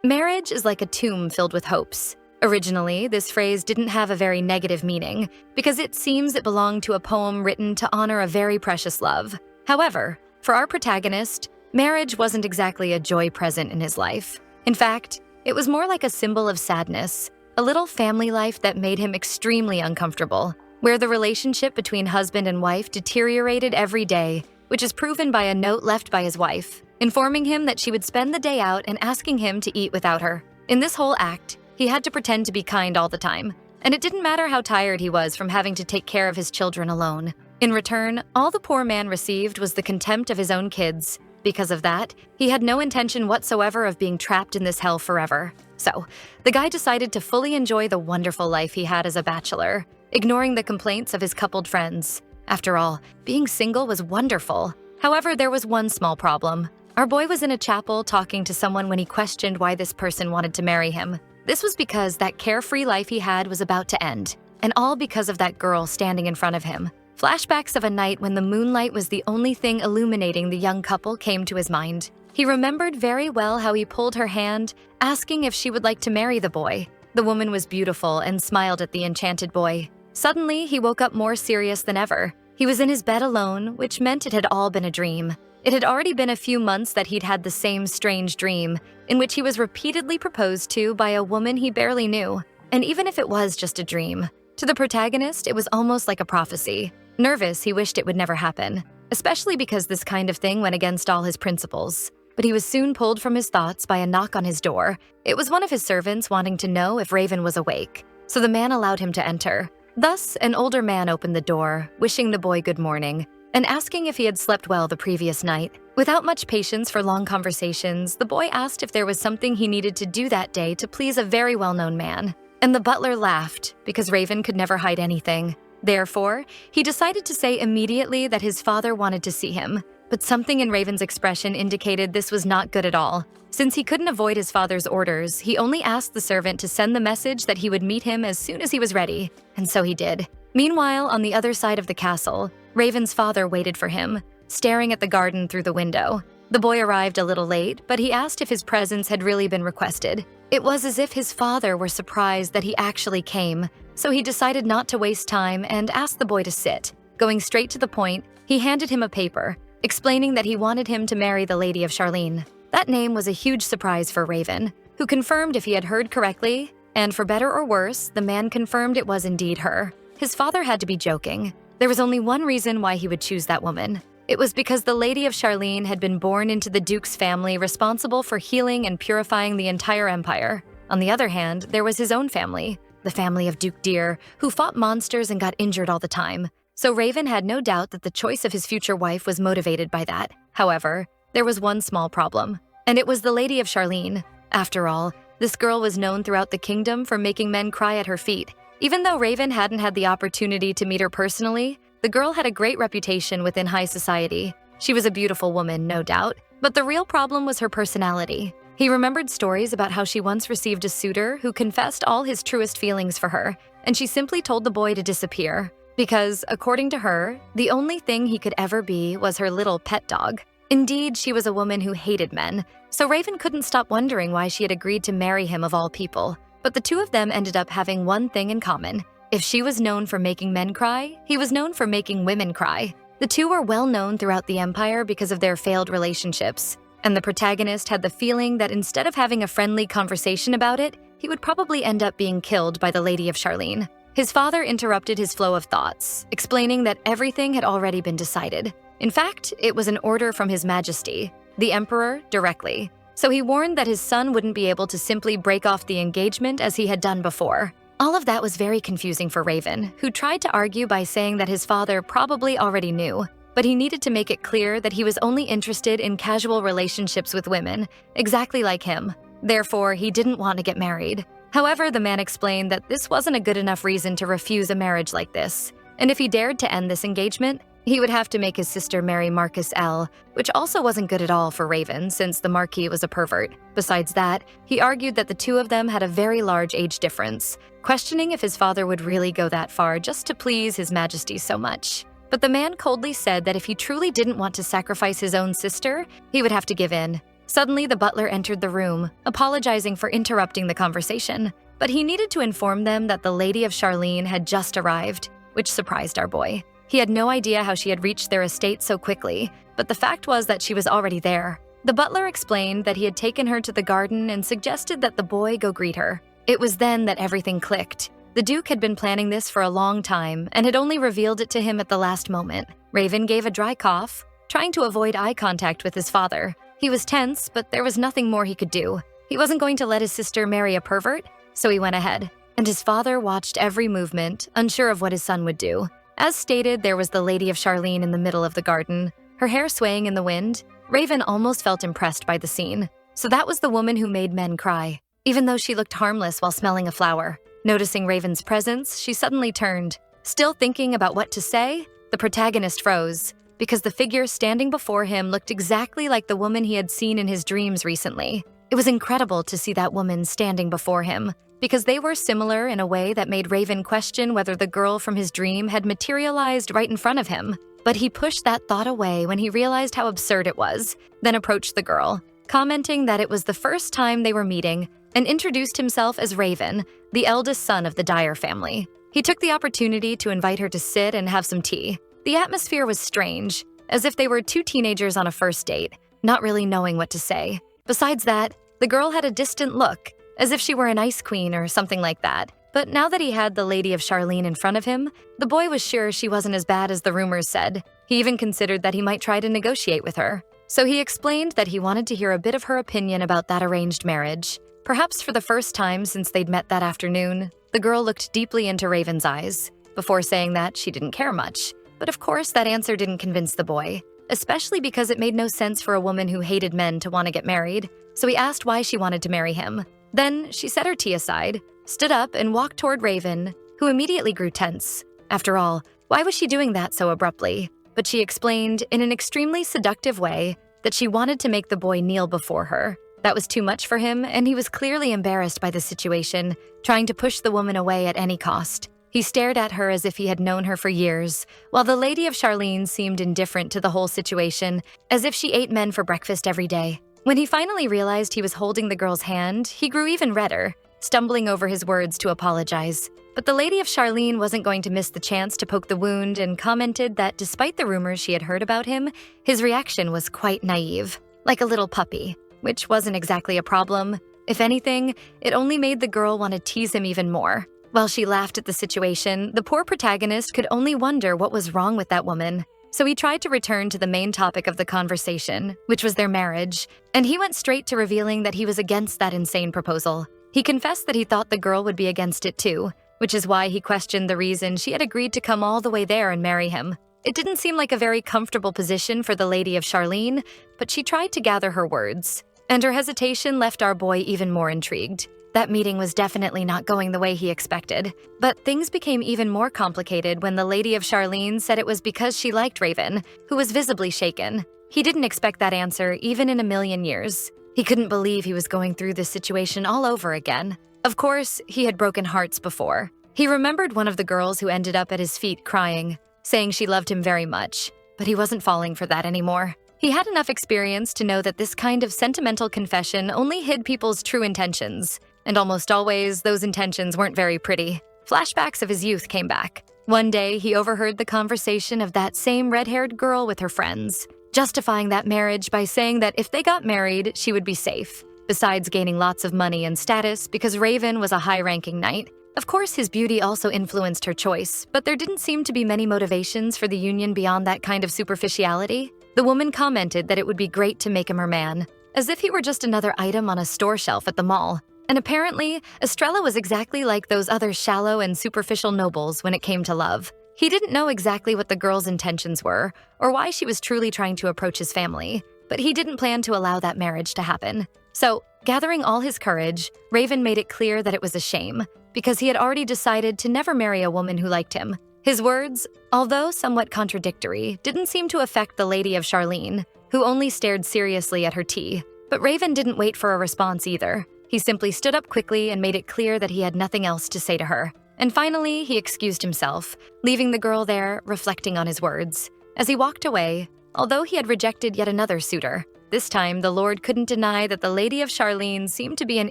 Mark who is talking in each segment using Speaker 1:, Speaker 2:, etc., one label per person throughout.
Speaker 1: Marriage is like a tomb filled with hopes. Originally, this phrase didn't have a very negative meaning because it seems it belonged to a poem written to honor a very precious love. However, for our protagonist, marriage wasn't exactly a joy present in his life. In fact, it was more like a symbol of sadness, a little family life that made him extremely uncomfortable, where the relationship between husband and wife deteriorated every day, which is proven by a note left by his wife, informing him that she would spend the day out and asking him to eat without her. In this whole act, he had to pretend to be kind all the time, and it didn't matter how tired he was from having to take care of his children alone. In return, all the poor man received was the contempt of his own kids. Because of that, he had no intention whatsoever of being trapped in this hell forever. So, the guy decided to fully enjoy the wonderful life he had as a bachelor, ignoring the complaints of his coupled friends. After all, being single was wonderful. However, there was one small problem. Our boy was in a chapel talking to someone when he questioned why this person wanted to marry him. This was because that carefree life he had was about to end, and all because of that girl standing in front of him. Flashbacks of a night when the moonlight was the only thing illuminating the young couple came to his mind. He remembered very well how he pulled her hand, asking if she would like to marry the boy. The woman was beautiful and smiled at the enchanted boy. Suddenly, he woke up more serious than ever. He was in his bed alone, which meant it had all been a dream. It had already been a few months that he'd had the same strange dream, in which he was repeatedly proposed to by a woman he barely knew. And even if it was just a dream, to the protagonist, it was almost like a prophecy. Nervous, he wished it would never happen, especially because this kind of thing went against all his principles. But he was soon pulled from his thoughts by a knock on his door. It was one of his servants wanting to know if Raven was awake, so the man allowed him to enter. Thus, an older man opened the door, wishing the boy good morning, and asking if he had slept well the previous night. Without much patience for long conversations, the boy asked if there was something he needed to do that day to please a very well-known man. And the butler laughed, because Raven could never hide anything. Therefore, he decided to say immediately that his father wanted to see him. But something in Raven's expression indicated this was not good at all. Since he couldn't avoid his father's orders, he only asked the servant to send the message that he would meet him as soon as he was ready, and so he did. Meanwhile, on the other side of the castle, Raven's father waited for him, staring at the garden through the window. The boy arrived a little late, but he asked if his presence had really been requested. It was as if his father were surprised that he actually came, so he decided not to waste time and asked the boy to sit. Going straight to the point, he handed him a paper, explaining that he wanted him to marry the Lady of Charlene. That name was a huge surprise for Raven, who confirmed if he had heard correctly, and for better or worse, the man confirmed it was indeed her. His father had to be joking. There was only one reason why he would choose that woman. It was because the Lady of Charlene had been born into the Duke's family responsible for healing and purifying the entire empire. On the other hand, there was his own family, the family of Duke Deer, who fought monsters and got injured all the time. So Raven had no doubt that the choice of his future wife was motivated by that. However, there was one small problem, and it was the Lady of Charlene. After all, this girl was known throughout the kingdom for making men cry at her feet. Even though Raven hadn't had the opportunity to meet her personally, the girl had a great reputation within high society. She was a beautiful woman, no doubt, but the real problem was her personality. He remembered stories about how she once received a suitor who confessed all his truest feelings for her, and she simply told the boy to disappear. Because, according to her, the only thing he could ever be was her little pet dog. Indeed, she was a woman who hated men, so Raven couldn't stop wondering why she had agreed to marry him of all people. But the two of them ended up having one thing in common. If she was known for making men cry, he was known for making women cry. The two were well known throughout the empire because of their failed relationships, and the protagonist had the feeling that instead of having a friendly conversation about it, he would probably end up being killed by the Lady of Charlene. His father interrupted his flow of thoughts, explaining that everything had already been decided. In fact, it was an order from His Majesty, the Emperor, directly. So he warned that his son wouldn't be able to simply break off the engagement as he had done before. All of that was very confusing for Raven, who tried to argue by saying that his father probably already knew, but he needed to make it clear that he was only interested in casual relationships with women, exactly like him. Therefore, he didn't want to get married. However, the man explained that this wasn't a good enough reason to refuse a marriage like this, and if he dared to end this engagement, he would have to make his sister marry Marcus L., which also wasn't good at all for Raven since the Marquis was a pervert. Besides that, he argued that the two of them had a very large age difference, questioning if his father would really go that far just to please His Majesty so much. But the man coldly said that if he truly didn't want to sacrifice his own sister, he would have to give in. Suddenly, the butler entered the room, apologizing for interrupting the conversation. But he needed to inform them that the lady of Charlene had just arrived, which surprised our boy. He had no idea how she had reached their estate so quickly, but the fact was that she was already there. The butler explained that he had taken her to the garden and suggested that the boy go greet her. It was then that everything clicked. The Duke had been planning this for a long time and had only revealed it to him at the last moment. Raven gave a dry cough, trying to avoid eye contact with his father. He was tense, but there was nothing more he could do. He wasn't going to let his sister marry a pervert, so he went ahead. And his father watched every movement, unsure of what his son would do. As stated, there was the lady of Charlene in the middle of the garden, her hair swaying in the wind. Raven almost felt impressed by the scene. So that was the woman who made men cry, even though she looked harmless while smelling a flower. Noticing Raven's presence, she suddenly turned. Still thinking about what to say, the protagonist froze, because the figure standing before him looked exactly like the woman he had seen in his dreams recently. It was incredible to see that woman standing before him, because they were similar in a way that made Raven question whether the girl from his dream had materialized right in front of him. But he pushed that thought away when he realized how absurd it was, then approached the girl, commenting that it was the first time they were meeting, and introduced himself as Raven, the eldest son of the Dyer family. He took the opportunity to invite her to sit and have some tea. The atmosphere was strange, as if they were two teenagers on a first date, not really knowing what to say. Besides that, the girl had a distant look, as if she were an ice queen or something like that. But now that he had the lady of Charlene in front of him, the boy was sure she wasn't as bad as the rumors said. He even considered that he might try to negotiate with her. So he explained that he wanted to hear a bit of her opinion about that arranged marriage. Perhaps for the first time since they'd met that afternoon, the girl looked deeply into Raven's eyes, before saying that she didn't care much. But of course, that answer didn't convince the boy, especially because it made no sense for a woman who hated men to want to get married. So he asked why she wanted to marry him. Then she set her tea aside, stood up, and walked toward Raven, who immediately grew tense. After all, why was she doing that so abruptly? But she explained, in an extremely seductive way, that she wanted to make the boy kneel before her. That was too much for him, and he was clearly embarrassed by the situation, trying to push the woman away at any cost. He stared at her as if he had known her for years, while the lady of Charlene seemed indifferent to the whole situation, as if she ate men for breakfast every day. When he finally realized he was holding the girl's hand, he grew even redder, stumbling over his words to apologize. But the lady of Charlene wasn't going to miss the chance to poke the wound and commented that despite the rumors she had heard about him, his reaction was quite naive, like a little puppy, which wasn't exactly a problem. If anything, it only made the girl want to tease him even more. While she laughed at the situation, the poor protagonist could only wonder what was wrong with that woman. So he tried to return to the main topic of the conversation, which was their marriage, and he went straight to revealing that he was against that insane proposal. He confessed that he thought the girl would be against it too, which is why he questioned the reason she had agreed to come all the way there and marry him. It didn't seem like a very comfortable position for the lady of Charlene, but she tried to gather her words, and her hesitation left our boy even more intrigued. That meeting was definitely not going the way he expected, but things became even more complicated when the lady of Charlene said it was because she liked Raven, who was visibly shaken. He didn't expect that answer even in a million years. He couldn't believe he was going through this situation all over again. Of course, he had broken hearts before. He remembered one of the girls who ended up at his feet crying, saying she loved him very much, but he wasn't falling for that anymore. He had enough experience to know that this kind of sentimental confession only hid people's true intentions, and almost always those intentions weren't very pretty. Flashbacks of his youth came back. One day, he overheard the conversation of that same red-haired girl with her friends, justifying that marriage by saying that if they got married, she would be safe, besides gaining lots of money and status because Raven was a high-ranking knight. Of course, his beauty also influenced her choice, but there didn't seem to be many motivations for the union beyond that kind of superficiality. The woman commented that it would be great to make him her man, as if he were just another item on a store shelf at the mall. And apparently, Estrella was exactly like those other shallow and superficial nobles when it came to love. He didn't know exactly what the girl's intentions were, or why she was truly trying to approach his family, but he didn't plan to allow that marriage to happen. So, gathering all his courage, Raven made it clear that it was a shame, because he had already decided to never marry a woman who liked him. His words, although somewhat contradictory, didn't seem to affect the lady of Charlene, who only stared seriously at her tea. But Raven didn't wait for a response either. He simply stood up quickly and made it clear that he had nothing else to say to her. And finally, he excused himself, leaving the girl there, reflecting on his words. As he walked away, although he had rejected yet another suitor, This time, the Lord couldn't deny that the Lady of Charlene seemed to be an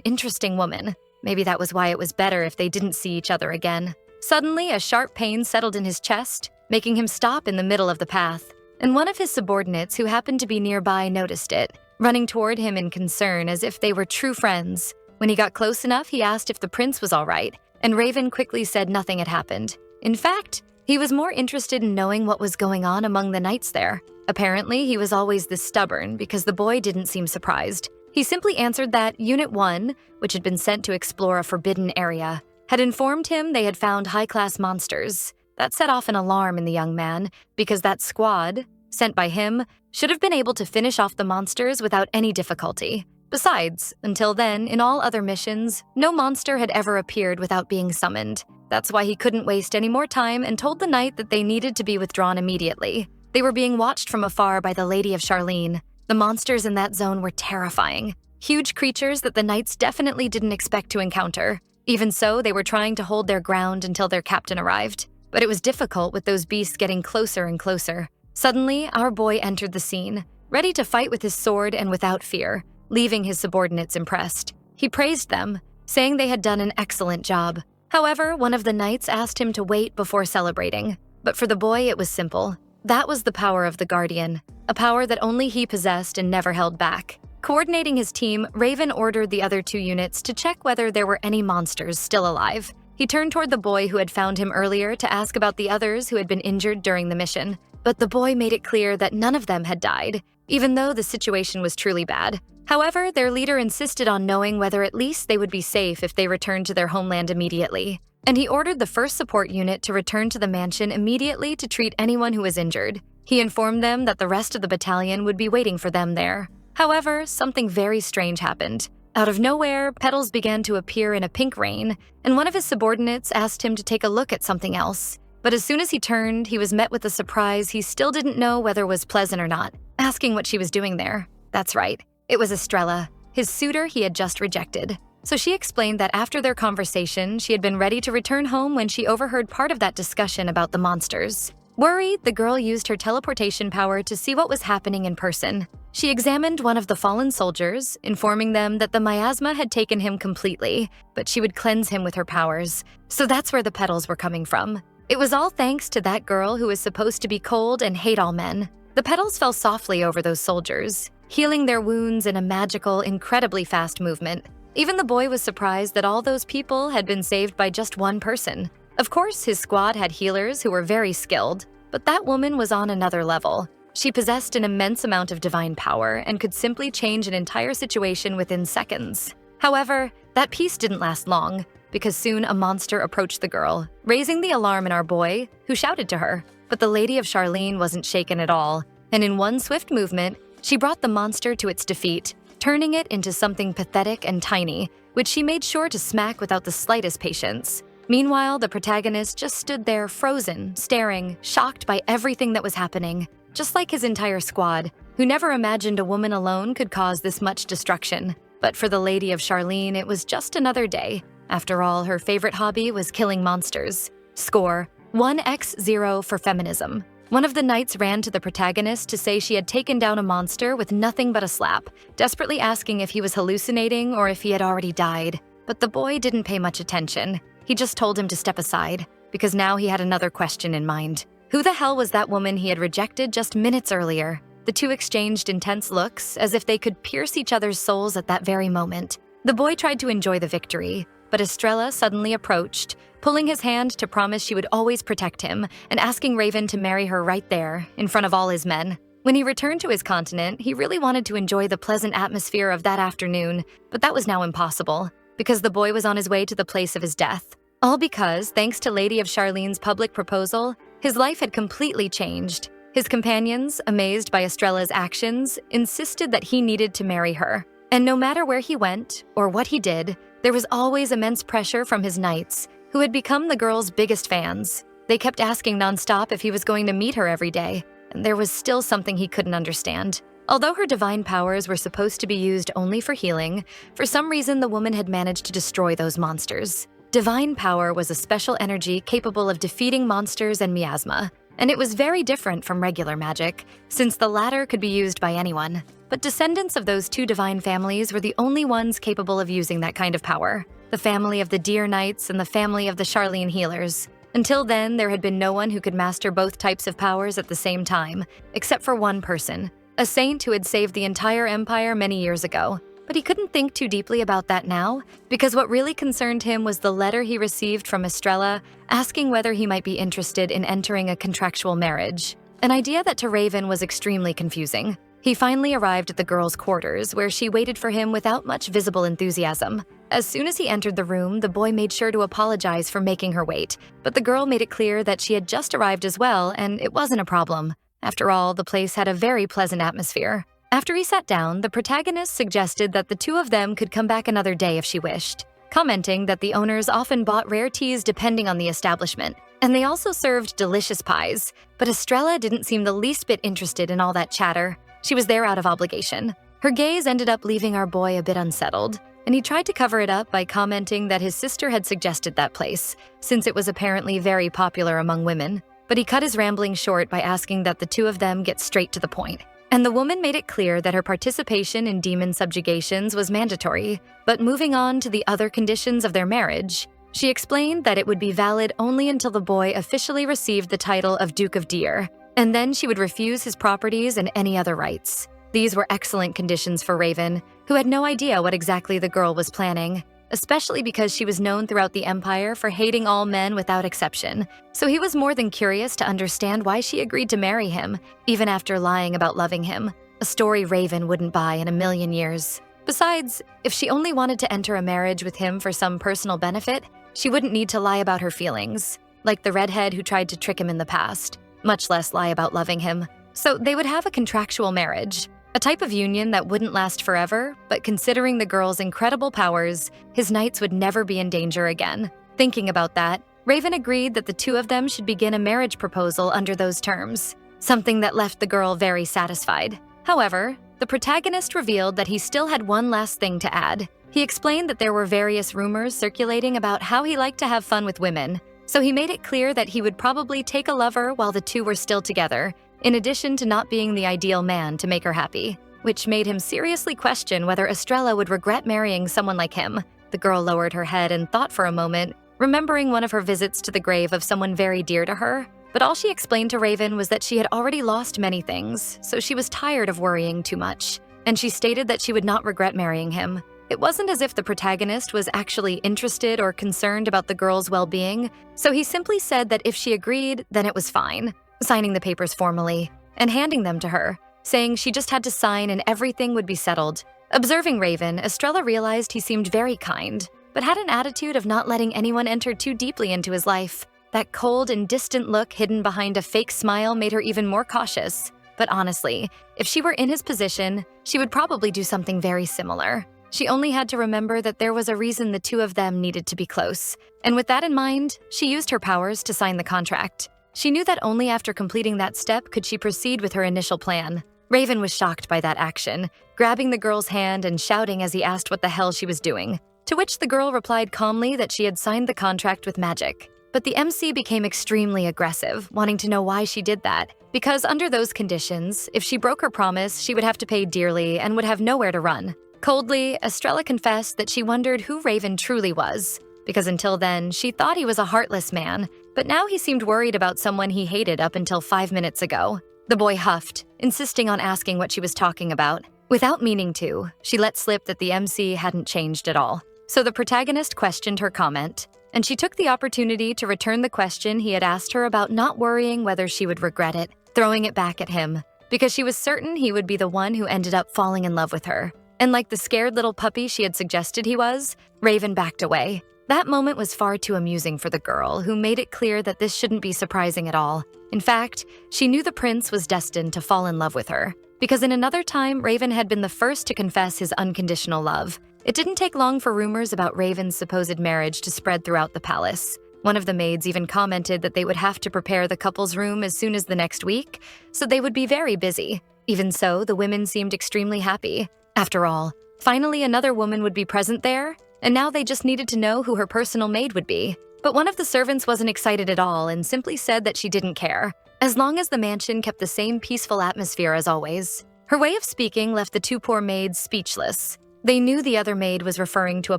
Speaker 1: interesting woman. Maybe that was why it was better if they didn't see each other again. Suddenly, a sharp pain settled in his chest, making him stop in the middle of the path. And one of his subordinates who happened to be nearby noticed it, running toward him in concern as if they were true friends. When he got close enough, he asked if the prince was all right, and Raven quickly said nothing had happened. In fact, he was more interested in knowing what was going on among the knights there. Apparently, he was always this stubborn because the boy didn't seem surprised. He simply answered that Unit 1, which had been sent to explore a forbidden area, had informed him they had found high-class monsters. That set off an alarm in the young man, because that squad, sent by him, should have been able to finish off the monsters without any difficulty. Besides, until then, in all other missions, no monster had ever appeared without being summoned. That's why he couldn't waste any more time and told the knight that they needed to be withdrawn immediately. They were being watched from afar by the Lady of Charlene. The monsters in that zone were terrifying. Huge creatures that the knights definitely didn't expect to encounter. Even so, they were trying to hold their ground until their captain arrived. But it was difficult with those beasts getting closer and closer. Suddenly, our boy entered the scene, ready to fight with his sword and without fear, leaving his subordinates impressed. He praised them, saying they had done an excellent job. However, one of the knights asked him to wait before celebrating. But for the boy, it was simple. That was the power of the Guardian, a power that only he possessed and never held back. Coordinating his team, Raven ordered the other 2 units to check whether there were any monsters still alive. He turned toward the boy who had found him earlier to ask about the others who had been injured during the mission. But the boy made it clear that none of them had died, even though the situation was truly bad. However, their leader insisted on knowing whether at least they would be safe if they returned to their homeland immediately. And he ordered the first support unit to return to the mansion immediately to treat anyone who was injured. He informed them that the rest of the battalion would be waiting for them there. However, something very strange happened. Out of nowhere, petals began to appear in a pink rain, and one of his subordinates asked him to take a look at something else. But as soon as he turned, he was met with a surprise he still didn't know whether was pleasant or not, asking what she was doing there. That's right, it was Estrella, his suitor he had just rejected. So she explained that after their conversation, she had been ready to return home when she overheard part of that discussion about the monsters. Worried, the girl used her teleportation power to see what was happening in person. She examined one of the fallen soldiers, informing them that the miasma had taken him completely, but she would cleanse him with her powers. So that's where the petals were coming from. It was all thanks to that girl who was supposed to be cold and hate all men. The petals fell softly over those soldiers, healing their wounds in a magical, incredibly fast movement. Even the boy was surprised that all those people had been saved by just one person. Of course, his squad had healers who were very skilled, but that woman was on another level. She possessed an immense amount of divine power and could simply change an entire situation within seconds. However, that peace didn't last long, because soon a monster approached the girl, raising the alarm in our boy, who shouted to her. But the Lady of Charlene wasn't shaken at all, and in one swift movement, she brought the monster to its defeat, turning it into something pathetic and tiny, which she made sure to smack without the slightest patience. Meanwhile, the protagonist just stood there frozen, staring, shocked by everything that was happening, just like his entire squad, who never imagined a woman alone could cause this much destruction. But for the Lady of Charlene, it was just another day. After all, her favorite hobby was killing monsters. Score, 1x0 for feminism. One of the knights ran to the protagonist to say she had taken down a monster with nothing but a slap, desperately asking if he was hallucinating or if he had already died. But the boy didn't pay much attention. He just told him to step aside, because now he had another question in mind. Who the hell was that woman he had rejected just minutes earlier? The two exchanged intense looks, as if they could pierce each other's souls at that very moment. The boy tried to enjoy the victory, but Estrella suddenly approached, pulling his hand to promise she would always protect him and asking Raven to marry her right there, in front of all his men. When he returned to his continent, he really wanted to enjoy the pleasant atmosphere of that afternoon, but that was now impossible, because the boy was on his way to the place of his death. All because, thanks to Lady of Charlene's public proposal, his life had completely changed. His companions, amazed by Estrella's actions, insisted that he needed to marry her. And no matter where he went, or what he did, there was always immense pressure from his knights, who had become the girl's biggest fans. They kept asking nonstop if he was going to meet her every day, and there was still something he couldn't understand. Although her divine powers were supposed to be used only for healing, for some reason the woman had managed to destroy those monsters. Divine power was a special energy capable of defeating monsters and miasma, and it was very different from regular magic, since the latter could be used by anyone. but descendants of those two divine families were the only ones capable of using that kind of power. The family of the Deer Knights and the family of the Charlene Healers. Until then, there had been no one who could master both types of powers at the same time, except for one person, a saint who had saved the entire empire many years ago. But he couldn't think too deeply about that now, because what really concerned him was the letter he received from Estrella asking whether he might be interested in entering a contractual marriage. An idea that to Raven was extremely confusing. He finally arrived at the girl's quarters, where she waited for him without much visible enthusiasm. As soon as he entered the room, the boy made sure to apologize for making her wait, but the girl made it clear that she had just arrived as well, and it wasn't a problem. After all, the place had a very pleasant atmosphere. After he sat down, the protagonist suggested that the two of them could come back another day if she wished, commenting that the owners often bought rare teas depending on the establishment, and they also served delicious pies. But Estrella didn't seem the least bit interested in all that chatter. She was there out of obligation. Her gaze ended up leaving our boy a bit unsettled, and he tried to cover it up by commenting that his sister had suggested that place, since it was apparently very popular among women. But he cut his rambling short by asking that the two of them get straight to the point. And the woman made it clear that her participation in demon subjugations was mandatory, but moving on to the other conditions of their marriage, she explained that it would be valid only until the boy officially received the title of Duke of Deer, and then she would refuse his properties and any other rights. These were excellent conditions for Raven, who had no idea what exactly the girl was planning, especially because she was known throughout the Empire for hating all men without exception, so he was more than curious to understand why she agreed to marry him, even after lying about loving him, a story Raven wouldn't buy in a million years. Besides, if she only wanted to enter a marriage with him for some personal benefit, she wouldn't need to lie about her feelings, like the redhead who tried to trick him in the past, much less lie about loving him. So they would have a contractual marriage, a type of union that wouldn't last forever, but considering the girl's incredible powers, his knights would never be in danger again. Thinking about that, Raven agreed that the two of them should begin a marriage proposal under those terms, something that left the girl very satisfied. However, the protagonist revealed that he still had one last thing to add. He explained that there were various rumors circulating about how he liked to have fun with women, so he made it clear that he would probably take a lover while the two were still together, in addition to not being the ideal man to make her happy, which made him seriously question whether Estrella would regret marrying someone like him. The girl lowered her head and thought for a moment, remembering one of her visits to the grave of someone very dear to her, but all she explained to Raven was that she had already lost many things, so she was tired of worrying too much, and she stated that she would not regret marrying him. It wasn't as if the protagonist was actually interested or concerned about the girl's well-being, so he simply said that if she agreed, then it was fine, signing the papers formally and handing them to her, saying she just had to sign and everything would be settled. Observing Raven, Estrella realized he seemed very kind, but had an attitude of not letting anyone enter too deeply into his life. That cold and distant look hidden behind a fake smile made her even more cautious. But honestly, if she were in his position, she would probably do something very similar. She only had to remember that there was a reason the two of them needed to be close. And with that in mind, she used her powers to sign the contract. She knew that only after completing that step could she proceed with her initial plan. Raven was shocked by that action, grabbing the girl's hand and shouting as he asked what the hell she was doing, to which the girl replied calmly that she had signed the contract with magic. But the MC became extremely aggressive, wanting to know why she did that, because under those conditions, if she broke her promise, she would have to pay dearly and would have nowhere to run. Coldly, Estrella confessed that she wondered who Raven truly was, because until then, she thought he was a heartless man, but now he seemed worried about someone he hated up until 5 minutes ago. The boy huffed, insisting on asking what she was talking about. Without meaning to, she let slip that the MC hadn't changed at all. So the protagonist questioned her comment, and she took the opportunity to return the question he had asked her about not worrying whether she would regret it, throwing it back at him, because she was certain he would be the one who ended up falling in love with her. And like the scared little puppy she had suggested he was, Raven backed away. That moment was far too amusing for the girl, who made it clear that this shouldn't be surprising at all. In fact, she knew the prince was destined to fall in love with her, because in another time, Raven had been the first to confess his unconditional love. It didn't take long for rumors about Raven's supposed marriage to spread throughout the palace. One of the maids even commented that they would have to prepare the couple's room as soon as the next week, so they would be very busy. Even so, the women seemed extremely happy. After all, finally another woman would be present there, and now they just needed to know who her personal maid would be. But one of the servants wasn't excited at all and simply said that she didn't care, as long as the mansion kept the same peaceful atmosphere as always. Her way of speaking left the two poor maids speechless. They knew the other maid was referring to a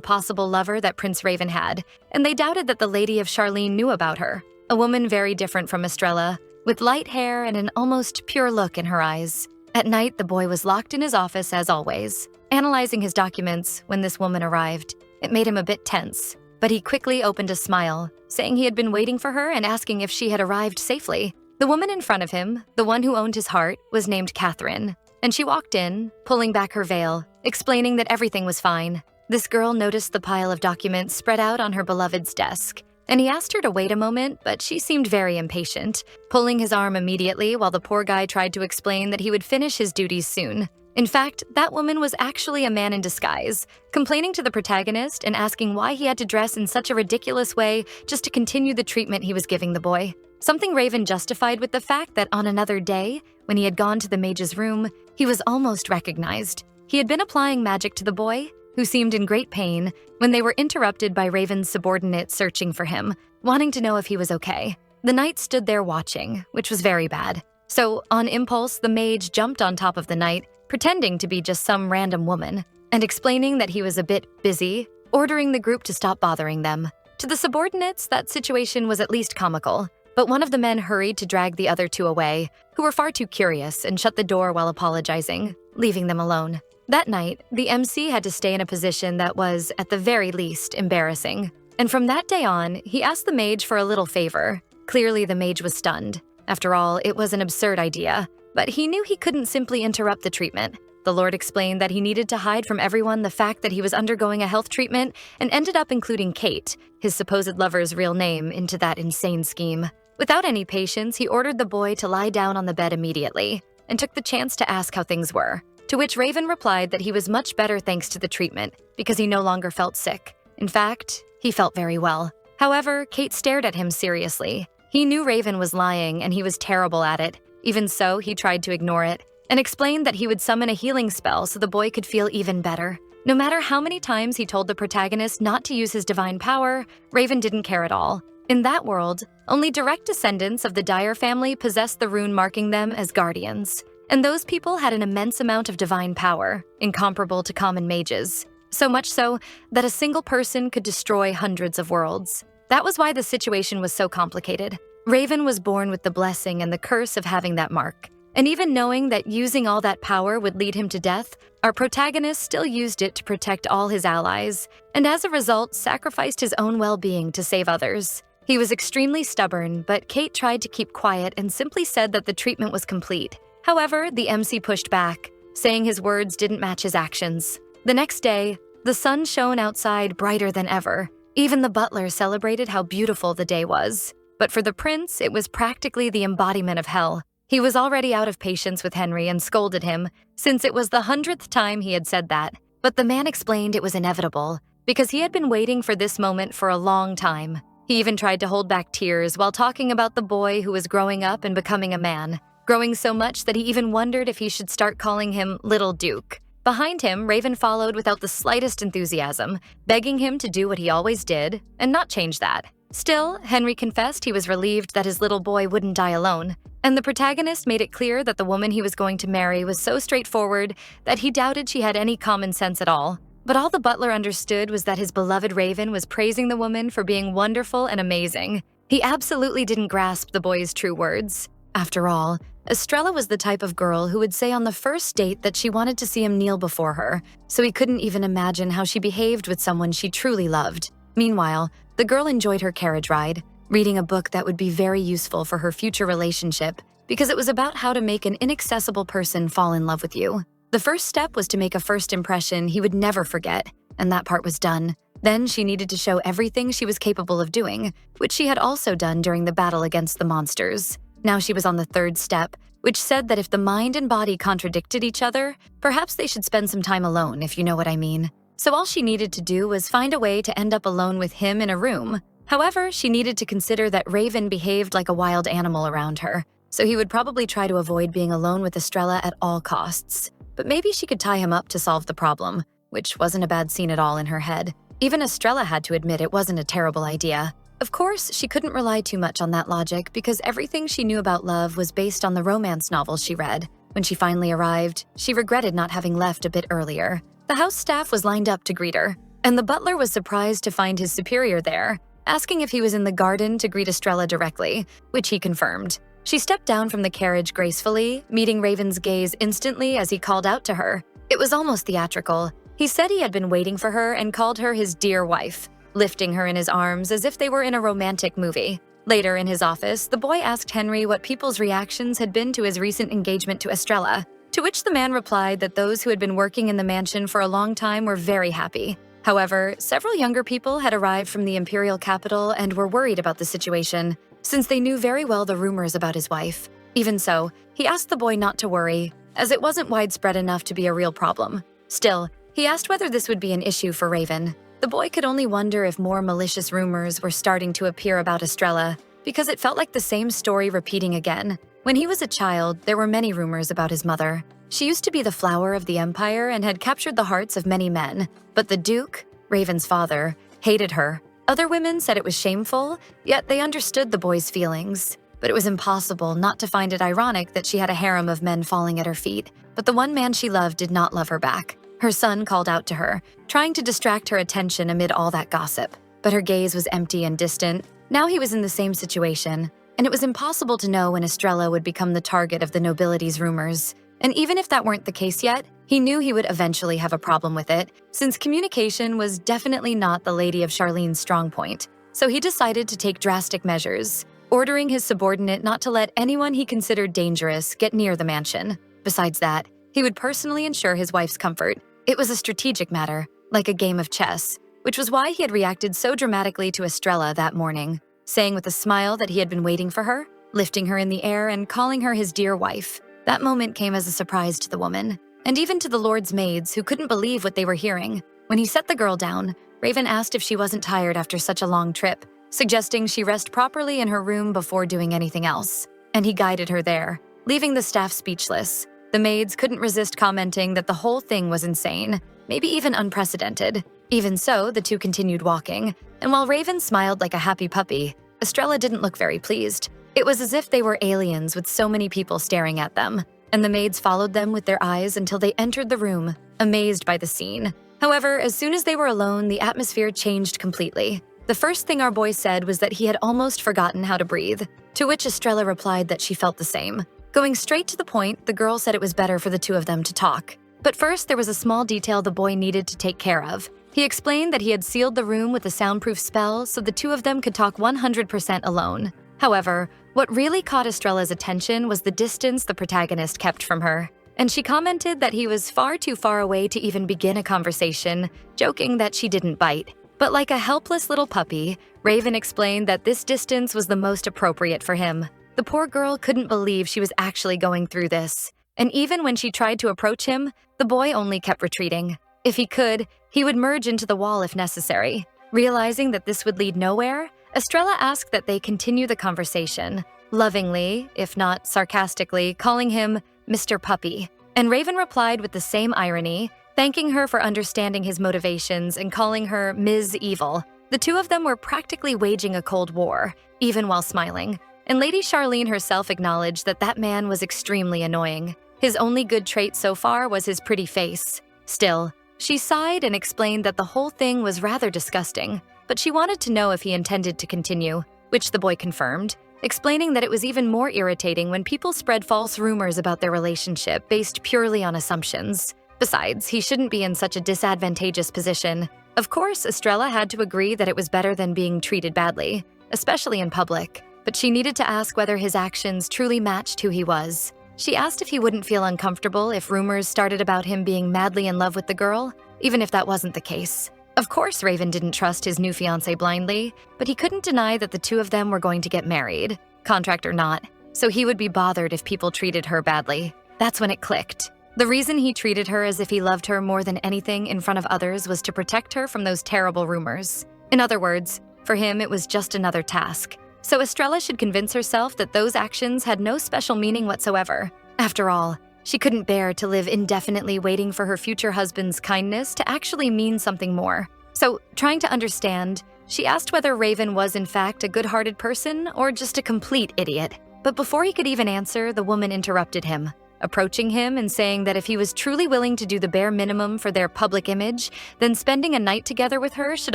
Speaker 1: possible lover that Prince Raven had, and they doubted that the lady of Charlene knew about her, a woman very different from Estrella, with light hair and an almost pure look in her eyes. At night, the boy was locked in his office as always, analyzing his documents when this woman arrived. It made him a bit tense, but he quickly opened a smile, saying he had been waiting for her and asking if she had arrived safely. The woman in front of him, the one who owned his heart, was named Catherine, and she walked in, pulling back her veil, explaining that everything was fine. This girl noticed the pile of documents spread out on her beloved's desk, and he asked her to wait a moment, but she seemed very impatient, pulling his arm immediately while the poor guy tried to explain that he would finish his duties soon. In fact, that woman was actually a man in disguise, complaining to the protagonist and asking why he had to dress in such a ridiculous way just to continue the treatment he was giving the boy. Something Raven justified with the fact that on another day, when he had gone to the mage's room, he was almost recognized. He had been applying magic to the boy, who seemed in great pain, when they were interrupted by Raven's subordinate searching for him, wanting to know if he was okay. The knight stood there watching, which was very bad. So, on impulse, the mage jumped on top of the knight, pretending to be just some random woman, and explaining that he was a bit busy, ordering the group to stop bothering them. To the subordinates, that situation was at least comical, but one of the men hurried to drag the other two away, who were far too curious, and shut the door while apologizing, leaving them alone. That night, the MC had to stay in a position that was, at the very least, embarrassing. And from that day on, he asked the mage for a little favor. Clearly, the mage was stunned. After all, it was an absurd idea, but he knew he couldn't simply interrupt the treatment. The Lord explained that he needed to hide from everyone the fact that he was undergoing a health treatment and ended up including Kate, his supposed lover's real name, into that insane scheme. Without any patience, he ordered the boy to lie down on the bed immediately and took the chance to ask how things were. To which Raven replied that he was much better thanks to the treatment because he no longer felt sick. In fact, he felt very well. However, Kate stared at him seriously. He knew Raven was lying and he was terrible at it. Even so, he tried to ignore it and explained that he would summon a healing spell so the boy could feel even better. No matter how many times he told the protagonist not to use his divine power, Raven didn't care at all. In that world, only direct descendants of the Dyer family possessed the rune marking them as guardians. And those people had an immense amount of divine power, incomparable to common mages. So much so that a single person could destroy hundreds of worlds. That was why the situation was so complicated. Raven was born with the blessing and the curse of having that mark. And even knowing that using all that power would lead him to death, our protagonist still used it to protect all his allies, and as a result, sacrificed his own well-being to save others. He was extremely stubborn, but Kate tried to keep quiet and simply said that the treatment was complete. However, the MC pushed back, saying his words didn't match his actions. The next day, the sun shone outside brighter than ever. Even the butler celebrated how beautiful the day was. But for the prince, it was practically the embodiment of hell. He was already out of patience with Henry and scolded him, since it was the 100th time he had said that. But the man explained it was inevitable, because he had been waiting for this moment for a long time. He even tried to hold back tears while talking about the boy who was growing up and becoming a man. Growing so much that he even wondered if he should start calling him Little Duke. Behind him, Raven followed without the slightest enthusiasm, begging him to do what he always did and not change that. Still, Henry confessed he was relieved that his little boy wouldn't die alone, and the protagonist made it clear that the woman he was going to marry was so straightforward that he doubted she had any common sense at all. But all the butler understood was that his beloved Raven was praising the woman for being wonderful and amazing. He absolutely didn't grasp the boy's true words. After all, Estrella was the type of girl who would say on the first date that she wanted to see him kneel before her, so he couldn't even imagine how she behaved with someone she truly loved. Meanwhile, the girl enjoyed her carriage ride, reading a book that would be very useful for her future relationship, because it was about how to make an inaccessible person fall in love with you. The first step was to make a first impression he would never forget, and that part was done. Then she needed to show everything she was capable of doing, which she had also done during the battle against the monsters. Now she was on the third step, which said that if the mind and body contradicted each other, perhaps they should spend some time alone, if you know what I mean. So all she needed to do was find a way to end up alone with him in a room. However, she needed to consider that Raven behaved like a wild animal around her, so he would probably try to avoid being alone with Estrella at all costs. But maybe she could tie him up to solve the problem, which wasn't a bad scene at all in her head. Even Estrella had to admit it wasn't a terrible idea. Of course, she couldn't rely too much on that logic because everything she knew about love was based on the romance novels she read. When she finally arrived, she regretted not having left a bit earlier. The house staff was lined up to greet her, and the butler was surprised to find his superior there, asking if he was in the garden to greet Estrella directly, which he confirmed. She stepped down from the carriage gracefully, meeting Raven's gaze instantly as he called out to her. It was almost theatrical. He said he had been waiting for her and called her his dear wife, lifting her in his arms as if they were in a romantic movie. Later in his office, the boy asked Henry what people's reactions had been to his recent engagement to Estrella, to which the man replied that those who had been working in the mansion for a long time were very happy. However, several younger people had arrived from the imperial capital and were worried about the situation, since they knew very well the rumors about his wife. Even so, he asked the boy not to worry, as it wasn't widespread enough to be a real problem. Still, he asked whether this would be an issue for Raven. The boy could only wonder if more malicious rumors were starting to appear about Estrella, because it felt like the same story repeating again. When he was a child, there were many rumors about his mother. She used to be the flower of the empire and had captured the hearts of many men, but the Duke, Raven's father, hated her. Other women said it was shameful, yet they understood the boy's feelings. But it was impossible not to find it ironic that she had a harem of men falling at her feet, but the one man she loved did not love her back. Her son called out to her, trying to distract her attention amid all that gossip. But her gaze was empty and distant. Now he was in the same situation, and it was impossible to know when Estrella would become the target of the nobility's rumors. And even if that weren't the case yet, he knew he would eventually have a problem with it, since communication was definitely not the Lady of Charlene's strong point. So he decided to take drastic measures, ordering his subordinate not to let anyone he considered dangerous get near the mansion. Besides that, he would personally ensure his wife's comfort. It was a strategic matter, like a game of chess, which was why he had reacted so dramatically to Estrella that morning, saying with a smile that he had been waiting for her, lifting her in the air and calling her his dear wife. That moment came as a surprise to the woman, and even to the Lord's maids who couldn't believe what they were hearing. When he set the girl down, Raven asked if she wasn't tired after such a long trip, suggesting she rest properly in her room before doing anything else. And he guided her there, leaving the staff speechless. The maids couldn't resist commenting that the whole thing was insane, maybe even unprecedented. Even so, the two continued walking, and while Raven smiled like a happy puppy, Estrella didn't look very pleased. It was as if they were aliens with so many people staring at them, and the maids followed them with their eyes until they entered the room, amazed by the scene. However, as soon as they were alone, the atmosphere changed completely. The first thing our boy said was that he had almost forgotten how to breathe, to which Estrella replied that she felt the same. Going straight to the point, the girl said it was better for the two of them to talk. But first, there was a small detail the boy needed to take care of. He explained that he had sealed the room with a soundproof spell so the two of them could talk 100% alone. However, what really caught Estrella's attention was the distance the protagonist kept from her, and she commented that he was far too far away to even begin a conversation, joking that she didn't bite. But like a helpless little puppy, Raven explained that this distance was the most appropriate for him. The poor girl couldn't believe she was actually going through this, and even when she tried to approach him, the boy only kept retreating. If he could, he would merge into the wall if necessary. Realizing that this would lead nowhere, Estrella asked that they continue the conversation, lovingly, if not sarcastically, calling him Mr. Puppy. And Raven replied with the same irony, thanking her for understanding his motivations and calling her Ms. Evil. The two of them were practically waging a cold war, even while smiling. And Lady Charlene herself acknowledged that that man was extremely annoying. His only good trait so far was his pretty face. Still, she sighed and explained that the whole thing was rather disgusting, but she wanted to know if he intended to continue, which the boy confirmed, explaining that it was even more irritating when people spread false rumors about their relationship based purely on assumptions. Besides, he shouldn't be in such a disadvantageous position. Of course, Estrella had to agree that it was better than being treated badly, especially in public, but she needed to ask whether his actions truly matched who he was. She asked if he wouldn't feel uncomfortable if rumors started about him being madly in love with the girl, even if that wasn't the case. Of course, Raven didn't trust his new fiancé blindly, but he couldn't deny that the two of them were going to get married, contract or not, so he would be bothered if people treated her badly. That's when it clicked. The reason he treated her as if he loved her more than anything in front of others was to protect her from those terrible rumors. In other words, for him it was just another task. So Estrella should convince herself that those actions had no special meaning whatsoever. After all, she couldn't bear to live indefinitely waiting for her future husband's kindness to actually mean something more. So, trying to understand, she asked whether Raven was in fact a good-hearted person or just a complete idiot. But before he could even answer, the woman interrupted him. approaching him and saying that if he was truly willing to do the bare minimum for their public image, then spending a night together with her should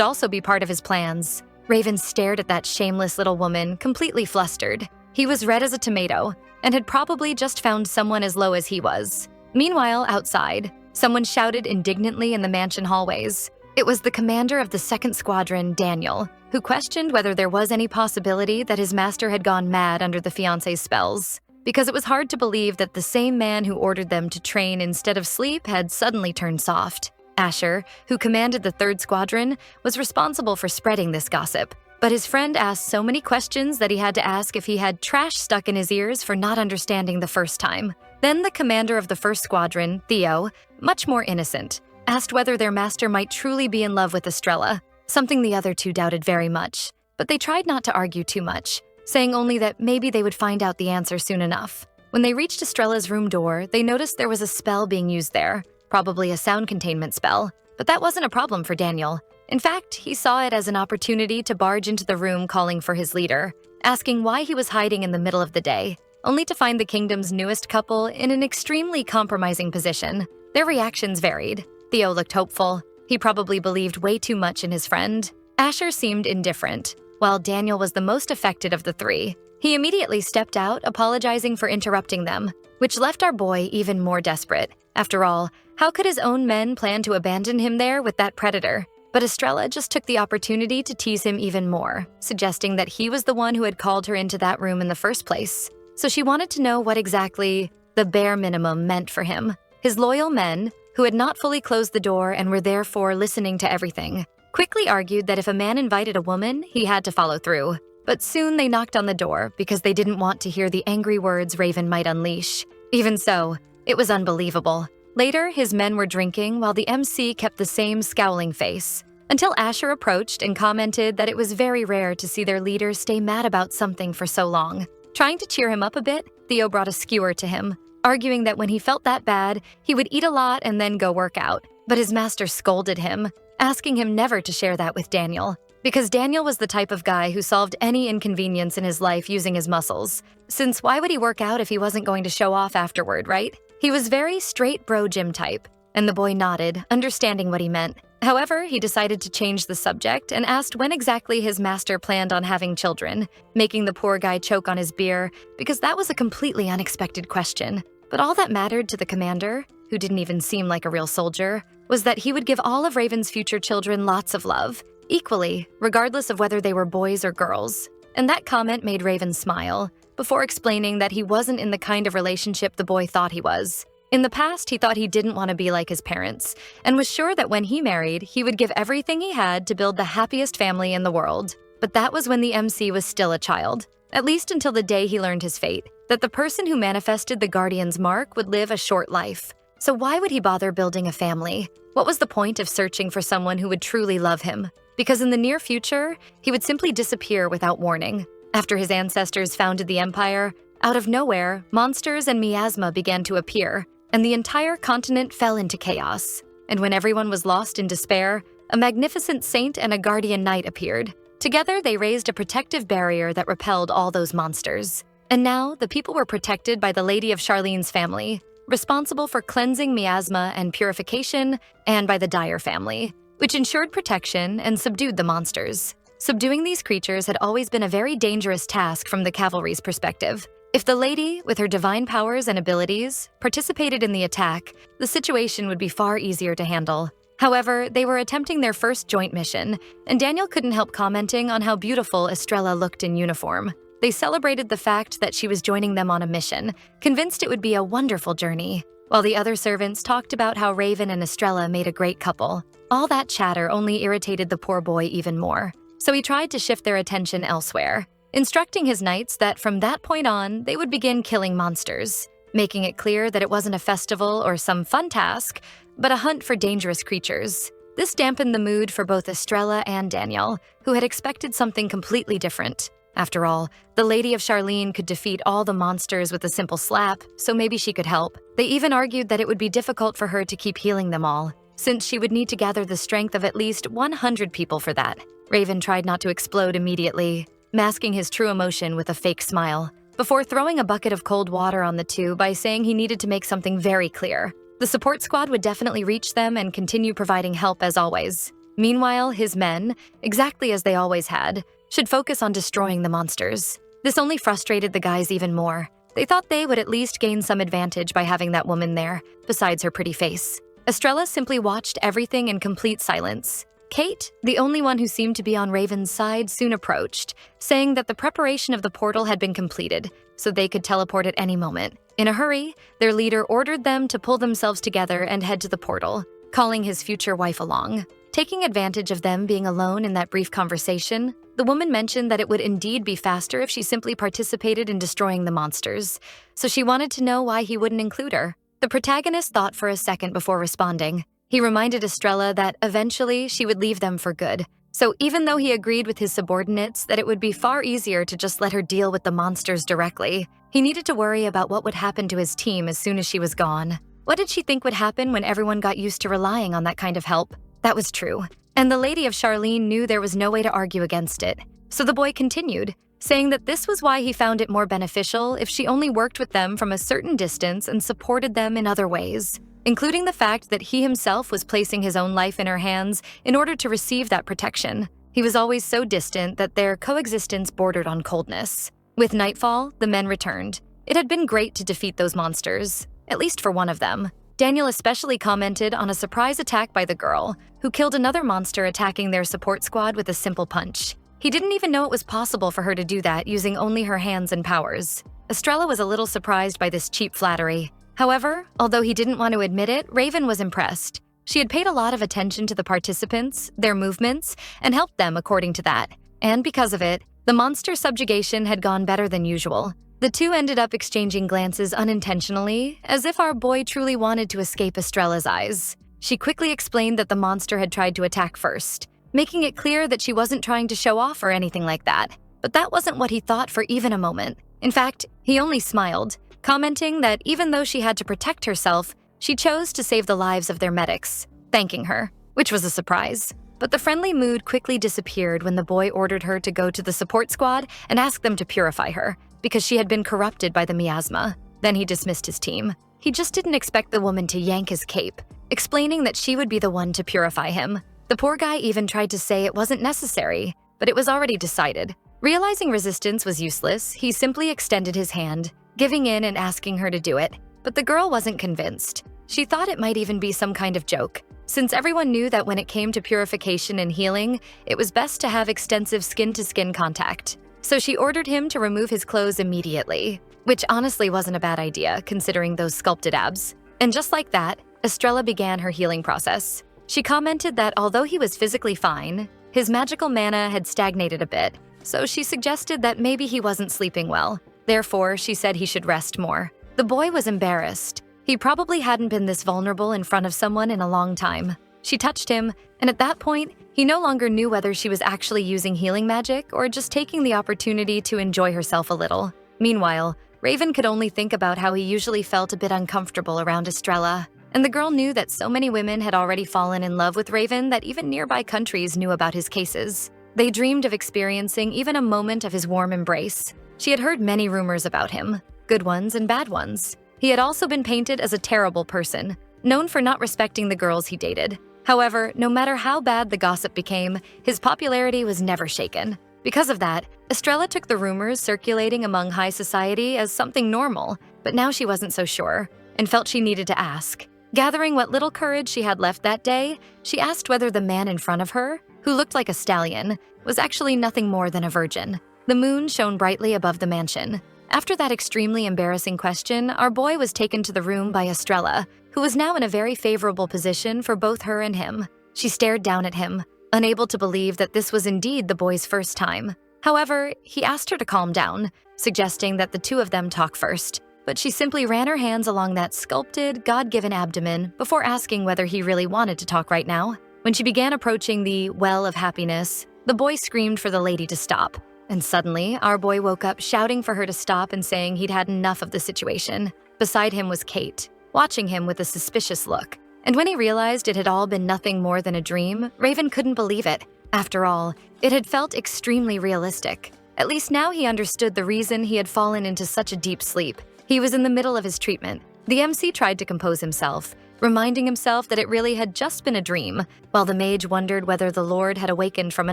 Speaker 1: also be part of his plans. Raven stared at that shameless little woman, completely flustered. He was red as a tomato, and had probably just found someone as low as he was. Meanwhile, outside, someone shouted indignantly in the mansion hallways. It was the commander of the 2nd Squadron, Daniel, who questioned whether there was any possibility that his master had gone mad under the fiancé's spells, because it was hard to believe that the same man who ordered them to train instead of sleep had suddenly turned soft. Asher, who commanded the 3rd Squadron, was responsible for spreading this gossip, but his friend asked so many questions that he had to ask if he had trash stuck in his ears for not understanding the first time. Then the commander of the 1st Squadron, Theo, much more innocent, asked whether their master might truly be in love with Estrella, something the other two doubted very much. But they tried not to argue too much, saying only that maybe they would find out the answer soon enough. When they reached Estrella's room door, they noticed there was a spell being used there, probably a sound containment spell, but that wasn't a problem for Daniel. In fact, he saw it as an opportunity to barge into the room calling for his leader, asking why he was hiding in the middle of the day, only to find the kingdom's newest couple in an extremely compromising position. Their reactions varied. Theo looked hopeful. He probably believed way too much in his friend. Asher seemed indifferent, while Daniel was the most affected of the three. He immediately stepped out, apologizing for interrupting them, which left our boy even more desperate. After all, how could his own men plan to abandon him there with that predator? But Estrella just took the opportunity to tease him even more, suggesting that he was the one who had called her into that room in the first place. So she wanted to know what exactly the bare minimum meant for him. His loyal men, who had not fully closed the door and were therefore listening to everything, quickly argued that if a man invited a woman, he had to follow through. But soon they knocked on the door because they didn't want to hear the angry words Raven might unleash. Even so, it was unbelievable. Later, his men were drinking while the MC kept the same scowling face, until Asher approached and commented that it was very rare to see their leader stay mad about something for so long. Trying to cheer him up a bit, Theo brought a skewer to him, arguing that when he felt that bad, he would eat a lot and then go work out. But his master scolded him, asking him never to share that with Daniel, because Daniel was the type of guy who solved any inconvenience in his life using his muscles. Since why would he work out if he wasn't going to show off afterward, right? He was very straight bro gym type, and the boy nodded, understanding what he meant. However, he decided to change the subject and asked when exactly his master planned on having children, making the poor guy choke on his beer, because that was a completely unexpected question. But all that mattered to the commander, who didn't even seem like a real soldier, was that he would give all of Raven's future children lots of love, equally, regardless of whether they were boys or girls. And that comment made Raven smile, before explaining that he wasn't in the kind of relationship the boy thought he was. In the past, he thought he didn't want to be like his parents, and was sure that when he married, he would give everything he had to build the happiest family in the world. But that was when the MC was still a child, at least until the day he learned his fate, that the person who manifested the Guardian's mark would live a short life. So why would he bother building a family? What was the point of searching for someone who would truly love him? Because in the near future, he would simply disappear without warning. After his ancestors founded the Empire, out of nowhere, monsters and miasma began to appear, and the entire continent fell into chaos. And when everyone was lost in despair, a magnificent saint and a guardian knight appeared. Together, they raised a protective barrier that repelled all those monsters. And now, the people were protected by the Lady of Charlene's family, responsible for cleansing miasma and purification, and by the Dyer family, which ensured protection and subdued the monsters. Subduing these creatures had always been a very dangerous task from the cavalry's perspective. If the lady, with her divine powers and abilities, participated in the attack, the situation would be far easier to handle. However, they were attempting their first joint mission, and Daniel couldn't help commenting on how beautiful Estrella looked in uniform. They celebrated the fact that she was joining them on a mission, convinced it would be a wonderful journey, while the other servants talked about how Raven and Estrella made a great couple. All that chatter only irritated the poor boy even more, so he tried to shift their attention elsewhere, instructing his knights that from that point on, they would begin killing monsters, making it clear that it wasn't a festival or some fun task, but a hunt for dangerous creatures. This dampened the mood for both Estrella and Daniel, who had expected something completely different. After all, the Lady of Charlene could defeat all the monsters with a simple slap, so maybe she could help. They even argued that it would be difficult for her to keep healing them all, since she would need to gather the strength of at least 100 people for that. Raven tried not to explode immediately, masking his true emotion with a fake smile. before throwing a bucket of cold water on the two by saying he needed to make something very clear. The support squad would definitely reach them and continue providing help as always. Meanwhile, his men, exactly as they always had, should focus on destroying the monsters. This only frustrated the guys even more. They thought they would at least gain some advantage by having that woman there, besides her pretty face. Estrella simply watched everything in complete silence. Kate, the only one who seemed to be on Raven's side, soon approached, saying that the preparation of the portal had been completed, so they could teleport at any moment. In a hurry, their leader ordered them to pull themselves together and head to the portal, calling his future wife along. Taking advantage of them being alone in that brief conversation, the woman mentioned that it would indeed be faster if she simply participated in destroying the monsters, so she wanted to know why he wouldn't include her. The protagonist thought for a second before responding. He reminded Estrella that eventually she would leave them for good. So even though he agreed with his subordinates that it would be far easier to just let her deal with the monsters directly, he needed to worry about what would happen to his team as soon as she was gone. What did she think would happen when everyone got used to relying on that kind of help? That was true. And the lady of Charlene knew there was no way to argue against it. So the boy continued, saying that this was why he found it more beneficial if she only worked with them from a certain distance and supported them in other ways, including the fact that he himself was placing his own life in her hands in order to receive that protection. He was always so distant that their coexistence bordered on coldness. With nightfall, the men returned. It had been great to defeat those monsters, at least for one of them. Daniel especially commented on a surprise attack by the girl, who killed another monster attacking their support squad with a simple punch. He didn't even know it was possible for her to do that using only her hands and powers. Estrella was a little surprised by this cheap flattery. However, although he didn't want to admit it, Raven was impressed. She had paid a lot of attention to the participants, their movements, and helped them according to that. And because of it, the monster subjugation had gone better than usual. The two ended up exchanging glances unintentionally, as if our boy truly wanted to escape Estrella's eyes. She quickly explained that the monster had tried to attack first, making it clear that she wasn't trying to show off or anything like that. But that wasn't what he thought for even a moment. In fact, he only smiled, commenting that even though she had to protect herself, she chose to save the lives of their medics, thanking her, which was a surprise. But the friendly mood quickly disappeared when the boy ordered her to go to the support squad and ask them to purify her, because she had been corrupted by the miasma. Then he dismissed his team. He just didn't expect the woman to yank his cape, explaining that she would be the one to purify him. The poor guy even tried to say it wasn't necessary, but it was already decided. Realizing resistance was useless, he simply extended his hand, giving in and asking her to do it. But the girl wasn't convinced. She thought it might even be some kind of joke, since everyone knew that when it came to purification and healing, it was best to have extensive skin-to-skin contact. So she ordered him to remove his clothes immediately, which honestly wasn't a bad idea considering those sculpted abs. And just like that, Estrella began her healing process. She commented that although he was physically fine, his magical mana had stagnated a bit, so she suggested that maybe he wasn't sleeping well. Therefore, she said he should rest more. The boy was embarrassed. He probably hadn't been this vulnerable in front of someone in a long time. She touched him, and at that point, he no longer knew whether she was actually using healing magic or just taking the opportunity to enjoy herself a little. Meanwhile, Raven could only think about how he usually felt a bit uncomfortable around Estrella. And the girl knew that so many women had already fallen in love with Raven that even nearby countries knew about his cases. They dreamed of experiencing even a moment of his warm embrace. She had heard many rumors about him, good ones and bad ones. He had also been painted as a terrible person, known for not respecting the girls he dated. However, no matter how bad the gossip became, his popularity was never shaken. Because of that, Estrella took the rumors circulating among high society as something normal, but now she wasn't so sure, and felt she needed to ask. Gathering what little courage she had left that day, she asked whether the man in front of her, who looked like a stallion, was actually nothing more than a virgin. The moon shone brightly above the mansion. After that extremely embarrassing question, our boy was taken to the room by Estrella, who was now in a very favorable position for both her and him. She stared down at him, unable to believe that this was indeed the boy's first time. However, he asked her to calm down, suggesting that the two of them talk first. But she simply ran her hands along that sculpted, God-given abdomen before asking whether he really wanted to talk right now. When she began approaching the well of happiness, the boy screamed for the lady to stop. And suddenly, our boy woke up shouting for her to stop and saying he'd had enough of the situation. Beside him was Kate, watching him with a suspicious look. And when he realized it had all been nothing more than a dream, Raven couldn't believe it. After all, it had felt extremely realistic. At least now he understood the reason he had fallen into such a deep sleep. He was in the middle of his treatment. The MC tried to compose himself, reminding himself that it really had just been a dream, while the mage wondered whether the Lord had awakened from a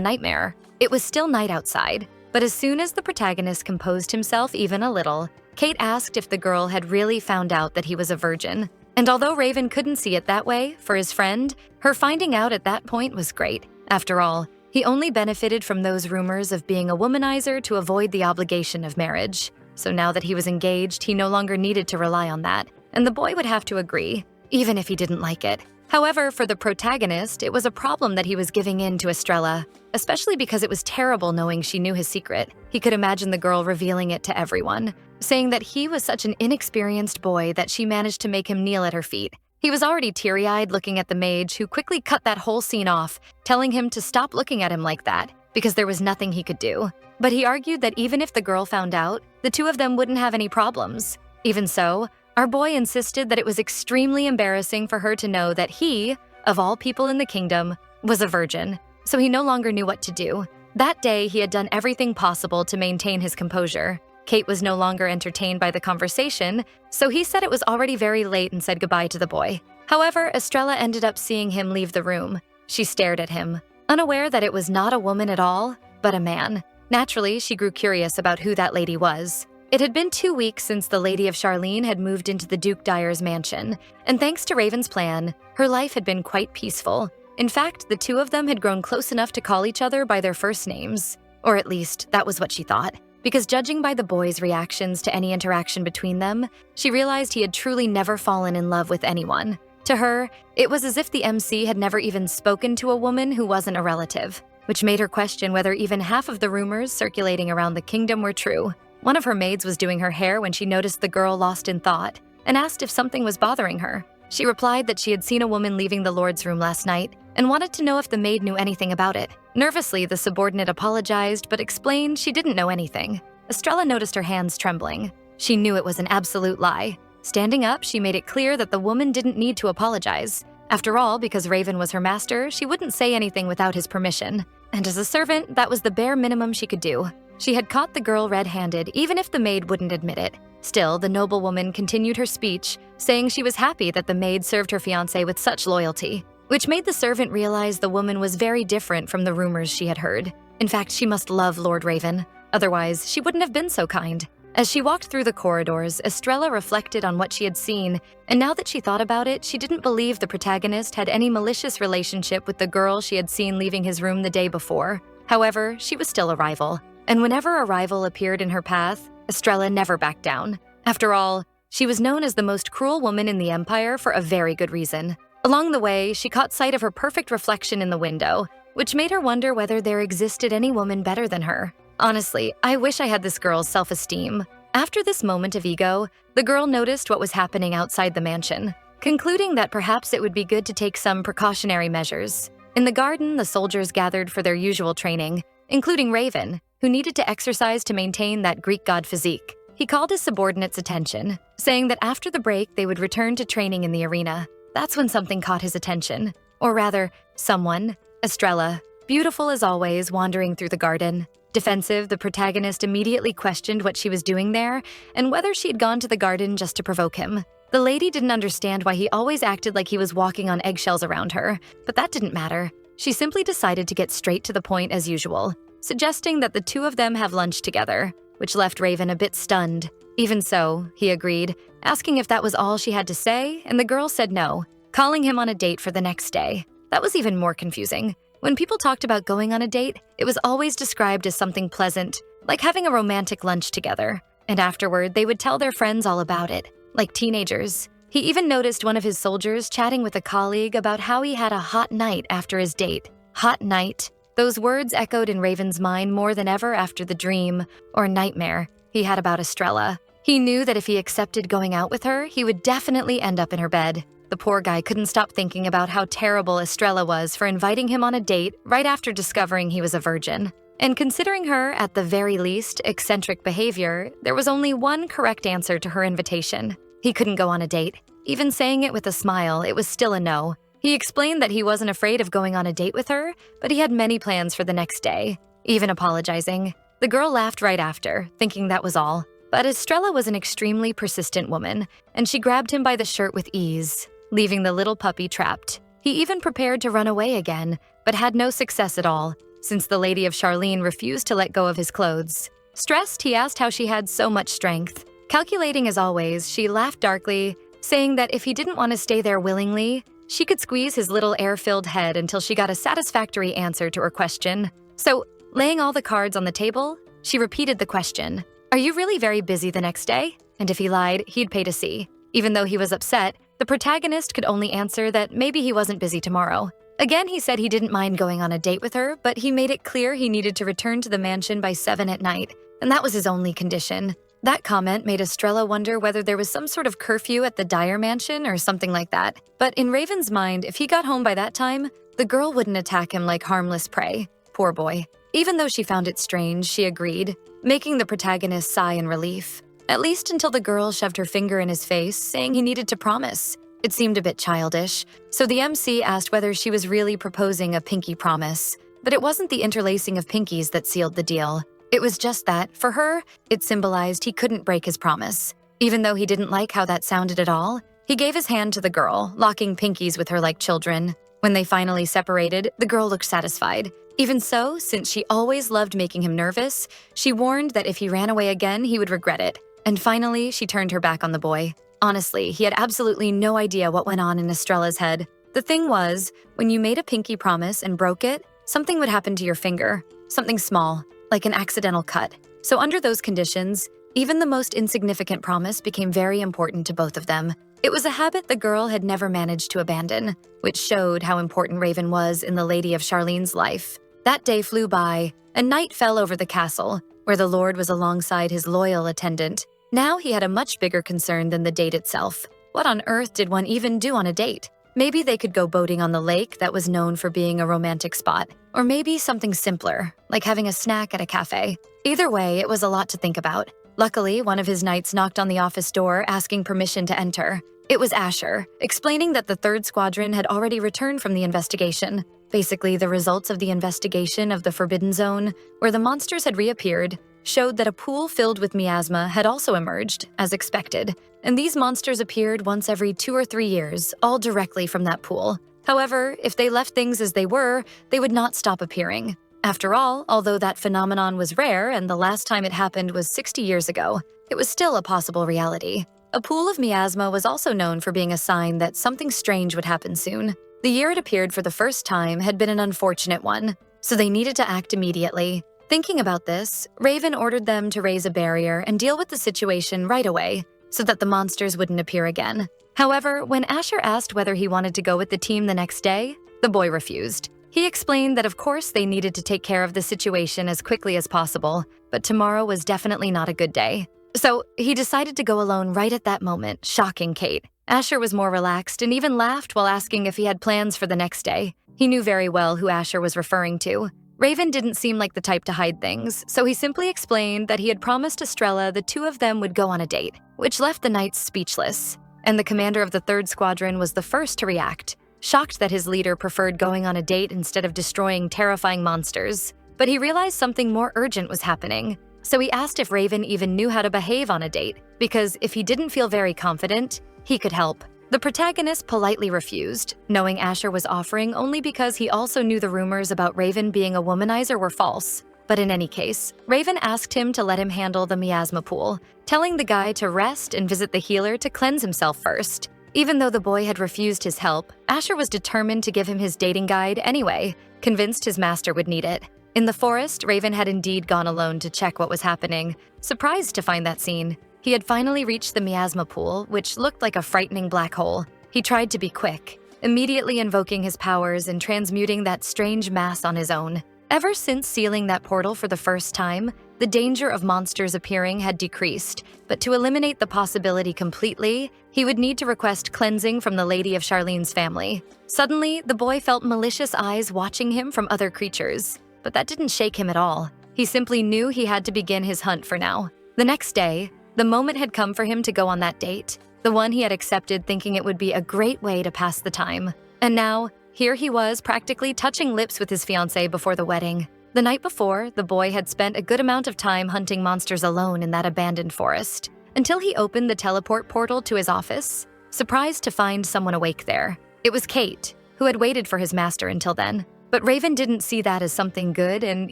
Speaker 1: nightmare. It was still night outside, but as soon as the protagonist composed himself even a little, Kate asked if the girl had really found out that he was a virgin. And although Raven couldn't see it that way, for his friend, her finding out at that point was great. After all, he only benefited from those rumors of being a womanizer to avoid the obligation of marriage. So now that he was engaged, he no longer needed to rely on that, and the boy would have to agree, even if he didn't like it. However, for the protagonist, it was a problem that he was giving in to Estrella, especially because it was terrible knowing she knew his secret. He could imagine the girl revealing it to everyone, saying that he was such an inexperienced boy that she managed to make him kneel at her feet. He was already teary-eyed looking at the mage, who quickly cut that whole scene off, telling him to stop looking at him like that, because there was nothing he could do. But he argued that even if the girl found out, the two of them wouldn't have any problems. Even so, our boy insisted that it was extremely embarrassing for her to know that he, of all people in the kingdom, was a virgin, so he no longer knew what to do. That day, he had done everything possible to maintain his composure. Kate was no longer entertained by the conversation, so he said it was already very late and said goodbye to the boy. However, Estrella ended up seeing him leave the room. She stared at him, unaware that it was not a woman at all, but a man. Naturally, she grew curious about who that lady was. It had been 2 weeks since the Lady of Charlene had moved into the Duke Dyer's mansion, and thanks to Raven's plan, her life had been quite peaceful. In fact, the two of them had grown close enough to call each other by their first names. Or at least, that was what she thought. Because judging by the boy's reactions to any interaction between them, she realized he had truly never fallen in love with anyone. To her, it was as if the MC had never even spoken to a woman who wasn't a relative, which made her question whether even half of the rumors circulating around the kingdom were true. One of her maids was doing her hair when she noticed the girl lost in thought and asked if something was bothering her. She replied that she had seen a woman leaving the Lord's room last night and wanted to know if the maid knew anything about it. Nervously, the subordinate apologized but explained she didn't know anything. Estrella noticed her hands trembling. She knew it was an absolute lie. Standing up, she made it clear that the woman didn't need to apologize. After all, because Raven was her master, she wouldn't say anything without his permission. And as a servant, that was the bare minimum she could do. She had caught the girl red-handed, even if the maid wouldn't admit it. Still, the noblewoman continued her speech, saying she was happy that the maid served her fiancé with such loyalty, which made the servant realize the woman was very different from the rumors she had heard. In fact, she must love Lord Raven. Otherwise, she wouldn't have been so kind. As she walked through the corridors, Estrella reflected on what she had seen, and now that she thought about it, she didn't believe the protagonist had any malicious relationship with the girl she had seen leaving his room the day before. However, she was still a rival, and whenever a rival appeared in her path, Estrella never backed down. After all, she was known as the most cruel woman in the Empire for a very good reason. Along the way, she caught sight of her perfect reflection in the window, which made her wonder whether there existed any woman better than her. Honestly, I wish I had this girl's self-esteem. After this moment of ego, the girl noticed what was happening outside the mansion, concluding that perhaps it would be good to take some precautionary measures. In the garden, the soldiers gathered for their usual training, including Raven, who needed to exercise to maintain that Greek god physique. He called his subordinates' attention, saying that after the break they would return to training in the arena. That's when something caught his attention. Or rather, someone, Estrella, beautiful as always, wandering through the garden. Defensive, the protagonist immediately questioned what she was doing there and whether she had gone to the garden just to provoke him. The lady didn't understand why he always acted like he was walking on eggshells around her, but that didn't matter. She simply decided to get straight to the point as usual, suggesting that the two of them have lunch together, which left Raven a bit stunned. Even so, he agreed, asking if that was all she had to say, and the girl said no, calling him on a date for the next day. That was even more confusing. When people talked about going on a date, it was always described as something pleasant, like having a romantic lunch together. And afterward, they would tell their friends all about it, like teenagers. He even noticed one of his soldiers chatting with a colleague about how he had a hot night after his date. Hot night. Those words echoed in Raven's mind more than ever after the dream, or nightmare, he had about Estrella. He knew that if he accepted going out with her, he would definitely end up in her bed. The poor guy couldn't stop thinking about how terrible Estrella was for inviting him on a date right after discovering he was a virgin. And considering her, at the very least, eccentric behavior, there was only one correct answer to her invitation. He couldn't go on a date. Even saying it with a smile, it was still a no. He explained that he wasn't afraid of going on a date with her, but he had many plans for the next day. Even apologizing, The girl laughed right after, thinking that was all. But Estrella was an extremely persistent woman, and she grabbed him by the shirt with ease, leaving the little puppy trapped. He even prepared to run away again, but had no success at all, since the lady of Charlene refused to let go of his clothes. Stressed, he asked how she had so much strength. Calculating as always, she laughed darkly, saying that if he didn't want to stay there willingly, she could squeeze his little air-filled head until she got a satisfactory answer to her question. So, laying all the cards on the table, she repeated the question. Are you really very busy the next day? And if he lied, he'd pay to see. Even though he was upset, the protagonist could only answer that maybe he wasn't busy tomorrow. Again, he said he didn't mind going on a date with her, but he made it clear he needed to return to the mansion by 7 at night, and that was his only condition. That comment made Estrella wonder whether there was some sort of curfew at the Dyer mansion or something like that. But in Raven's mind, if he got home by that time, the girl wouldn't attack him like harmless prey. Poor boy. Even though she found it strange, she agreed, making the protagonist sigh in relief. At least until the girl shoved her finger in his face, saying he needed to promise. It seemed a bit childish, so the MC asked whether she was really proposing a pinky promise. But it wasn't the interlacing of pinkies that sealed the deal. It was just that, for her, it symbolized he couldn't break his promise. Even though he didn't like how that sounded at all, he gave his hand to the girl, locking pinkies with her like children. When they finally separated, the girl looked satisfied. Even so, since she always loved making him nervous, she warned that if he ran away again, he would regret it. And finally, she turned her back on the boy. Honestly, he had absolutely no idea what went on in Estrella's head. The thing was, when you made a pinky promise and broke it, something would happen to your finger. Something small, like an accidental cut. So under those conditions, even the most insignificant promise became very important to both of them. It was a habit the girl had never managed to abandon, which showed how important Raven was in the lady of Charlene's life. That day flew by, and night fell over the castle, where the lord was alongside his loyal attendant. Now he had a much bigger concern than the date itself. What on earth did one even do on a date? Maybe they could go boating on the lake that was known for being a romantic spot. Or maybe something simpler, like having a snack at a cafe. Either way, it was a lot to think about. Luckily, one of his knights knocked on the office door asking permission to enter. It was Asher, explaining that the 3rd Squadron had already returned from the investigation. Basically, the results of the investigation of the Forbidden Zone, where the monsters had reappeared, showed that a pool filled with miasma had also emerged, as expected, and these monsters appeared once every 2 or 3 years, all directly from that pool. However, if they left things as they were, they would not stop appearing. After all, although that phenomenon was rare and the last time it happened was 60 years ago, it was still a possible reality. A pool of miasma was also known for being a sign that something strange would happen soon. The year it appeared for the first time had been an unfortunate one, so they needed to act immediately. Thinking about this, Raven ordered them to raise a barrier and deal with the situation right away, so that the monsters wouldn't appear again. However, when Asher asked whether he wanted to go with the team the next day, the boy refused. He explained that of course they needed to take care of the situation as quickly as possible, but tomorrow was definitely not a good day. So he decided to go alone right at that moment, shocking Kate. Asher was more relaxed and even laughed while asking if he had plans for the next day. He knew very well who Asher was referring to. Raven didn't seem like the type to hide things, so he simply explained that he had promised Estrella the 2 of them would go on a date, which left the knights speechless. And the commander of the 3rd Squadron was the first to react, shocked that his leader preferred going on a date instead of destroying terrifying monsters. But he realized something more urgent was happening, so he asked if Raven even knew how to behave on a date, because if he didn't feel very confident, he could help. The protagonist politely refused, knowing Asher was offering only because he also knew the rumors about Raven being a womanizer were false. But in any case, Raven asked him to let him handle the miasma pool, telling the guy to rest and visit the healer to cleanse himself first. Even though the boy had refused his help, Asher was determined to give him his dating guide anyway, convinced his master would need it. In the forest, Raven had indeed gone alone to check what was happening, surprised to find that scene. He had finally reached the miasma pool, which looked like a frightening black hole. He tried to be quick, immediately invoking his powers and transmuting that strange mass on his own. Ever since sealing that portal for the first time, the danger of monsters appearing had decreased, but to eliminate the possibility completely, he would need to request cleansing from the lady of Charlene's family. Suddenly, the boy felt malicious eyes watching him from other creatures, but that didn't shake him at all. He simply knew he had to begin his hunt for now. The next day, the moment had come for him to go on that date, the one he had accepted thinking it would be a great way to pass the time. And now, here he was practically touching lips with his fiancée before the wedding. The night before, the boy had spent a good amount of time hunting monsters alone in that abandoned forest, until he opened the teleport portal to his office, surprised to find someone awake there. It was Kate, who had waited for his master until then. But Raven didn't see that as something good and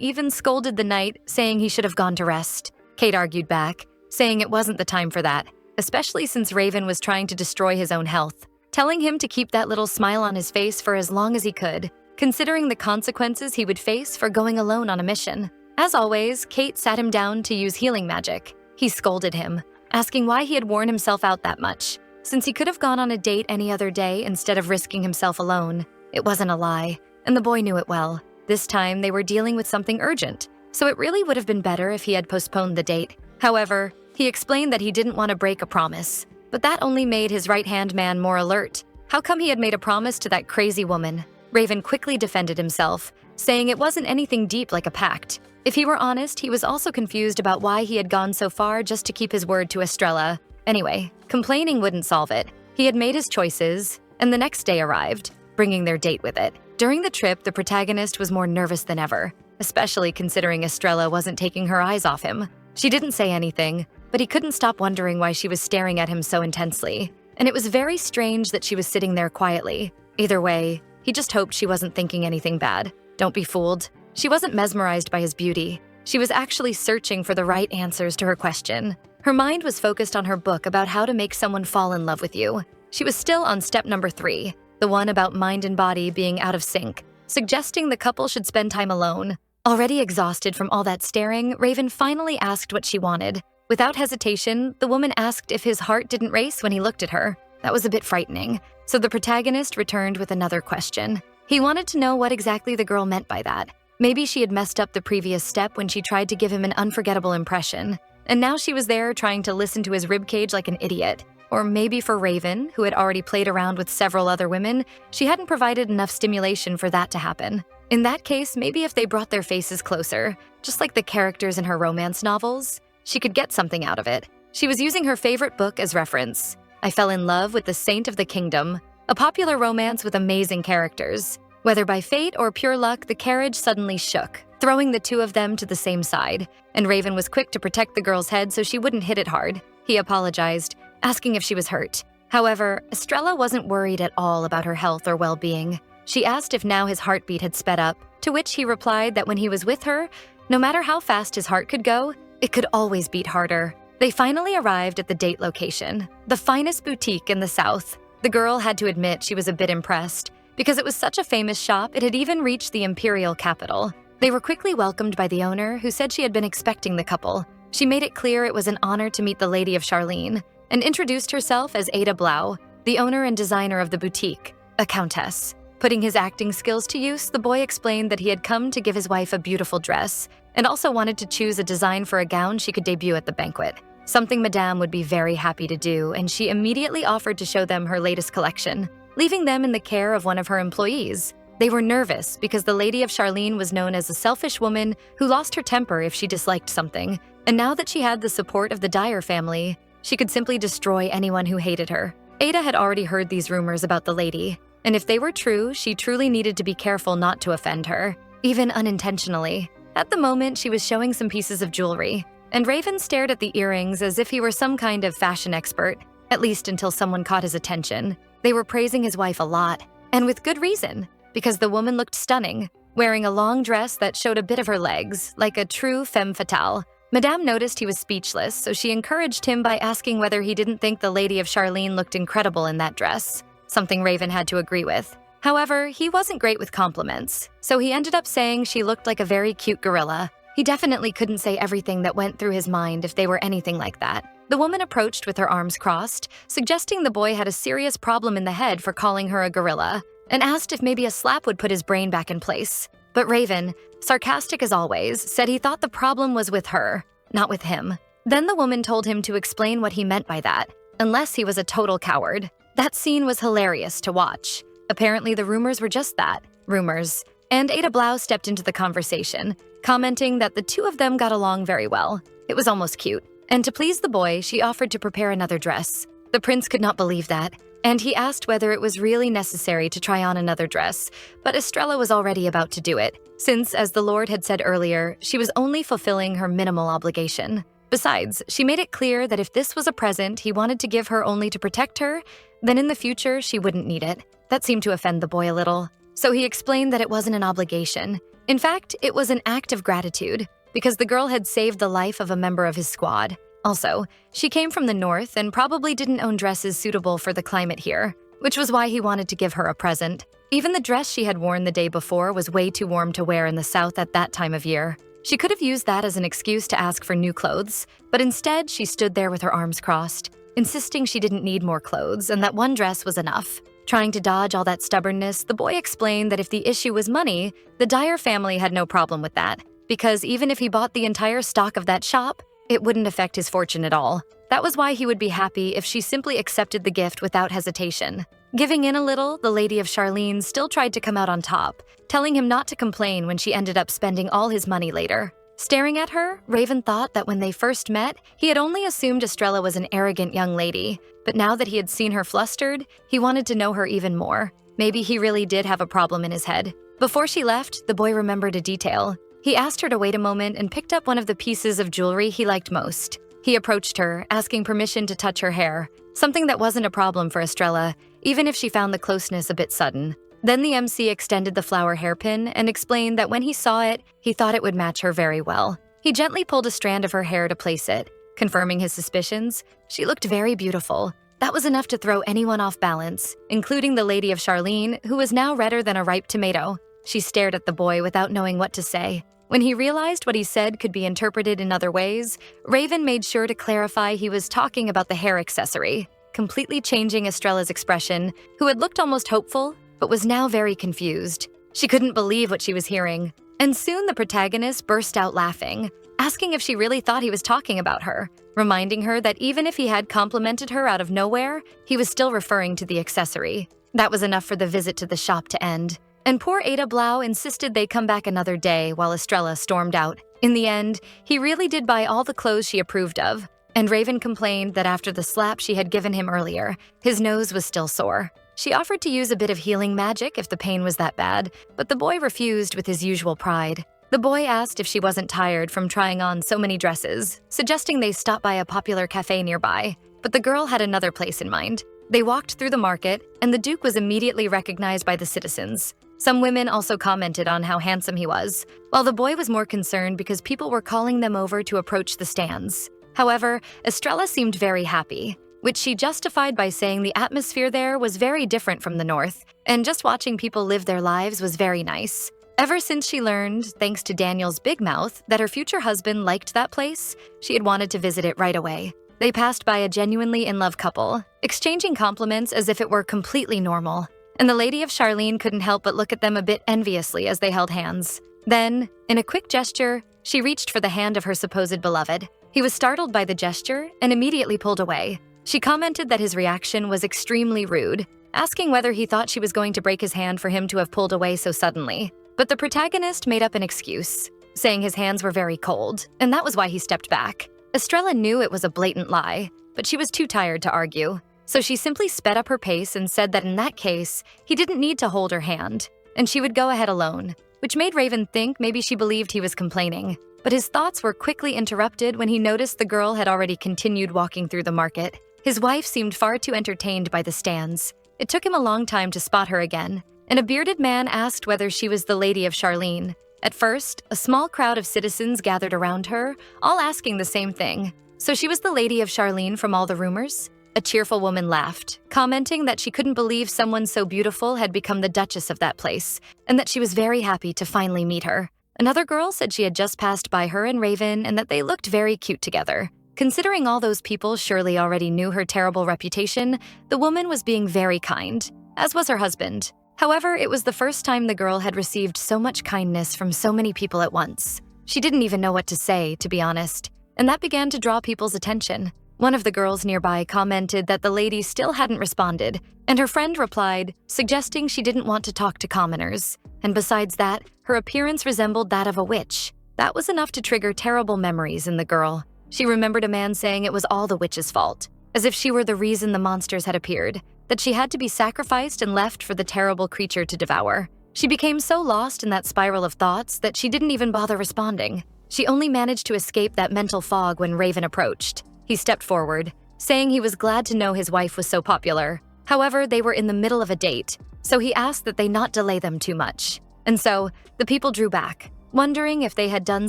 Speaker 1: even scolded the knight, saying he should have gone to rest. Kate argued back, saying it wasn't the time for that, especially since Raven was trying to destroy his own health, telling him to keep that little smile on his face for as long as he could, considering the consequences he would face for going alone on a mission. As always, Kate sat him down to use healing magic. He scolded him, asking why he had worn himself out that much, since he could have gone on a date any other day instead of risking himself alone. It wasn't a lie, and the boy knew it well. This time, they were dealing with something urgent, so it really would have been better if he had postponed the date. However, he explained that he didn't want to break a promise, but that only made his right-hand man more alert. How come he had made a promise to that crazy woman? Raven quickly defended himself, saying it wasn't anything deep like a pact. If he were honest, he was also confused about why he had gone so far just to keep his word to Estrella. Anyway, complaining wouldn't solve it. He had made his choices, and the next day arrived, bringing their date with it. During the trip, the protagonist was more nervous than ever, especially considering Estrella wasn't taking her eyes off him. She didn't say anything, but he couldn't stop wondering why she was staring at him so intensely. And it was very strange that she was sitting there quietly. Either way, he just hoped she wasn't thinking anything bad. Don't be fooled. She wasn't mesmerized by his beauty. She was actually searching for the right answers to her question. Her mind was focused on her book about how to make someone fall in love with you. She was still on step number 3, the one about mind and body being out of sync, suggesting the couple should spend time alone. Already exhausted from all that staring, Raven finally asked what she wanted. Without hesitation, the woman asked if his heart didn't race when he looked at her. That was a bit frightening, so the protagonist returned with another question. He wanted to know what exactly the girl meant by that. Maybe she had messed up the previous step when she tried to give him an unforgettable impression, and now she was there trying to listen to his ribcage like an idiot. Or maybe for Raven, who had already played around with several other women, she hadn't provided enough stimulation for that to happen. In that case, maybe if they brought their faces closer, just like the characters in her romance novels, she could get something out of it. She was using her favorite book as reference. I fell in love with The Saint of the Kingdom, a popular romance with amazing characters. Whether by fate or pure luck, the carriage suddenly shook, throwing the two of them to the same side, and Raven was quick to protect the girl's head so she wouldn't hit it hard. He apologized, asking if she was hurt. However, Estrella wasn't worried at all about her health or well-being. She asked if now his heartbeat had sped up, to which he replied that when he was with her, no matter how fast his heart could go, it could always beat harder. They finally arrived at the date location, the finest boutique in the South. The girl had to admit she was a bit impressed. Because it was such a famous shop, it had even reached the imperial capital. They were quickly welcomed by the owner, who said she had been expecting the couple. She made it clear it was an honor to meet the lady of Charlene, and introduced herself as Ada Blau, the owner and designer of the boutique, a countess. Putting his acting skills to use, the boy explained that he had come to give his wife a beautiful dress, and also wanted to choose a design for a gown she could debut at the banquet. Something Madame would be very happy to do, and she immediately offered to show them her latest collection, leaving them in the care of one of her employees. They were nervous because the lady of Charlene was known as a selfish woman who lost her temper if she disliked something, and now that she had the support of the Dyer family, she could simply destroy anyone who hated her. Ada had already heard these rumors about the lady, and if they were true, she truly needed to be careful not to offend her, even unintentionally. At the moment, she was showing some pieces of jewelry, and Raven stared at the earrings as if he were some kind of fashion expert, at least until someone caught his attention. They were praising his wife a lot, and with good reason, because the woman looked stunning, wearing a long dress that showed a bit of her legs, like a true femme fatale. Madame noticed he was speechless, so she encouraged him by asking whether he didn't think the lady of Charlene looked incredible in that dress, something Raven had to agree with. However, he wasn't great with compliments, so he ended up saying she looked like a very cute gorilla. He definitely couldn't say everything that went through his mind if they were anything like that. The woman approached with her arms crossed, suggesting the boy had a serious problem in the head for calling her a gorilla, and asked if maybe a slap would put his brain back in place. But Raven, sarcastic as always, said he thought the problem was with her, not with him. Then the woman told him to explain what he meant by that, unless he was a total coward. That scene was hilarious to watch. Apparently the rumors were just that, rumors, and Ada Blau stepped into the conversation, commenting that the two of them got along very well. It was almost cute. And to please the boy, she offered to prepare another dress. The prince could not believe that, and he asked whether it was really necessary to try on another dress, but Estrella was already about to do it, since, as the Lord had said earlier, she was only fulfilling her minimal obligation. Besides, she made it clear that if this was a present he wanted to give her only to protect her, then in the future she wouldn't need it. That seemed to offend the boy a little. So he explained that it wasn't an obligation. In fact, it was an act of gratitude, because the girl had saved the life of a member of his squad. Also, she came from the north and probably didn't own dresses suitable for the climate here, which was why he wanted to give her a present. Even the dress she had worn the day before was way too warm to wear in the south at that time of year. She could have used that as an excuse to ask for new clothes, but instead she stood there with her arms crossed, insisting she didn't need more clothes and that one dress was enough. Trying to dodge all that stubbornness, the boy explained that if the issue was money, the Dyer family had no problem with that, because even if he bought the entire stock of that shop, it wouldn't affect his fortune at all. That was why he would be happy if she simply accepted the gift without hesitation. Giving in a little, the lady of Charlene still tried to come out on top, telling him not to complain when she ended up spending all his money later. Staring at her, Raven thought that when they first met, he had only assumed Estrella was an arrogant young lady, but now that he had seen her flustered, he wanted to know her even more. Maybe he really did have a problem in his head. Before she left, the boy remembered a detail. He asked her to wait a moment and picked up one of the pieces of jewelry he liked most. He approached her, asking permission to touch her hair, something that wasn't a problem for Estrella, even if she found the closeness a bit sudden. Then the MC extended the flower hairpin and explained that when he saw it, he thought it would match her very well. He gently pulled a strand of her hair to place it, confirming his suspicions. She looked very beautiful. That was enough to throw anyone off balance, including the lady of Charlene, who was now redder than a ripe tomato. She stared at the boy without knowing what to say. When he realized what he said could be interpreted in other ways, Raven made sure to clarify he was talking about the hair accessory, completely changing Estrella's expression, who had looked almost hopeful, but was now very confused. She couldn't believe what she was hearing, and soon the protagonist burst out laughing, asking if she really thought he was talking about her, reminding her that even if he had complimented her out of nowhere, he was still referring to the accessory. That was enough for the visit to the shop to end. And poor Ada Blau insisted they come back another day while Estrella stormed out. In the end, he really did buy all the clothes she approved of, and Raven complained that after the slap she had given him earlier, his nose was still sore. She offered to use a bit of healing magic if the pain was that bad, but the boy refused with his usual pride. The boy asked if she wasn't tired from trying on so many dresses, suggesting they stop by a popular cafe nearby, but the girl had another place in mind. They walked through the market, and the Duke was immediately recognized by the citizens. Some women also commented on how handsome he was, while the boy was more concerned because people were calling them over to approach the stands. However, Estrella seemed very happy, which she justified by saying the atmosphere there was very different from the north, and just watching people live their lives was very nice. Ever since she learned, thanks to Daniel's big mouth, that her future husband liked that place, she had wanted to visit it right away. They passed by a genuinely in-love couple, exchanging compliments as if it were completely normal. And the lady of Charlene couldn't help but look at them a bit enviously as they held hands. Then, in a quick gesture, she reached for the hand of her supposed beloved. He was startled by the gesture and immediately pulled away. She commented that his reaction was extremely rude, asking whether he thought she was going to break his hand for him to have pulled away so suddenly. But the protagonist made up an excuse, saying his hands were very cold, and that was why he stepped back. Estrella knew it was a blatant lie, but she was too tired to argue. So she simply sped up her pace and said that in that case, he didn't need to hold her hand, and she would go ahead alone, which made Raven think maybe she believed he was complaining. But his thoughts were quickly interrupted when he noticed the girl had already continued walking through the market. His wife seemed far too entertained by the stands. It took him a long time to spot her again, and a bearded man asked whether she was the lady of Charlene. At first, a small crowd of citizens gathered around her, all asking the same thing. So she was the lady of Charlene from all the rumors? A cheerful woman laughed, commenting that she couldn't believe someone so beautiful had become the Duchess of that place, and that she was very happy to finally meet her. Another girl said she had just passed by her and Raven and that they looked very cute together. Considering all those people surely already knew her terrible reputation, the woman was being very kind, as was her husband. However, it was the first time the girl had received so much kindness from so many people at once. She didn't even know what to say, to be honest, and that began to draw people's attention. One of the girls nearby commented that the lady still hadn't responded, and her friend replied, suggesting she didn't want to talk to commoners. And besides that, her appearance resembled that of a witch. That was enough to trigger terrible memories in the girl. She remembered a man saying it was all the witch's fault, as if she were the reason the monsters had appeared, that she had to be sacrificed and left for the terrible creature to devour. She became so lost in that spiral of thoughts that she didn't even bother responding. She only managed to escape that mental fog when Raven approached. He stepped forward, saying he was glad to know his wife was so popular. However, they were in the middle of a date, so he asked that they not delay them too much. And so, the people drew back, wondering if they had done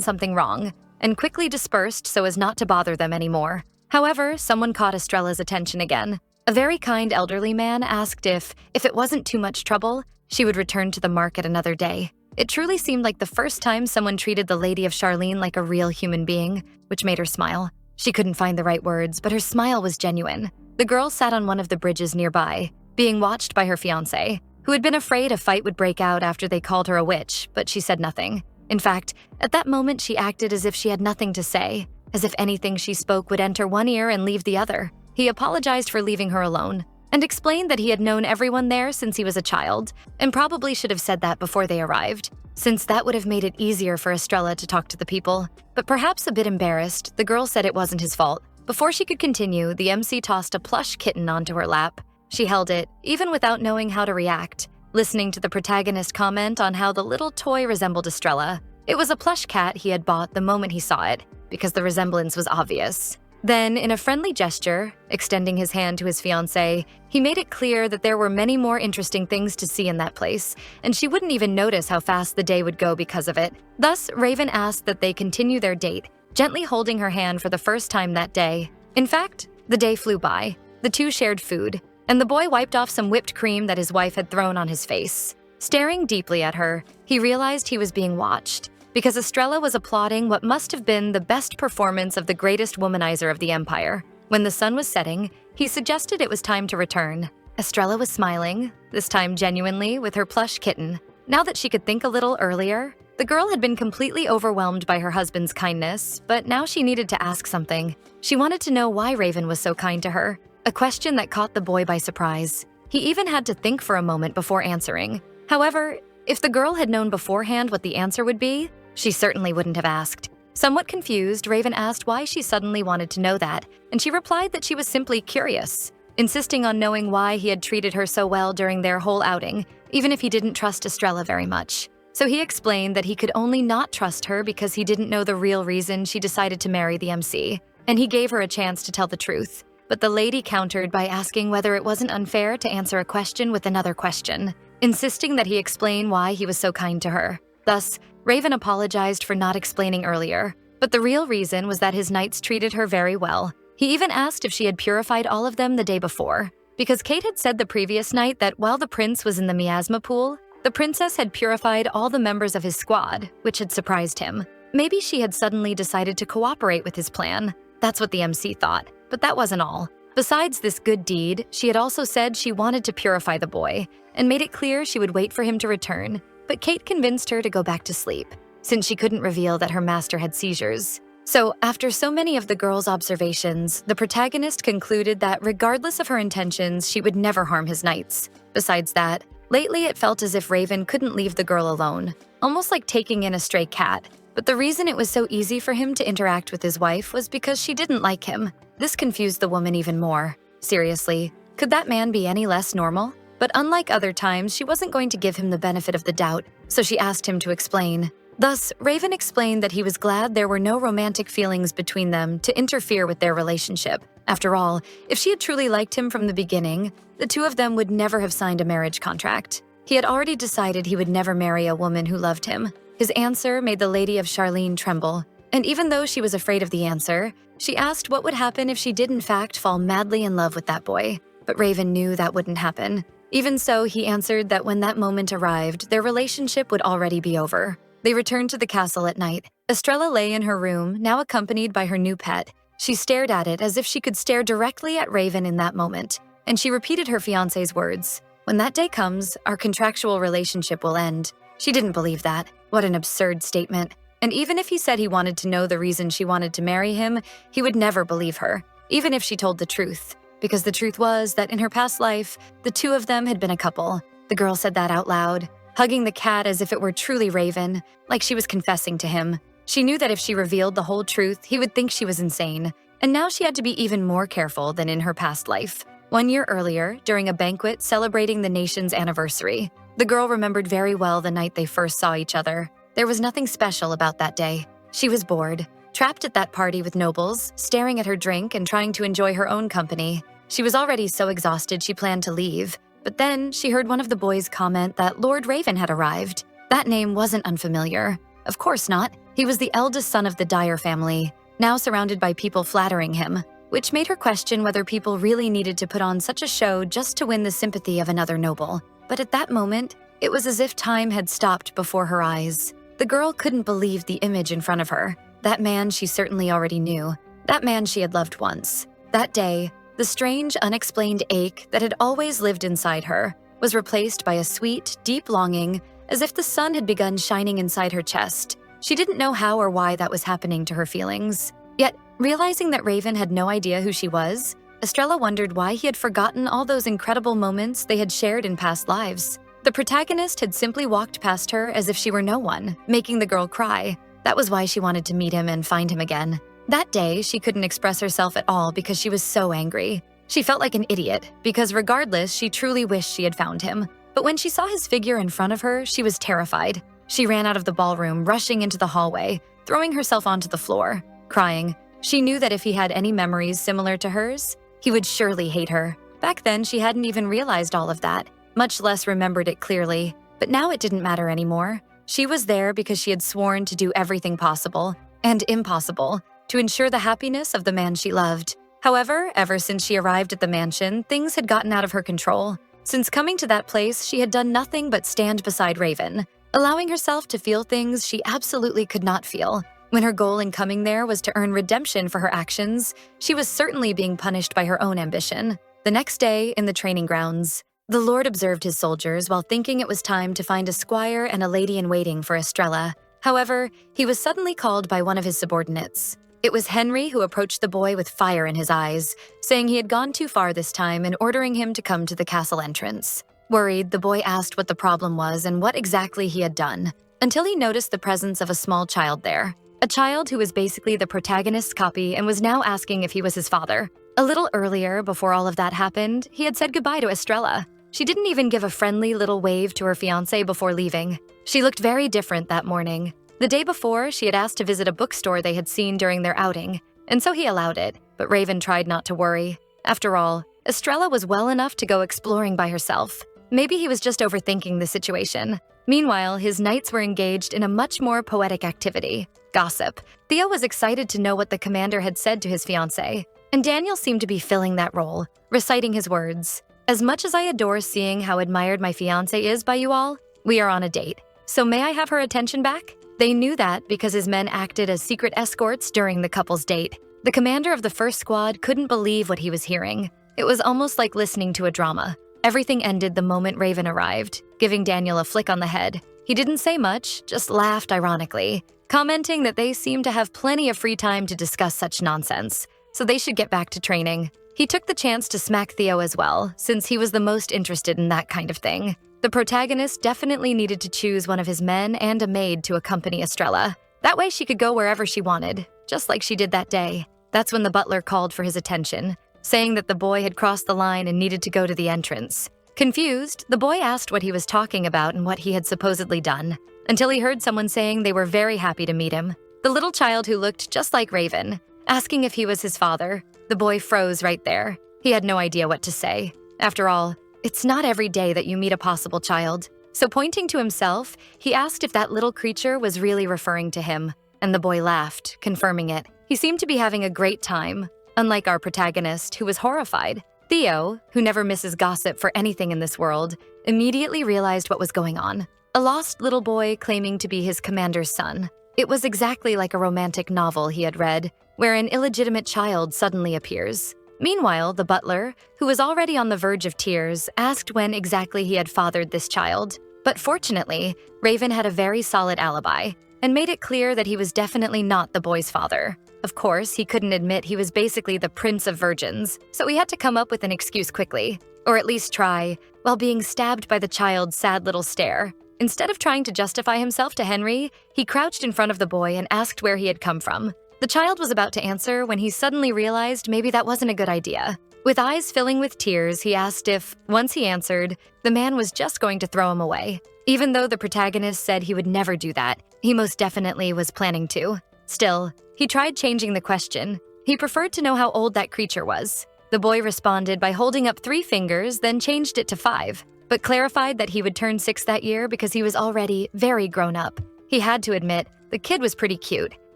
Speaker 1: something wrong, and quickly dispersed so as not to bother them anymore. However, someone caught Estrella's attention again. A very kind elderly man asked if it wasn't too much trouble, she would return to the market another day. It truly seemed like the first time someone treated the lady of Charlene like a real human being, which made her smile. She couldn't find the right words, but her smile was genuine. The girl sat on one of the bridges nearby, being watched by her fiancé, who had been afraid a fight would break out after they called her a witch, but she said nothing. In fact, at that moment she acted as if she had nothing to say, as if anything she spoke would enter one ear and leave the other. He apologized for leaving her alone, and explained that he had known everyone there since he was a child, and probably should have said that before they arrived, since that would have made it easier for Estrella to talk to the people. But perhaps a bit embarrassed, the girl said it wasn't his fault. Before she could continue, the MC tossed a plush kitten onto her lap. She held it, even without knowing how to react, listening to the protagonist comment on how the little toy resembled Estrella. It was a plush cat he had bought the moment he saw it, because the resemblance was obvious. Then, in a friendly gesture, extending his hand to his fiancée, he made it clear that there were many more interesting things to see in that place, and she wouldn't even notice how fast the day would go because of it. Thus, Raven asked that they continue their date, gently holding her hand for the first time that day. In fact, the day flew by. The two shared food, and the boy wiped off some whipped cream that his wife had thrown on his face. Staring deeply at her, he realized he was being watched, because Estrella was applauding what must have been the best performance of the greatest womanizer of the empire. When the sun was setting, he suggested it was time to return. Estrella was smiling, this time genuinely, with her plush kitten. Now that she could think a little earlier, the girl had been completely overwhelmed by her husband's kindness, but now she needed to ask something. She wanted to know why Raven was so kind to her, a question that caught the boy by surprise. He even had to think for a moment before answering. However, if the girl had known beforehand what the answer would be, she certainly wouldn't have asked. Somewhat confused, Raven asked why she suddenly wanted to know that, and she replied that she was simply curious, insisting on knowing why he had treated her so well during their whole outing, even if he didn't trust Estrella very much. So he explained that he could only not trust her because he didn't know the real reason she decided to marry the MC, and he gave her a chance to tell the truth. But the lady countered by asking whether it wasn't unfair to answer a question with another question, insisting that he explain why he was so kind to her. Thus, Raven apologized for not explaining earlier, but the real reason was that his knights treated her very well. He even asked if she had purified all of them the day before, because Kate had said the previous night that while the prince was in the miasma pool, the princess had purified all the members of his squad, which had surprised him. Maybe she had suddenly decided to cooperate with his plan. That's what the MC thought, but that wasn't all. Besides this good deed, she had also said she wanted to purify the boy, and made it clear she would wait for him to return. But Kate convinced her to go back to sleep, since she couldn't reveal that her master had seizures. So, after so many of the girl's observations, the protagonist concluded that regardless of her intentions, she would never harm his knights. Besides that, lately it felt as if Raven couldn't leave the girl alone, almost like taking in a stray cat. But the reason it was so easy for him to interact with his wife was because she didn't like him. This confused the woman even more. Seriously, could that man be any less normal? But unlike other times, she wasn't going to give him the benefit of the doubt, so she asked him to explain. Thus, Raven explained that he was glad there were no romantic feelings between them to interfere with their relationship. After all, if she had truly liked him from the beginning, the two of them would never have signed a marriage contract. He had already decided he would never marry a woman who loved him. His answer made the lady of Charlene tremble, and even though she was afraid of the answer, she asked what would happen if she did in fact fall madly in love with that boy. But Raven knew that wouldn't happen. Even so, he answered that when that moment arrived, their relationship would already be over. They returned to the castle at night. Estrella lay in her room, now accompanied by her new pet. She stared at it as if she could stare directly at Raven in that moment, and she repeated her fiancé's words. When that day comes, our contractual relationship will end. She didn't believe that. What an absurd statement. And even if he said he wanted to know the reason she wanted to marry him, he would never believe her, even if she told the truth. Because the truth was that in her past life, the two of them had been a couple. The girl said that out loud, hugging the cat as if it were truly Raven, like she was confessing to him. She knew that if she revealed the whole truth, he would think she was insane. And now she had to be even more careful than in her past life. 1 year earlier, during a banquet celebrating the nation's anniversary, The girl remembered very well the night they first saw each other. There was nothing special about that day. She was bored, trapped at that party with nobles, staring at her drink and trying to enjoy her own company. She was already so exhausted she planned to leave, but then she heard one of the boys comment that Lord Raven had arrived. That name wasn't unfamiliar. Of course not. He was the eldest son of the Dyer family, now surrounded by people flattering him, which made her question whether people really needed to put on such a show just to win the sympathy of another noble. But at that moment, it was as if time had stopped before her eyes. The girl couldn't believe the image in front of her. That man she certainly already knew. That man she had loved once. That day, the strange, unexplained ache that had always lived inside her was replaced by a sweet, deep longing, as if the sun had begun shining inside her chest. She didn't know how or why that was happening to her feelings. Yet, realizing that Raven had no idea who she was, Estrella wondered why he had forgotten all those incredible moments they had shared in past lives. The protagonist had simply walked past her as if she were no one, making the girl cry. That was why she wanted to meet him and find him again. That day, she couldn't express herself at all because she was so angry. She felt like an idiot, because regardless, she truly wished she had found him. But when she saw his figure in front of her, she was terrified. She ran out of the ballroom, rushing into the hallway, throwing herself onto the floor, crying. She knew that if he had any memories similar to hers, he would surely hate her. Back then, she hadn't even realized all of that, much less remembered it clearly. But now it didn't matter anymore. She was there because she had sworn to do everything possible and impossible to ensure the happiness of the man she loved. However, ever since she arrived at the mansion, things had gotten out of her control. Since coming to that place, she had done nothing but stand beside Raven, allowing herself to feel things she absolutely could not feel. When her goal in coming there was to earn redemption for her actions, she was certainly being punished by her own ambition. The next day, in the training grounds, the Lord observed his soldiers while thinking it was time to find a squire and a lady-in-waiting for Estrella. However, he was suddenly called by one of his subordinates. It was Henry who approached the boy with fire in his eyes, saying he had gone too far this time and ordering him to come to the castle entrance. Worried, the boy asked what the problem was and what exactly he had done, until he noticed the presence of a small child there. A child who was basically the protagonist's copy and was now asking if he was his father. A little earlier, before all of that happened, he had said goodbye to Estrella. She didn't even give a friendly little wave to her fiancé before leaving. She looked very different that morning. The day before, she had asked to visit a bookstore they had seen during their outing, and so he allowed it, but Raven tried not to worry. After all, Estrella was well enough to go exploring by herself. Maybe he was just overthinking the situation. Meanwhile, his knights were engaged in a much more poetic activity, gossip. Theo was excited to know what the commander had said to his fiancée, and Daniel seemed to be filling that role, reciting his words. As much as I adore seeing how admired my fiancé is by you all, we are on a date. So may I have her attention back? They knew that because his men acted as secret escorts during the couple's date. The commander of the first squad couldn't believe what he was hearing. It was almost like listening to a drama. Everything ended the moment Raven arrived, giving Daniel a flick on the head. He didn't say much, just laughed ironically, commenting that they seemed to have plenty of free time to discuss such nonsense, so they should get back to training. He took the chance to smack Theo as well, since he was the most interested in that kind of thing. The protagonist definitely needed to choose one of his men and a maid to accompany Estrella. That way she could go wherever she wanted, just like she did that day. That's when the butler called for his attention, saying that the boy had crossed the line and needed to go to the entrance. Confused, the boy asked what he was talking about and what he had supposedly done, until he heard someone saying they were very happy to meet him. The little child who looked just like Raven, asking if he was his father. The boy froze right there. He had no idea what to say. After all, it's not every day that you meet a possible child. So pointing to himself, he asked if that little creature was really referring to him, and the boy laughed, confirming it. He seemed to be having a great time, unlike our protagonist, who was horrified. Theo, who never misses gossip for anything in this world, immediately realized what was going on. A lost little boy claiming to be his commander's son. It was exactly like a romantic novel he had read, where an illegitimate child suddenly appears. Meanwhile, the butler, who was already on the verge of tears, asked when exactly he had fathered this child. But fortunately, Raven had a very solid alibi and made it clear that he was definitely not the boy's father. Of course, he couldn't admit he was basically the prince of virgins, so he had to come up with an excuse quickly, or at least try, while being stabbed by the child's sad little stare. Instead of trying to justify himself to Henry, he crouched in front of the boy and asked where he had come from. The child was about to answer when he suddenly realized maybe that wasn't a good idea. With eyes filling with tears, he asked if, once he answered, the man was just going to throw him away. Even though the protagonist said he would never do that, he most definitely was planning to. Still, he tried changing the question. He preferred to know how old that creature was. The boy responded by holding up 3 fingers, then changed it to 5, but clarified that he would turn 6 that year because he was already very grown up. He had to admit, the kid was pretty cute.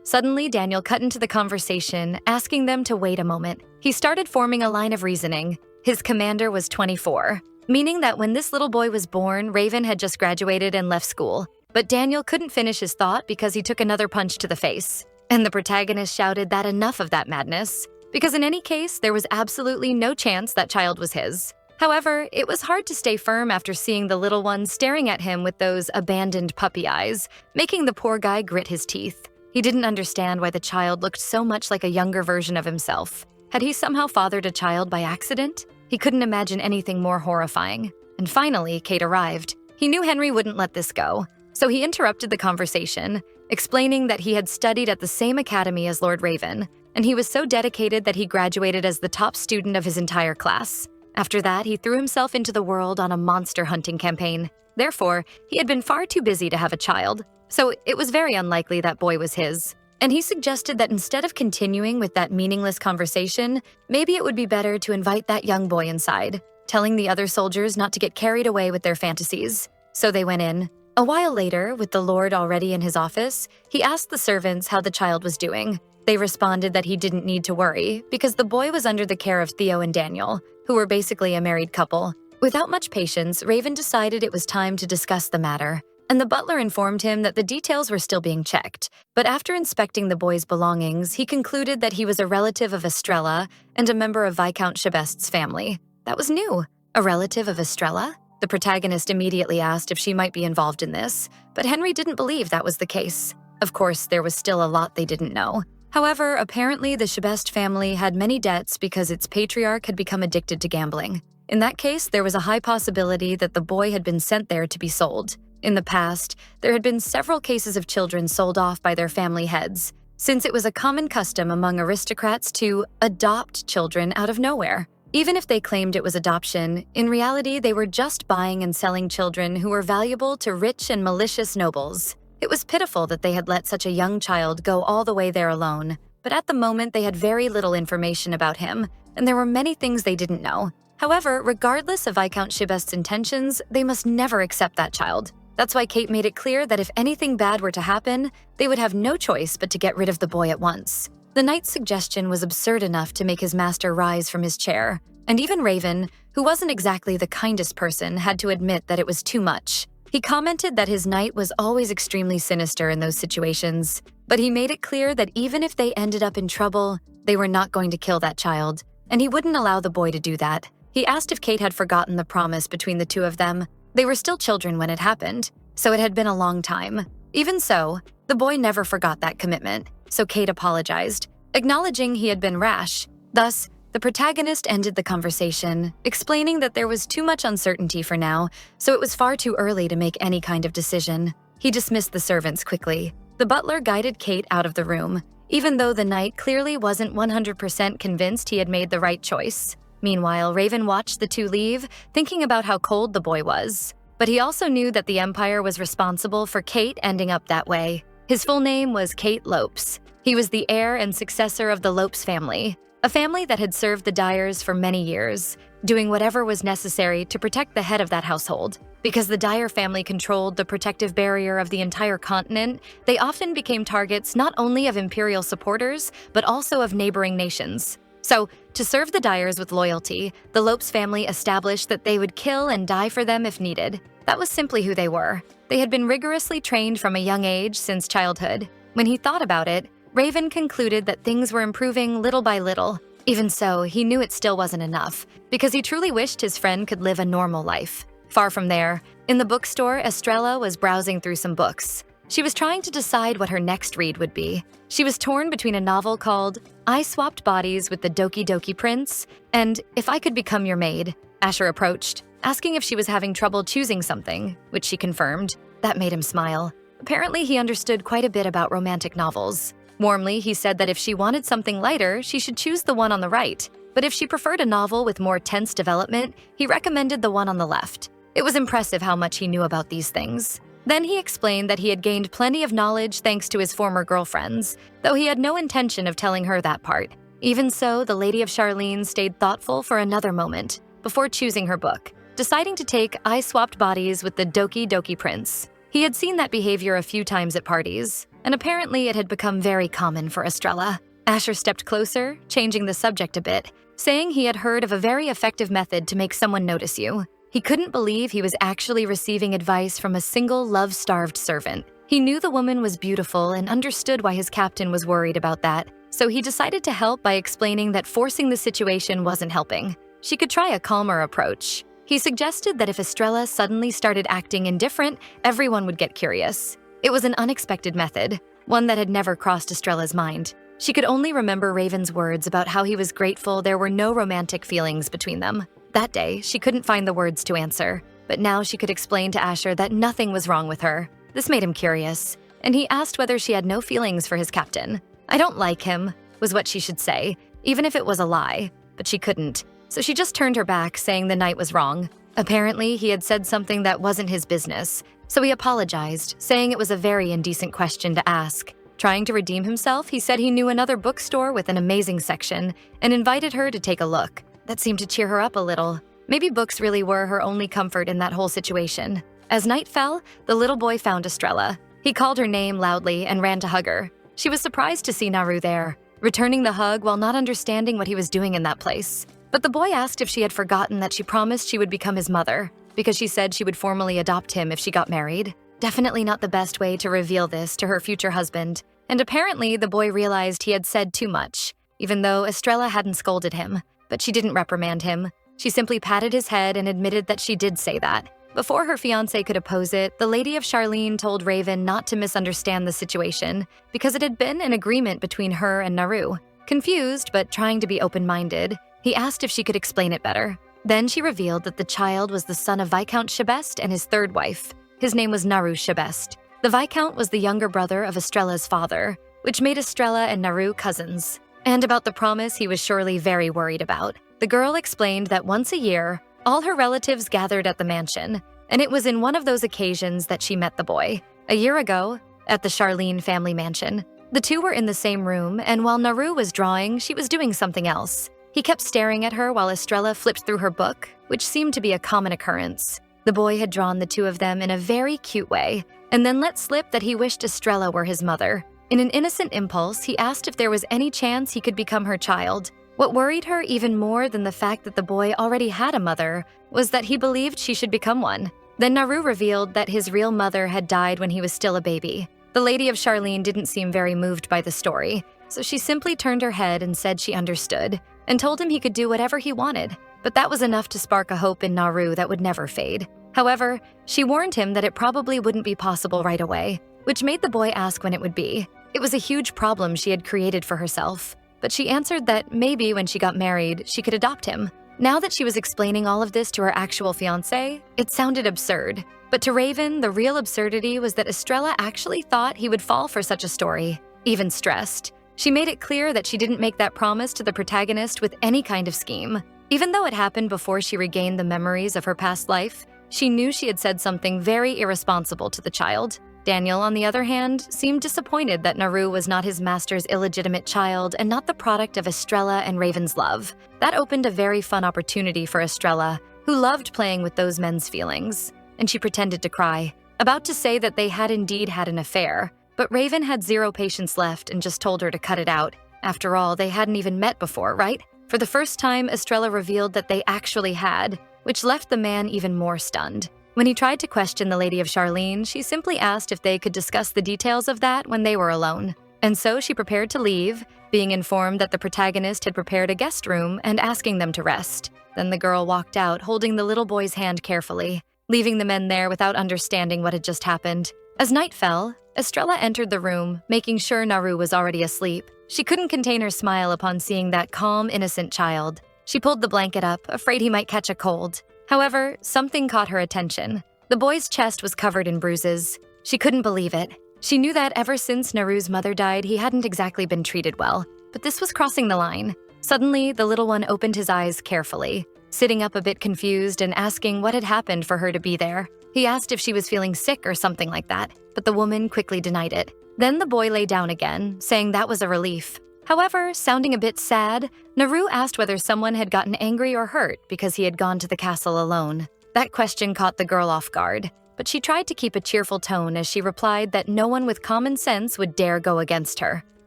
Speaker 1: Suddenly, Daniel cut into the conversation, asking them to wait a moment. He started forming a line of reasoning. His commander was 24, meaning that when this little boy was born, Raven had just graduated and left school. But Daniel couldn't finish his thought because he took another punch to the face. And the protagonist shouted that enough of that madness, because in any case, there was absolutely no chance that child was his. However, it was hard to stay firm after seeing the little one staring at him with those abandoned puppy eyes, making the poor guy grit his teeth. He didn't understand why the child looked so much like a younger version of himself. Had he somehow fathered a child by accident? He couldn't imagine anything more horrifying. And finally, Kate arrived. He knew Henry wouldn't let this go, so he interrupted the conversation, explaining that he had studied at the same academy as Lord Raven, and he was so dedicated that he graduated as the top student of his entire class. After that, he threw himself into the world on a monster hunting campaign. Therefore, he had been far too busy to have a child, so it was very unlikely that boy was his. And he suggested that instead of continuing with that meaningless conversation, maybe it would be better to invite that young boy inside, telling the other soldiers not to get carried away with their fantasies. So they went in. A while later, with the Lord already in his office, he asked the servants how the child was doing. They responded that he didn't need to worry because the boy was under the care of Theo and Daniel, who were basically a married couple. Without much patience, Raven decided it was time to discuss the matter, and the butler informed him that the details were still being checked. But after inspecting the boy's belongings, he concluded that he was a relative of Estrella and a member of Viscount Sheabest's family. That was new. A relative of Estrella? The protagonist immediately asked if she might be involved in this, but Henry didn't believe that was the case. Of course, there was still a lot they didn't know. However, apparently the Sheabest family had many debts because its patriarch had become addicted to gambling. In that case, there was a high possibility that the boy had been sent there to be sold. In the past, there had been several cases of children sold off by their family heads, since it was a common custom among aristocrats to adopt children out of nowhere. Even if they claimed it was adoption, in reality they were just buying and selling children who were valuable to rich and malicious nobles. It was pitiful that they had let such a young child go all the way there alone, but at the moment they had very little information about him, and there were many things they didn't know. However, regardless of Viscount Sheabest's intentions, they must never accept that child. That's why Kate made it clear that if anything bad were to happen, they would have no choice but to get rid of the boy at once. The knight's suggestion was absurd enough to make his master rise from his chair, and even Raven, who wasn't exactly the kindest person, had to admit that it was too much. He commented that his knight was always extremely sinister in those situations, but he made it clear that even if they ended up in trouble, they were not going to kill that child, and he wouldn't allow the boy to do that. He asked if Kate had forgotten the promise between the two of them. They were still children when it happened, so it had been a long time. Even so, the boy never forgot that commitment, so Kate apologized, acknowledging he had been rash. Thus, the protagonist ended the conversation, explaining that there was too much uncertainty for now, so it was far too early to make any kind of decision. He dismissed the servants quickly. The butler guided Kate out of the room, even though the knight clearly wasn't 100% convinced he had made the right choice. Meanwhile, Raven watched the two leave, thinking about how cold the boy was. But he also knew that the Empire was responsible for Kate ending up that way. His full name was Kate Lopes. He was the heir and successor of the Lopes family, a family that had served the Dyers for many years, doing whatever was necessary to protect the head of that household. Because the Dyer family controlled the protective barrier of the entire continent, they often became targets not only of imperial supporters, but also of neighboring nations. So, to serve the Dyers with loyalty, the Lopes family established that they would kill and die for them if needed. That was simply who they were. They had been rigorously trained from a young age since childhood. When he thought about it, Raven concluded that things were improving little by little. Even so, he knew it still wasn't enough, because he truly wished his friend could live a normal life. Far from there, in the bookstore, Estrella was browsing through some books. She was trying to decide what her next read would be. She was torn between a novel called I Swapped Bodies with the Doki Doki Prince and If I Could Become Your Maid. Asher approached, asking if she was having trouble choosing something, which she confirmed. That made him smile. Apparently, he understood quite a bit about romantic novels. Warmly, he said that if she wanted something lighter, she should choose the one on the right. but if she preferred a novel with more tense development, he recommended the one on the left. It was impressive how much he knew about these things. Then he explained that he had gained plenty of knowledge thanks to his former girlfriends, though he had no intention of telling her that part. Even so, the Lady of Charlene stayed thoughtful for another moment before choosing her book, deciding to take I Swapped Bodies with the Doki Doki Prince. He had seen that behavior a few times at parties, and apparently it had become very common for Estrella. Asher stepped closer, changing the subject a bit, saying he had heard of a very effective method to make someone notice you. He couldn't believe he was actually receiving advice from a single love-starved servant. He knew the woman was beautiful and understood why his captain was worried about that, so he decided to help by explaining that forcing the situation wasn't helping. She could try a calmer approach. He suggested that if Estrella suddenly started acting indifferent, everyone would get curious. It was an unexpected method, one that had never crossed Estrella's mind. She could only remember Raven's words about how he was grateful there were no romantic feelings between them. That day, she couldn't find the words to answer, but now she could explain to Asher that nothing was wrong with her. This made him curious, and he asked whether she had no feelings for his captain. "I don't like him," was what she should say, even if it was a lie, but she couldn't. So she just turned her back, saying the night was wrong. Apparently, he had said something that wasn't his business, so he apologized, saying it was a very indecent question to ask. Trying to redeem himself, he said he knew another bookstore with an amazing section and invited her to take a look. That seemed to cheer her up a little. Maybe books really were her only comfort in that whole situation. As night fell, the little boy found Estrella. He called her name loudly and ran to hug her. She was surprised to see Naru there, returning the hug while not understanding what he was doing in that place. But the boy asked if she had forgotten that she promised she would become his mother, because she said she would formally adopt him if she got married. Definitely not the best way to reveal this to her future husband. And apparently, the boy realized he had said too much, even though Estrella hadn't scolded him. But she didn't reprimand him. She simply patted his head and admitted that she did say that. Before her fiancé could oppose it, the Lady of Charlene told Raven not to misunderstand the situation because it had been an agreement between her and Naru. Confused, but trying to be open-minded, he asked if she could explain it better. Then she revealed that the child was the son of Viscount Sheabest and his third wife. His name was Naru Sheabest. The Viscount was the younger brother of Estrella's father, which made Estrella and Naru cousins. And about the promise he was surely very worried about. The girl explained that once a year, all her relatives gathered at the mansion, and it was in one of those occasions that she met the boy. A year ago, at the Charlene family mansion. The two were in the same room, and while Naru was drawing, she was doing something else. He kept staring at her while Estrella flipped through her book, which seemed to be a common occurrence. The boy had drawn the two of them in a very cute way, and then let slip that he wished Estrella were his mother. In an innocent impulse, he asked if there was any chance he could become her child. What worried her even more than the fact that the boy already had a mother was that he believed she should become one. Then Naru revealed that his real mother had died when he was still a baby. The Lady of Charlene didn't seem very moved by the story, so she simply turned her head and said she understood, and told him he could do whatever he wanted. But that was enough to spark a hope in Naru that would never fade. However, she warned him that it probably wouldn't be possible right away, which made the boy ask when it would be. It was a huge problem she had created for herself, but she answered that maybe when she got married, she could adopt him. Now that she was explaining all of this to her actual fiancé, it sounded absurd. But to Raven, the real absurdity was that Estrella actually thought he would fall for such a story, even stressed. She made it clear that she didn't make that promise to the protagonist with any kind of scheme. Even though it happened before she regained the memories of her past life, she knew she had said something very irresponsible to the child. Daniel, on the other hand, seemed disappointed that Naru was not his master's illegitimate child and not the product of Estrella and Raven's love. That opened a very fun opportunity for Estrella, who loved playing with those men's feelings, and she pretended to cry, about to say that they had indeed had an affair. But Raven had zero patience left and just told her to cut it out. After all, they hadn't even met before, right? For the first time, Estrella revealed that they actually had, which left the man even more stunned. When he tried to question the Lady of Charlene, she simply asked if they could discuss the details of that when they were alone. And so she prepared to leave, being informed that the protagonist had prepared a guest room and asking them to rest. Then the girl walked out, holding the little boy's hand carefully, leaving the men there without understanding what had just happened. As night fell, Estrella entered the room, making sure Naru was already asleep. She couldn't contain her smile upon seeing that calm, innocent child. She pulled the blanket up, afraid he might catch a cold. However, something caught her attention. The boy's chest was covered in bruises. She couldn't believe it. She knew that ever since Naru's mother died, he hadn't exactly been treated well. But this was crossing the line. Suddenly, the little one opened his eyes carefully, sitting up a bit confused and asking what had happened for her to be there. He asked if she was feeling sick or something like that, but the woman quickly denied it. Then the boy lay down again, saying that was a relief. However, sounding a bit sad, Naru asked whether someone had gotten angry or hurt because he had gone to the castle alone. That question caught the girl off guard, but she tried to keep a cheerful tone as she replied that no one with common sense would dare go against her.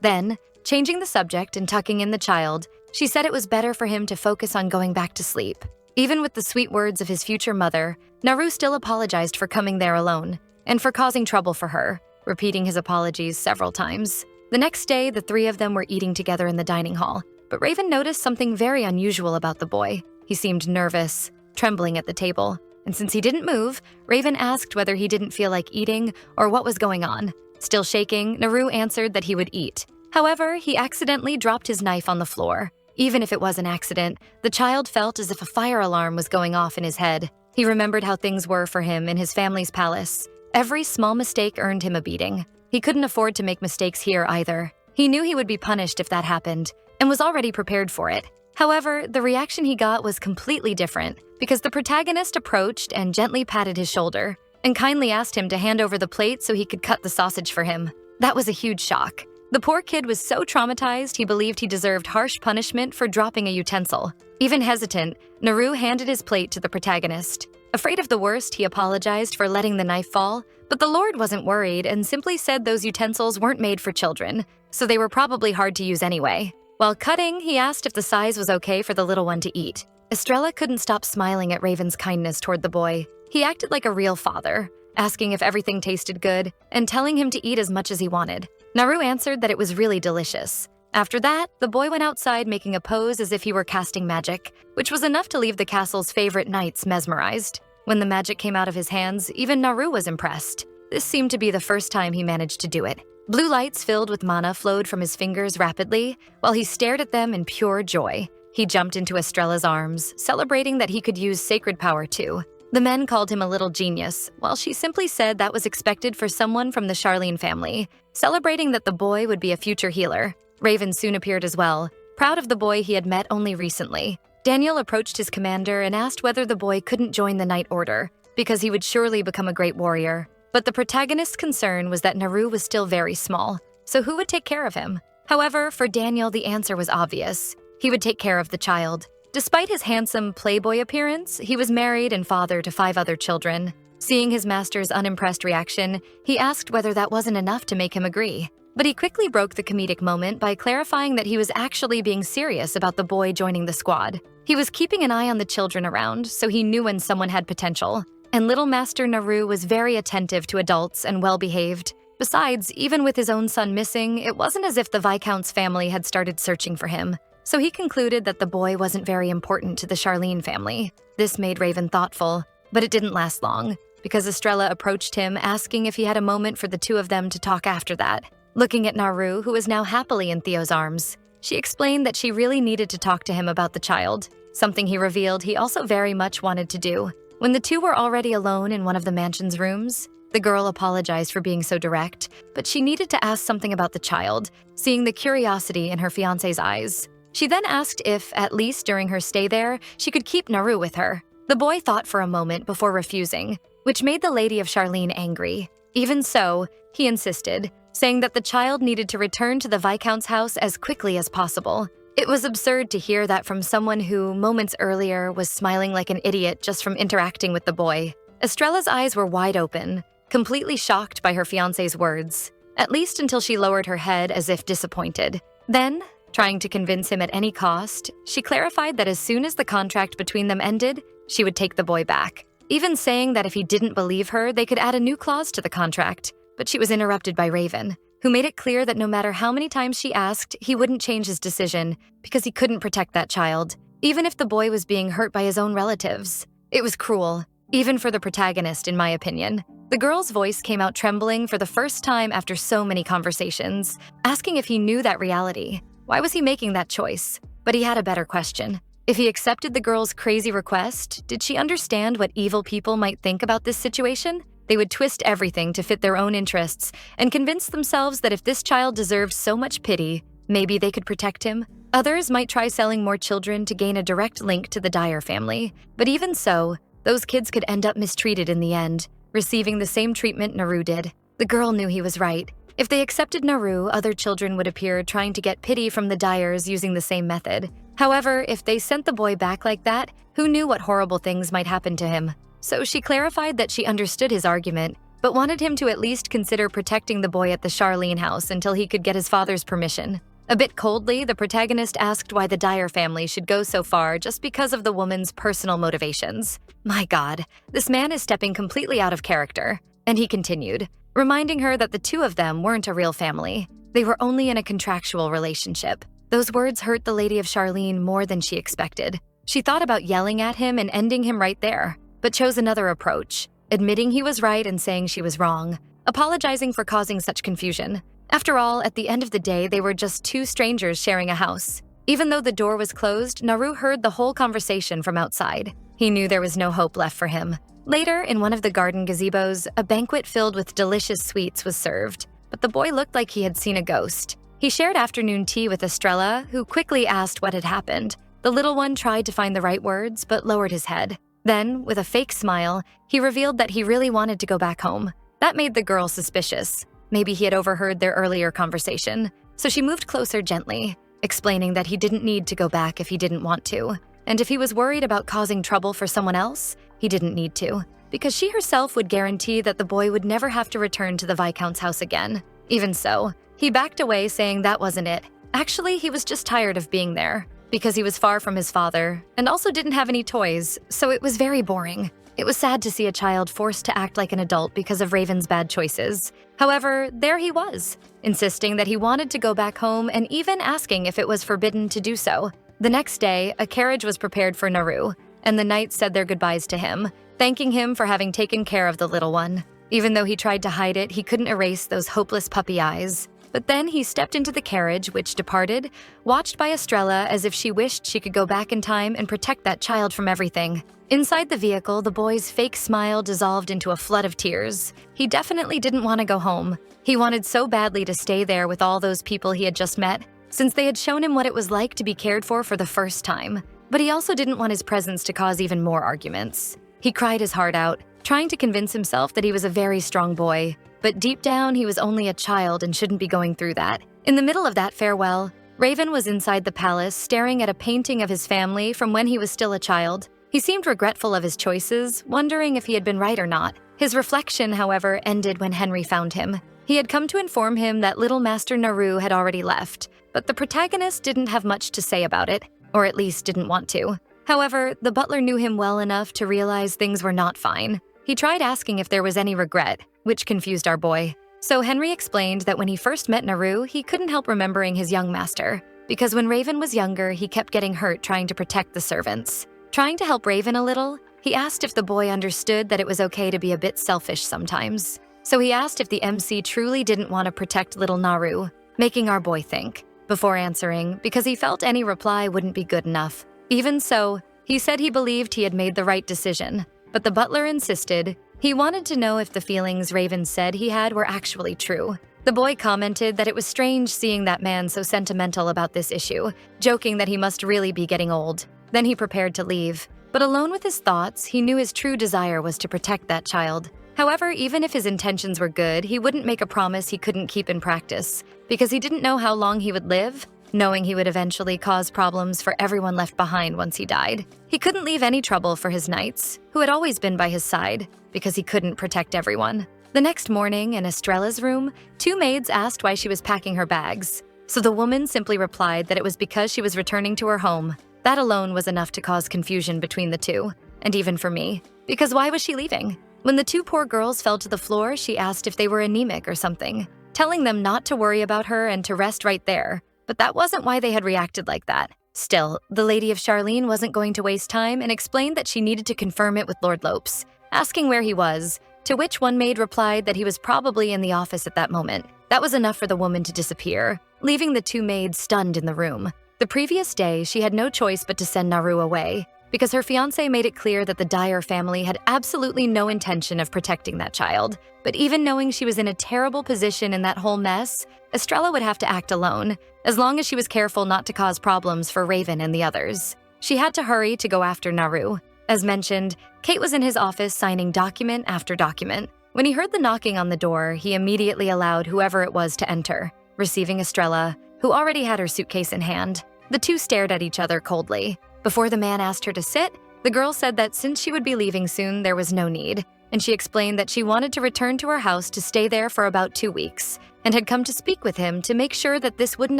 Speaker 1: Then, changing the subject and tucking in the child, she said it was better for him to focus on going back to sleep. Even with the sweet words of his future mother, Naru still apologized for coming there alone and for causing trouble for her, repeating his apologies several times. The next day, the three of them were eating together in the dining hall, but Raven noticed something very unusual about the boy. He seemed nervous, trembling at the table, and since he didn't move, Raven asked whether he didn't feel like eating or what was going on. Still shaking, Naru answered that he would eat. However, he accidentally dropped his knife on the floor. Even if it was an accident, the child felt as if a fire alarm was going off in his head. He remembered how things were for him in his family's palace. Every small mistake earned him a beating. He couldn't afford to make mistakes here either. He knew he would be punished if that happened, and was already prepared for it. However, the reaction he got was completely different, because the protagonist approached and gently patted his shoulder, and kindly asked him to hand over the plate so he could cut the sausage for him. That was a huge shock. The poor kid was so traumatized he believed he deserved harsh punishment for dropping a utensil. Even hesitant, Naru handed his plate to the protagonist. Afraid of the worst, he apologized for letting the knife fall, but the Lord wasn't worried and simply said those utensils weren't made for children, so they were probably hard to use anyway. While cutting, he asked if the size was okay for the little one to eat. Estrella couldn't stop smiling at Raven's kindness toward the boy. He acted like a real father, asking if everything tasted good and telling him to eat as much as he wanted. Naru answered that it was really delicious. After that, the boy went outside making a pose as if he were casting magic, which was enough to leave the castle's favorite knights mesmerized. When the magic came out of his hands, even Naru was impressed. This seemed to be the first time he managed to do it. Blue lights filled with mana flowed from his fingers rapidly, while he stared at them in pure joy. He jumped into Estrella's arms, celebrating that he could use sacred power too. The men called him a little genius, while she simply said that was expected for someone from the Charlene family, celebrating that the boy would be a future healer. Raven soon appeared as well, proud of the boy he had met only recently. Daniel approached his commander and asked whether the boy couldn't join the Knight Order, because he would surely become a great warrior. But the protagonist's concern was that Naru was still very small, so who would take care of him? However, for Daniel, the answer was obvious. He would take care of the child. Despite his handsome playboy appearance, he was married and father to 5 other children. Seeing his master's unimpressed reaction, he asked whether that wasn't enough to make him agree. But he quickly broke the comedic moment by clarifying that he was actually being serious about the boy joining the squad. He was keeping an eye on the children around, so he knew when someone had potential. And little Master Naru was very attentive to adults and well-behaved. Besides, even with his own son missing, it wasn't as if the Viscount's family had started searching for him. So he concluded that the boy wasn't very important to the Charlene family. This made Raven thoughtful, but it didn't last long, because Estrella approached him asking if he had a moment for the two of them to talk after that. Looking at Naru, who was now happily in Theo's arms, she explained that she really needed to talk to him about the child, something he revealed he also very much wanted to do. When the two were already alone in one of the mansion's rooms, the girl apologized for being so direct, but she needed to ask something about the child, seeing the curiosity in her fiancé's eyes. She then asked if, at least during her stay there, she could keep Naru with her. The boy thought for a moment before refusing, which made the Lady of Charlene angry. Even so, he insisted, saying that the child needed to return to the Viscount's house as quickly as possible. It was absurd to hear that from someone who, moments earlier, was smiling like an idiot just from interacting with the boy. Estrella's eyes were wide open, completely shocked by her fiancé's words, at least until she lowered her head as if disappointed. Then, trying to convince him at any cost, she clarified that as soon as the contract between them ended, she would take the boy back, even saying that if he didn't believe her, they could add a new clause to the contract. But she was interrupted by Raven, who made it clear that no matter how many times she asked, he wouldn't change his decision because he couldn't protect that child, even if the boy was being hurt by his own relatives. It was cruel, even for the protagonist, in my opinion. The girl's voice came out trembling for the first time after so many conversations, asking if he knew that reality. Why was he making that choice? But he had a better question. If he accepted the girl's crazy request, did she understand what evil people might think about this situation? They would twist everything to fit their own interests and convince themselves that if this child deserved so much pity, maybe they could protect him. Others might try selling more children to gain a direct link to the Dyer family, but even so, those kids could end up mistreated in the end, receiving the same treatment Naru did. The girl knew he was right. If they accepted Naru, other children would appear trying to get pity from the Dyers using the same method. However, if they sent the boy back like that, who knew what horrible things might happen to him? So she clarified that she understood his argument, but wanted him to at least consider protecting the boy at the Charlene house until he could get his father's permission. A bit coldly, the protagonist asked why the Dyer family should go so far just because of the woman's personal motivations. My God, this man is stepping completely out of character. And he continued, reminding her that the two of them weren't a real family. They were only in a contractual relationship. Those words hurt the Lady of Charlene more than she expected. She thought about yelling at him and ending him right there, but chose another approach, admitting he was right and saying she was wrong, apologizing for causing such confusion. After all, at the end of the day, they were just two strangers sharing a house. Even though the door was closed, Naru heard the whole conversation from outside. He knew there was no hope left for him. Later, in one of the garden gazebos, a banquet filled with delicious sweets was served, but the boy looked like he had seen a ghost. He shared afternoon tea with Estrella, who quickly asked what had happened. The little one tried to find the right words, but lowered his head. Then, with a fake smile, he revealed that he really wanted to go back home. That made the girl suspicious. Maybe he had overheard their earlier conversation, so she moved closer gently, explaining that he didn't need to go back if he didn't want to, and if he was worried about causing trouble for someone else, he didn't need to, because she herself would guarantee that the boy would never have to return to the Viscount's house again. Even so, he backed away saying that wasn't it. Actually, he was just tired of being there, because he was far from his father, and also didn't have any toys, so it was very boring. It was sad to see a child forced to act like an adult because of Raven's bad choices. However, there he was, insisting that he wanted to go back home and even asking if it was forbidden to do so. The next day, a carriage was prepared for Naru, and the knights said their goodbyes to him, thanking him for having taken care of the little one. Even though he tried to hide it, he couldn't erase those hopeless puppy eyes. But then he stepped into the carriage, which departed, watched by Estrella as if she wished she could go back in time and protect that child from everything. Inside the vehicle, the boy's fake smile dissolved into a flood of tears. He definitely didn't want to go home. He wanted so badly to stay there with all those people he had just met, since they had shown him what it was like to be cared for the first time. But he also didn't want his presence to cause even more arguments. He cried his heart out, trying to convince himself that he was a very strong boy. But deep down, he was only a child and shouldn't be going through that. In the middle of that farewell, Raven was inside the palace staring at a painting of his family from when he was still a child. He seemed regretful of his choices, wondering if he had been right or not. His reflection, however, ended when Henry found him. He had come to inform him that little Master Naru had already left, but the protagonist didn't have much to say about it, or at least didn't want to. However, the butler knew him well enough to realize things were not fine. He tried asking if there was any regret, which confused our boy. So Henry explained that when he first met Naru, he couldn't help remembering his young master, because when Raven was younger, he kept getting hurt trying to protect the servants. Trying to help Raven a little, he asked if the boy understood that it was okay to be a bit selfish sometimes. So he asked if the MC truly didn't want to protect little Naru, making our boy think, before answering, because he felt any reply wouldn't be good enough. Even so, he said he believed he had made the right decision, but the butler insisted. He wanted to know if the feelings Raven said he had were actually true. The boy commented that it was strange seeing that man so sentimental about this issue, joking that he must really be getting old. Then he prepared to leave. But alone with his thoughts, he knew his true desire was to protect that child. However, even if his intentions were good, he wouldn't make a promise he couldn't keep in practice, because he didn't know how long he would live, knowing he would eventually cause problems for everyone left behind once he died. He couldn't leave any trouble for his knights, who had always been by his side, because he couldn't protect everyone. The next morning, in Estrella's room, two maids asked why she was packing her bags. So the woman simply replied that it was because she was returning to her home. That alone was enough to cause confusion between the two, and even for me, because why was she leaving? When the two poor girls fell to the floor, she asked if they were anemic or something, telling them not to worry about her and to rest right there. But that wasn't why they had reacted like that. Still, the Lady of Charlene wasn't going to waste time and explained that she needed to confirm it with Lord Lopes, asking where he was, to which one maid replied that he was probably in the office at that moment. That was enough for the woman to disappear, leaving the two maids stunned in the room. The previous day, she had no choice but to send Naru away, because her fiancé made it clear that the Dyer family had absolutely no intention of protecting that child. But even knowing she was in a terrible position in that whole mess, Estrella would have to act alone, as long as she was careful not to cause problems for Raven and the others. She had to hurry to go after Naru. As mentioned, Kate was in his office signing document after document. When he heard the knocking on the door, he immediately allowed whoever it was to enter, receiving Estrella, who already had her suitcase in hand. The two stared at each other coldly. Before the man asked her to sit, the girl said that since she would be leaving soon, there was no need, and she explained that she wanted to return to her house to stay there for about 2 weeks, and had come to speak with him to make sure that this wouldn't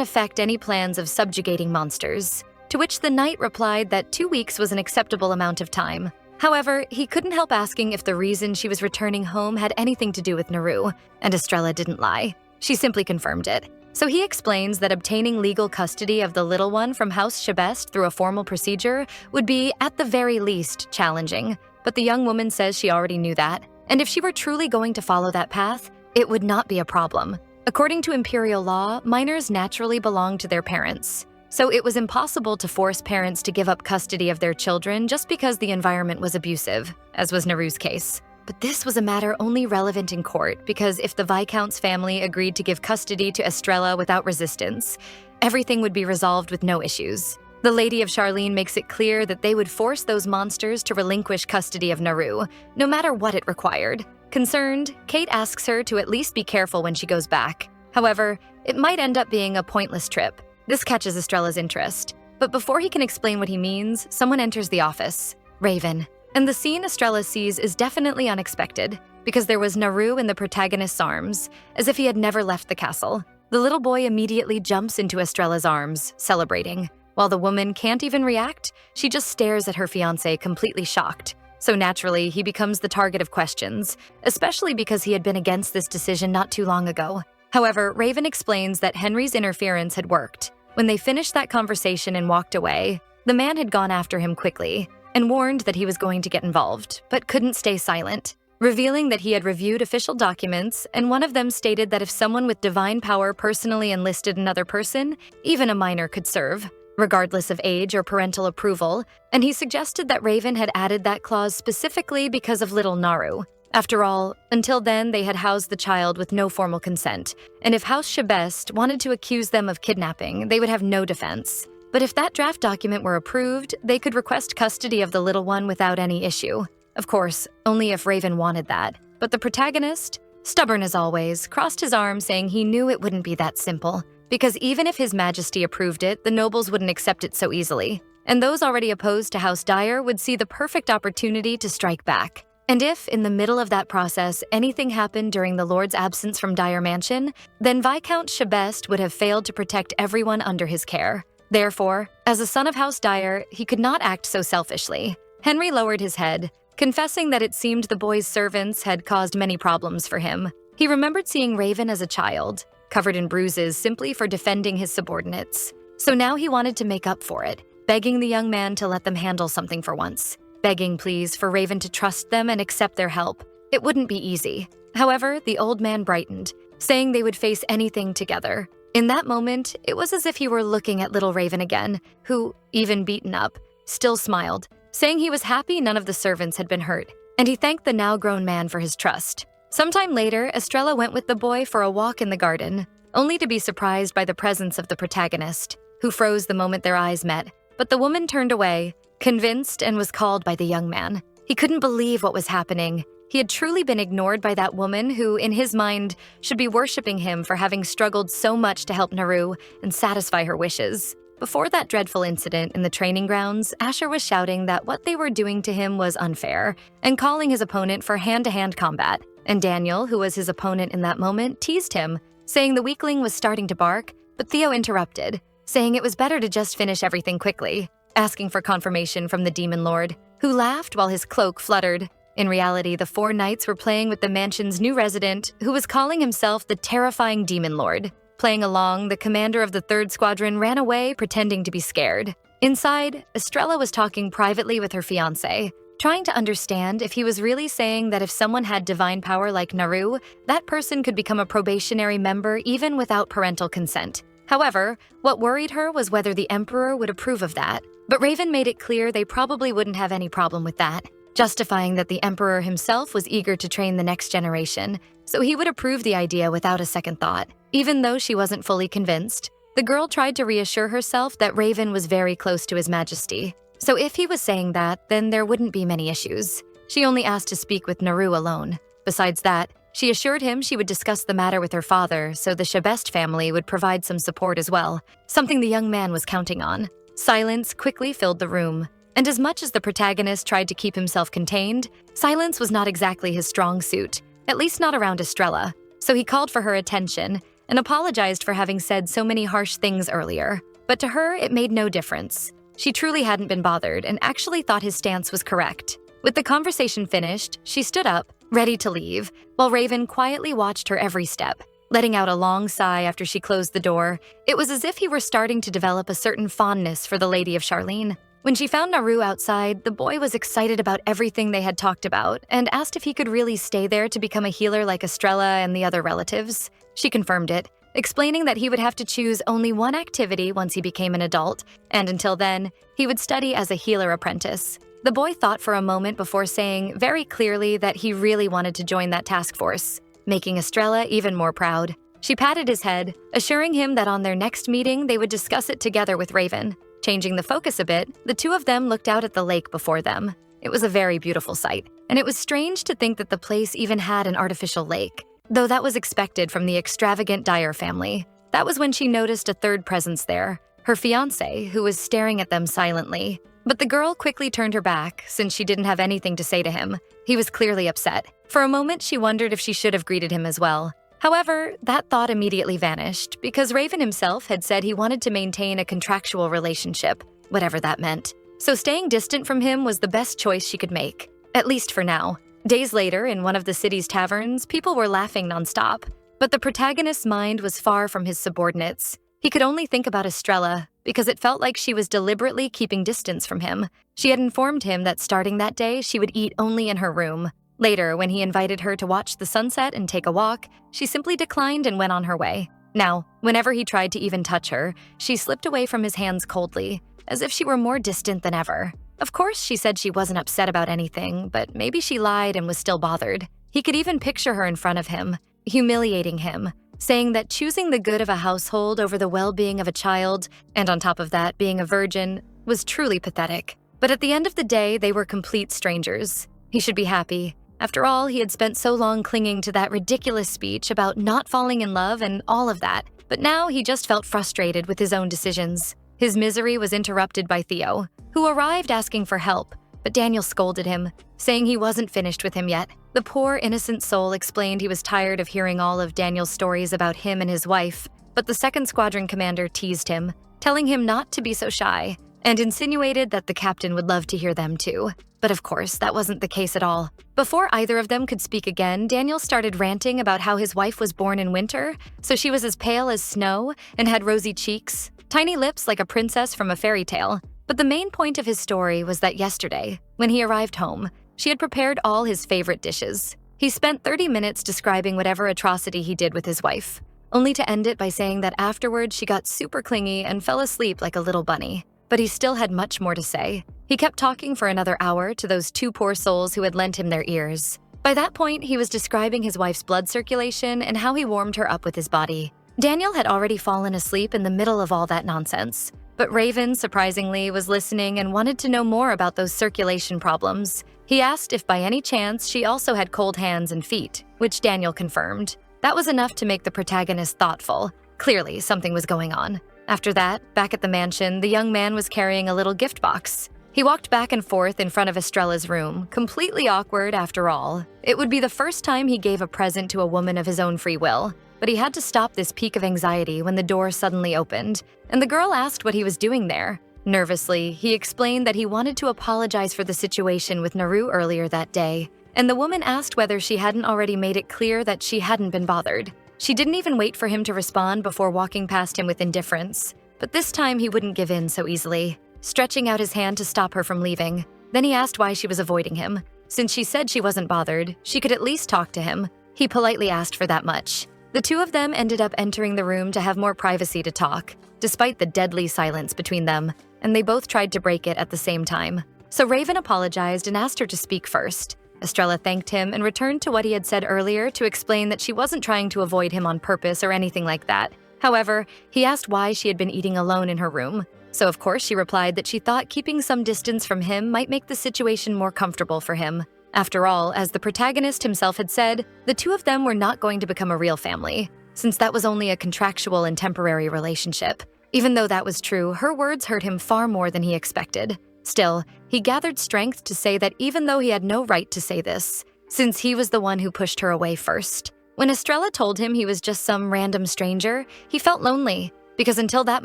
Speaker 1: affect any plans of subjugating monsters. To which the knight replied that 2 weeks was an acceptable amount of time. However, he couldn't help asking if the reason she was returning home had anything to do with Naru, and Estrella didn't lie. She simply confirmed it. So he explains that obtaining legal custody of the little one from House Sheabest through a formal procedure would be, at the very least, challenging. But the young woman says she already knew that, and if she were truly going to follow that path, it would not be a problem. According to imperial law, minors naturally belong to their parents. So it was impossible to force parents to give up custody of their children just because the environment was abusive, as was Naru's case. But this was a matter only relevant in court because if the Viscount's family agreed to give custody to Estrella without resistance, everything would be resolved with no issues. The Lady of Charlene makes it clear that they would force those monsters to relinquish custody of Naru, no matter what it required. Concerned, Kate asks her to at least be careful when she goes back. However, it might end up being a pointless trip. This catches Estrella's interest. But before he can explain what he means, someone enters the office. Raven. And the scene Estrella sees is definitely unexpected, because there was Naru in the protagonist's arms, as if he had never left the castle. The little boy immediately jumps into Estrella's arms, celebrating. While the woman can't even react, she just stares at her fiancé, completely shocked. So naturally, he becomes the target of questions, especially because he had been against this decision not too long ago. However, Raven explains that Henry's interference had worked. When they finished that conversation and walked away, the man had gone after him quickly and warned that he was going to get involved, but couldn't stay silent, revealing that he had reviewed official documents, and one of them stated that if someone with divine power personally enlisted another person, even a minor could serve, regardless of age or parental approval, and he suggested that Raven had added that clause specifically because of little Naru. After all, until then they had housed the child with no formal consent, and if House Sheabest wanted to accuse them of kidnapping, they would have no defense. But if that draft document were approved, they could request custody of the little one without any issue. Of course, only if Raven wanted that. But the protagonist, stubborn as always, crossed his arms saying he knew it wouldn't be that simple, because even if His Majesty approved it, the nobles wouldn't accept it so easily. And those already opposed to House Dyer would see the perfect opportunity to strike back. And if, in the middle of that process, anything happened during the Lord's absence from Dyer Mansion, then Viscount Sheabest would have failed to protect everyone under his care. Therefore, as a son of House Dyer, he could not act so selfishly. Henry lowered his head, confessing that it seemed the boy's servants had caused many problems for him. He remembered seeing Raven as a child, covered in bruises simply for defending his subordinates. So now he wanted to make up for it, begging the young man to let them handle something for once. Begging, please, for Raven to trust them and accept their help. It wouldn't be easy. However, the old man brightened, saying they would face anything together. In that moment, it was as if he were looking at little Raven again, who, even beaten up, still smiled, saying he was happy none of the servants had been hurt, and he thanked the now-grown man for his trust. Sometime later, Estrella went with the boy for a walk in the garden, only to be surprised by the presence of the protagonist, who froze the moment their eyes met. But the woman turned away, convinced, and was called by the young man. He couldn't believe what was happening. He had truly been ignored by that woman who, in his mind, should be worshipping him for having struggled so much to help Naru and satisfy her wishes. Before that dreadful incident in the training grounds, Asher was shouting that what they were doing to him was unfair and calling his opponent for hand-to-hand combat. And Daniel, who was his opponent in that moment, teased him, saying the weakling was starting to bark, but Theo interrupted, saying it was better to just finish everything quickly, asking for confirmation from the Demon Lord, who laughed while his cloak fluttered. In reality, the four knights were playing with the mansion's new resident, who was calling himself the terrifying Demon Lord. Playing along, the commander of the 3rd Squadron ran away, pretending to be scared. Inside, Estrella was talking privately with her fiancé, trying to understand if he was really saying that if someone had divine power like Naru, that person could become a probationary member even without parental consent. However, what worried her was whether the Emperor would approve of that. But Raven made it clear they probably wouldn't have any problem with that, justifying that the Emperor himself was eager to train the next generation, so he would approve the idea without a second thought. Even though she wasn't fully convinced, the girl tried to reassure herself that Raven was very close to His Majesty. So if he was saying that, then there wouldn't be many issues. She only asked to speak with Naru alone. Besides that, she assured him she would discuss the matter with her father, so the Sheabest family would provide some support as well, something the young man was counting on. Silence quickly filled the room, and as much as the protagonist tried to keep himself contained, silence was not exactly his strong suit, at least not around Estrella, so he called for her attention and apologized for having said so many harsh things earlier. But to her, it made no difference. She truly hadn't been bothered and actually thought his stance was correct. With the conversation finished, she stood up, ready to leave, while Raven quietly watched her every step. Letting out a long sigh after she closed the door, it was as if he were starting to develop a certain fondness for the Lady of Charlene. When she found Naru outside, the boy was excited about everything they had talked about and asked if he could really stay there to become a healer like Estrella and the other relatives. She confirmed it, explaining that he would have to choose only one activity once he became an adult, and until then, he would study as a healer apprentice. The boy thought for a moment before saying very clearly that he really wanted to join that task force, making Estrella even more proud. She patted his head, assuring him that on their next meeting they would discuss it together with Raven. Changing the focus a bit, the two of them looked out at the lake before them. It was a very beautiful sight, and it was strange to think that the place even had an artificial lake, though that was expected from the extravagant Dyer family. That was when she noticed a third presence there, her fiancé, who was staring at them silently. But the girl quickly turned her back, since she didn't have anything to say to him. He was clearly upset. For a moment, she wondered if she should have greeted him as well. However, that thought immediately vanished, because Raven himself had said he wanted to maintain a contractual relationship, whatever that meant. So staying distant from him was the best choice she could make, at least for now. Days later, in one of the city's taverns, people were laughing nonstop, but the protagonist's mind was far from his subordinates. He could only think about Estrella, because it felt like she was deliberately keeping distance from him. She had informed him that starting that day, she would eat only in her room. Later, when he invited her to watch the sunset and take a walk, she simply declined and went on her way. Now, whenever he tried to even touch her, she slipped away from his hands coldly, as if she were more distant than ever. Of course, she said she wasn't upset about anything, but maybe she lied and was still bothered. He could even picture her in front of him, humiliating him, saying that choosing the good of a household over the well-being of a child, and on top of that, being a virgin, was truly pathetic. But at the end of the day, they were complete strangers. He should be happy. After all, he had spent so long clinging to that ridiculous speech about not falling in love and all of that, but now he just felt frustrated with his own decisions. His misery was interrupted by Theo, who arrived asking for help, but Daniel scolded him, saying he wasn't finished with him yet. The poor innocent soul explained he was tired of hearing all of Daniel's stories about him and his wife, but the second squadron commander teased him, telling him not to be so shy, and insinuated that the captain would love to hear them too. But of course, that wasn't the case at all. Before either of them could speak again, Daniel started ranting about how his wife was born in winter, so she was as pale as snow and had rosy cheeks, tiny lips like a princess from a fairy tale. But the main point of his story was that yesterday, when he arrived home, she had prepared all his favorite dishes. He spent 30 minutes describing whatever atrocity he did with his wife, only to end it by saying that afterward she got super clingy and fell asleep like a little bunny. But he still had much more to say. He kept talking for another hour to those two poor souls who had lent him their ears. By that point, he was describing his wife's blood circulation and how he warmed her up with his body. Daniel had already fallen asleep in the middle of all that nonsense, but Raven, surprisingly, was listening and wanted to know more about those circulation problems. He asked if by any chance she also had cold hands and feet, which Daniel confirmed. That was enough to make the protagonist thoughtful. Clearly, something was going on. After that, back at the mansion, the young man was carrying a little gift box. He walked back and forth in front of Estrella's room, completely awkward after all. It would be the first time he gave a present to a woman of his own free will, but he had to stop this peak of anxiety when the door suddenly opened, and the girl asked what he was doing there. Nervously, he explained that he wanted to apologize for the situation with Naru earlier that day, and the woman asked whether she hadn't already made it clear that she hadn't been bothered. She didn't even wait for him to respond before walking past him with indifference. But this time he wouldn't give in so easily, stretching out his hand to stop her from leaving. Then he asked why she was avoiding him. Since she said she wasn't bothered, she could at least talk to him. He politely asked for that much. The two of them ended up entering the room to have more privacy to talk, despite the deadly silence between them, and they both tried to break it at the same time. So Raven apologized and asked her to speak first. Estrella thanked him and returned to what he had said earlier to explain that she wasn't trying to avoid him on purpose or anything like that. However, he asked why she had been eating alone in her room. So of course she replied that she thought keeping some distance from him might make the situation more comfortable for him. After all, as the protagonist himself had said, the two of them were not going to become a real family, since that was only a contractual and temporary relationship. Even though that was true, her words hurt him far more than he expected. Still, he gathered strength to say that even though he had no right to say this, since he was the one who pushed her away first. When Estrella told him he was just some random stranger, he felt lonely, because until that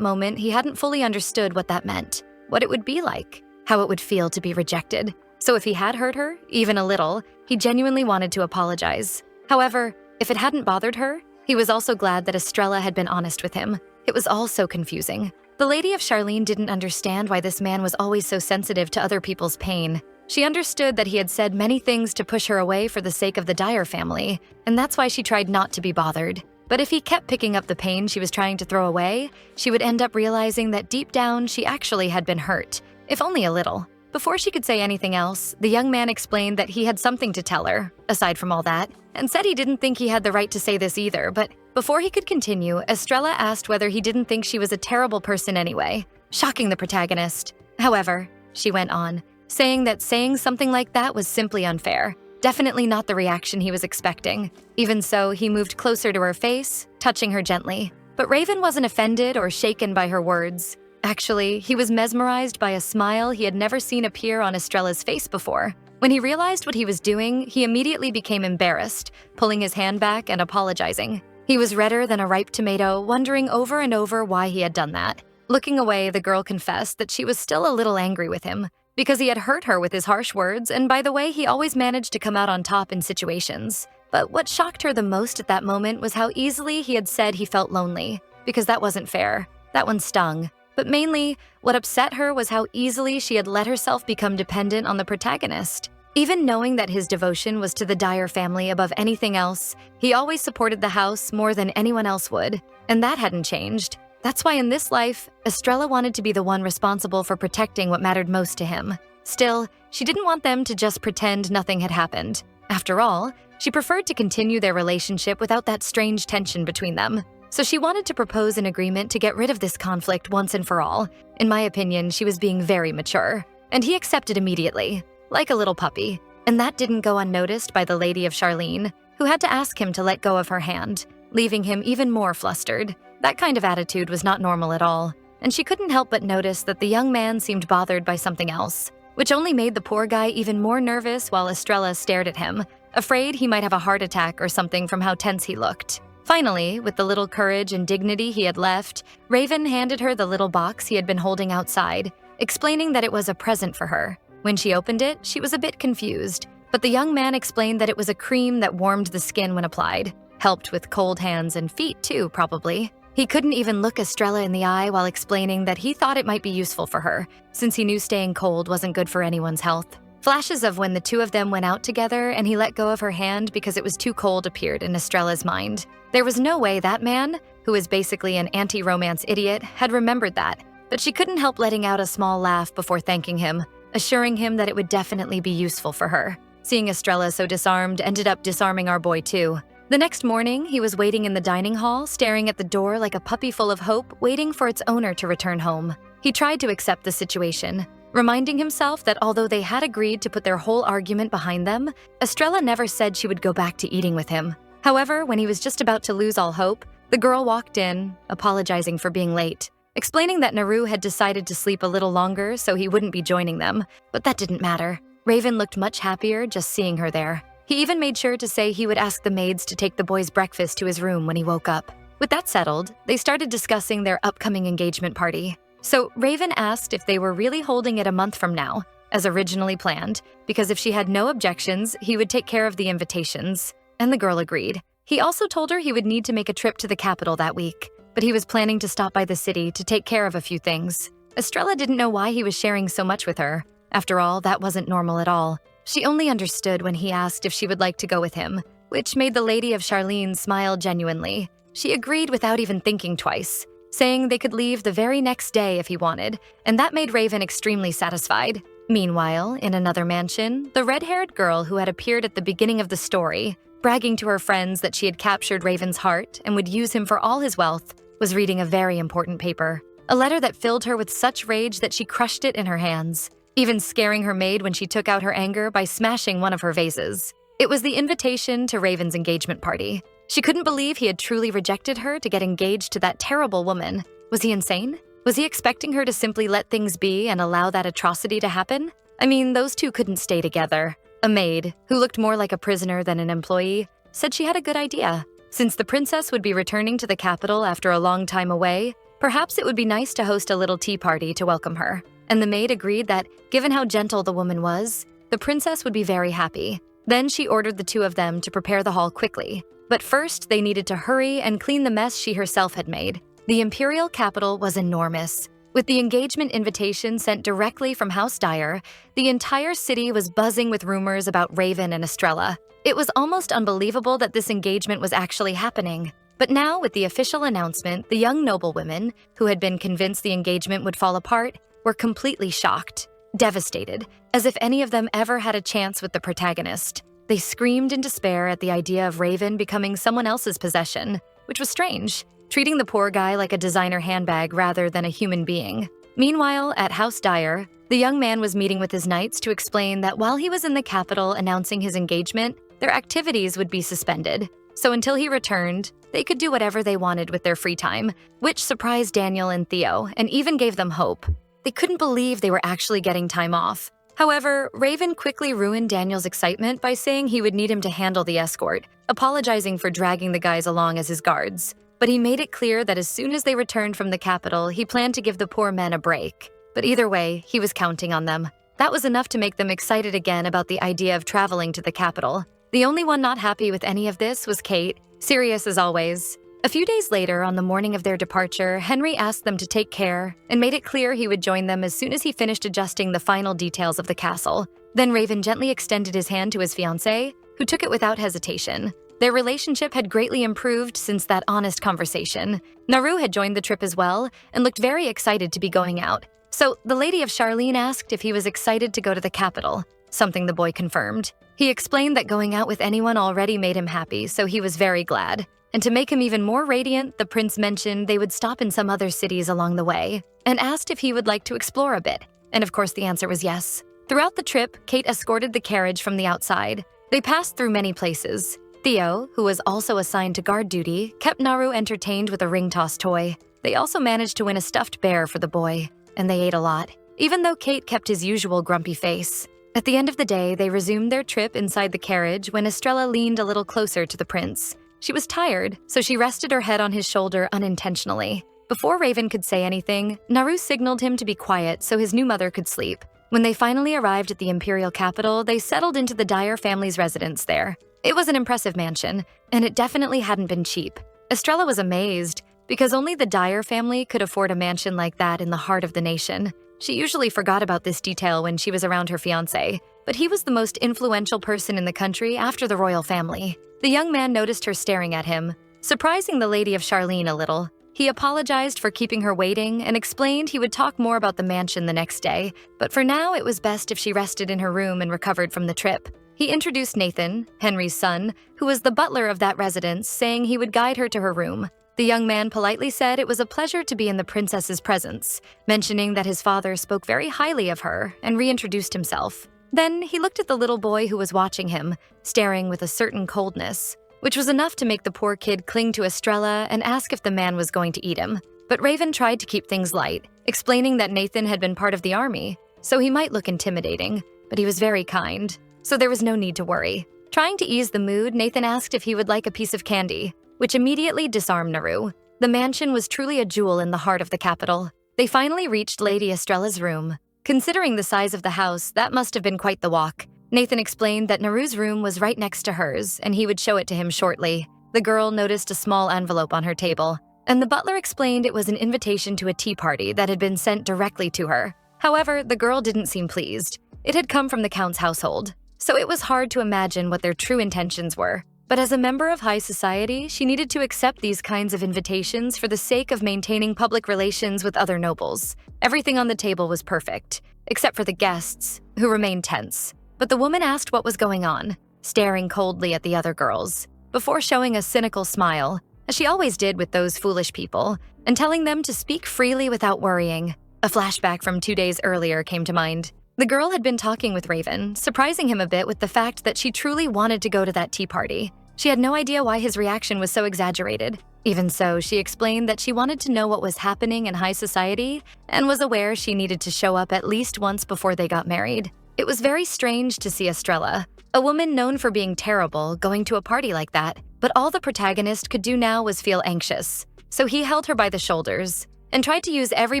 Speaker 1: moment, he hadn't fully understood what that meant, what it would be like, how it would feel to be rejected. So if he had hurt her, even a little, he genuinely wanted to apologize. However, if it hadn't bothered her, he was also glad that Estrella had been honest with him. It was all so confusing. The lady of Charlene didn't understand why this man was always so sensitive to other people's pain. She understood that he had said many things to push her away for the sake of the Dyer family, and that's why she tried not to be bothered. But if he kept picking up the pain she was trying to throw away, she would end up realizing that deep down she actually had been hurt, if only a little. Before she could say anything else, the young man explained that he had something to tell her, aside from all that, and said he didn't think he had the right to say this either, but before he could continue, Estrella asked whether he didn't think she was a terrible person anyway, shocking the protagonist. However, she went on, saying that saying something like that was simply unfair, definitely not the reaction he was expecting. Even so, he moved closer to her face, touching her gently. But Raven wasn't offended or shaken by her words. Actually, he was mesmerized by a smile he had never seen appear on Estrella's face before. When he realized what he was doing, he immediately became embarrassed, pulling his hand back and apologizing. He was redder than a ripe tomato, wondering over and over why he had done that. Looking away, the girl confessed that she was still a little angry with him, because he had hurt her with his harsh words, and by the way, he always managed to come out on top in situations. But what shocked her the most at that moment was how easily he had said he felt lonely, because that wasn't fair. That one stung. But mainly, what upset her was how easily she had let herself become dependent on the protagonist. Even knowing that his devotion was to the Dyer family above anything else, he always supported the house more than anyone else would, and that hadn't changed. That's why in this life, Estrella wanted to be the one responsible for protecting what mattered most to him. Still, she didn't want them to just pretend nothing had happened. After all, she preferred to continue their relationship without that strange tension between them. So she wanted to propose an agreement to get rid of this conflict once and for all. In my opinion, she was being very mature. And he accepted immediately, like a little puppy. And that didn't go unnoticed by the lady of Charlene, who had to ask him to let go of her hand, leaving him even more flustered. That kind of attitude was not normal at all, and she couldn't help but notice that the young man seemed bothered by something else, which only made the poor guy even more nervous while Estrella stared at him, afraid he might have a heart attack or something from how tense he looked. Finally, with the little courage and dignity he had left, Raven handed her the little box he had been holding outside, explaining that it was a present for her. When she opened it, she was a bit confused, but the young man explained that it was a cream that warmed the skin when applied, helped with cold hands and feet too, probably. He couldn't even look Estrella in the eye while explaining that he thought it might be useful for her, since he knew staying cold wasn't good for anyone's health. Flashes of when the two of them went out together and he let go of her hand because it was too cold appeared in Estrella's mind. There was no way that man, who was basically an anti-romance idiot, had remembered that, but she couldn't help letting out a small laugh before thanking him, assuring him that it would definitely be useful for her. Seeing Estrella so disarmed ended up disarming our boy too. The next morning, he was waiting in the dining hall, staring at the door like a puppy full of hope, waiting for its owner to return home. He tried to accept the situation, reminding himself that although they had agreed to put their whole argument behind them, Estrella never said she would go back to eating with him. However, when he was just about to lose all hope, the girl walked in, apologizing for being late, explaining that Naru had decided to sleep a little longer so he wouldn't be joining them, but that didn't matter. Raven looked much happier just seeing her there. He even made sure to say he would ask the maids to take the boy's breakfast to his room when he woke up. With that settled, they started discussing their upcoming engagement party. So Raven asked if they were really holding it a month from now, as originally planned, because if she had no objections, he would take care of the invitations. And the girl agreed. He also told her he would need to make a trip to the capital that week, but he was planning to stop by the city to take care of a few things. Estrella didn't know why he was sharing so much with her. After all, that wasn't normal at all. She only understood when he asked if she would like to go with him, which made the lady of Charlene smile genuinely. She agreed without even thinking twice, saying they could leave the very next day if he wanted, and that made Raven extremely satisfied. Meanwhile, in another mansion, the red-haired girl who had appeared at the beginning of the story, bragging to her friends that she had captured Raven's heart and would use him for all his wealth, was reading a very important paper. A letter that filled her with such rage that she crushed it in her hands, even scaring her maid when she took out her anger by smashing one of her vases. It was the invitation to Raven's engagement party. She couldn't believe he had truly rejected her to get engaged to that terrible woman. Was he insane? Was he expecting her to simply let things be and allow that atrocity to happen? I mean, those two couldn't stay together. A maid, who looked more like a prisoner than an employee, said she had a good idea. Since the princess would be returning to the capital after a long time away, perhaps it would be nice to host a little tea party to welcome her. And the maid agreed that, given how gentle the woman was, the princess would be very happy. Then she ordered the two of them to prepare the hall quickly. But first, they needed to hurry and clean the mess she herself had made. The imperial capital was enormous. With the engagement invitation sent directly from House Dyer, the entire city was buzzing with rumors about Raven and Estrella. It was almost unbelievable that this engagement was actually happening. But now, with the official announcement, the young noblewomen, who had been convinced the engagement would fall apart, were completely shocked, devastated, as if any of them ever had a chance with the protagonist. They screamed in despair at the idea of Raven becoming someone else's possession, which was strange, treating the poor guy like a designer handbag rather than a human being. Meanwhile, at House Dyer, the young man was meeting with his knights to explain that while he was in the capital announcing his engagement, their activities would be suspended. So until he returned, they could do whatever they wanted with their free time, which surprised Daniel and Theo and even gave them hope. They couldn't believe they were actually getting time off. However, Raven quickly ruined Daniel's excitement by saying he would need him to handle the escort, apologizing for dragging the guys along as his guards. But he made it clear that as soon as they returned from the capital, he planned to give the poor men a break. But either way, he was counting on them. That was enough to make them excited again about the idea of traveling to the capital. The only one not happy with any of this was Kate, serious as always. A few days later, on the morning of their departure, Henry asked them to take care and made it clear he would join them as soon as he finished adjusting the final details of the castle. Then Raven gently extended his hand to his fiancée, who took it without hesitation. Their relationship had greatly improved since that honest conversation. Naru had joined the trip as well and looked very excited to be going out. So the lady of Charlene asked if he was excited to go to the capital, something the boy confirmed. He explained that going out with anyone already made him happy, so he was very glad. And to make him even more radiant, the prince mentioned they would stop in some other cities along the way and asked if he would like to explore a bit. And of course the answer was yes. Throughout the trip, Kate escorted the carriage from the outside. They passed through many places. Theo, who was also assigned to guard duty, kept Naru entertained with a ring toss toy. They also managed to win a stuffed bear for the boy, and they ate a lot, even though Kate kept his usual grumpy face. At the end of the day, they resumed their trip inside the carriage when Estrella leaned a little closer to the prince. She was tired, so she rested her head on his shoulder unintentionally. Before Raven could say anything, Naru signaled him to be quiet so his new mother could sleep. When they finally arrived at the imperial capital, they settled into the Dyer family's residence there. It was an impressive mansion, and it definitely hadn't been cheap. Estrella was amazed, because only the Dyer family could afford a mansion like that in the heart of the nation. She usually forgot about this detail when she was around her fiancé, but he was the most influential person in the country after the royal family. The young man noticed her staring at him, surprising the lady of Charlene a little. He apologized for keeping her waiting and explained he would talk more about the mansion the next day, but for now it was best if she rested in her room and recovered from the trip. He introduced Nathan, Henry's son, who was the butler of that residence, saying he would guide her to her room. The young man politely said it was a pleasure to be in the princess's presence, mentioning that his father spoke very highly of her and reintroduced himself. Then he looked at the little boy who was watching him, staring with a certain coldness, which was enough to make the poor kid cling to Estrella and ask if the man was going to eat him. But Raven tried to keep things light, explaining that Nathan had been part of the army, so he might look intimidating, but he was very kind, so there was no need to worry. Trying to ease the mood, Nathan asked if he would like a piece of candy, which immediately disarmed Naru. The mansion was truly a jewel in the heart of the capital. They finally reached Lady Estrella's room. Considering the size of the house, that must have been quite the walk. Nathan explained that Naru's room was right next to hers, and he would show it to him shortly. The girl noticed a small envelope on her table, and the butler explained it was an invitation to a tea party that had been sent directly to her. However, the girl didn't seem pleased. It had come from the Count's household, so it was hard to imagine what their true intentions were. But as a member of high society, she needed to accept these kinds of invitations for the sake of maintaining public relations with other nobles. Everything on the table was perfect, except for the guests, who remained tense. But the woman asked what was going on, staring coldly at the other girls, before showing a cynical smile, as she always did with those foolish people, and telling them to speak freely without worrying. A flashback from 2 days earlier came to mind. The girl had been talking with Raven, surprising him a bit with the fact that she truly wanted to go to that tea party. She had no idea why his reaction was so exaggerated. Even so, she explained that she wanted to know what was happening in high society and was aware she needed to show up at least once before they got married. It was very strange to see Estrella, a woman known for being terrible, going to a party like that, but all the protagonist could do now was feel anxious. So he held her by the shoulders and tried to use every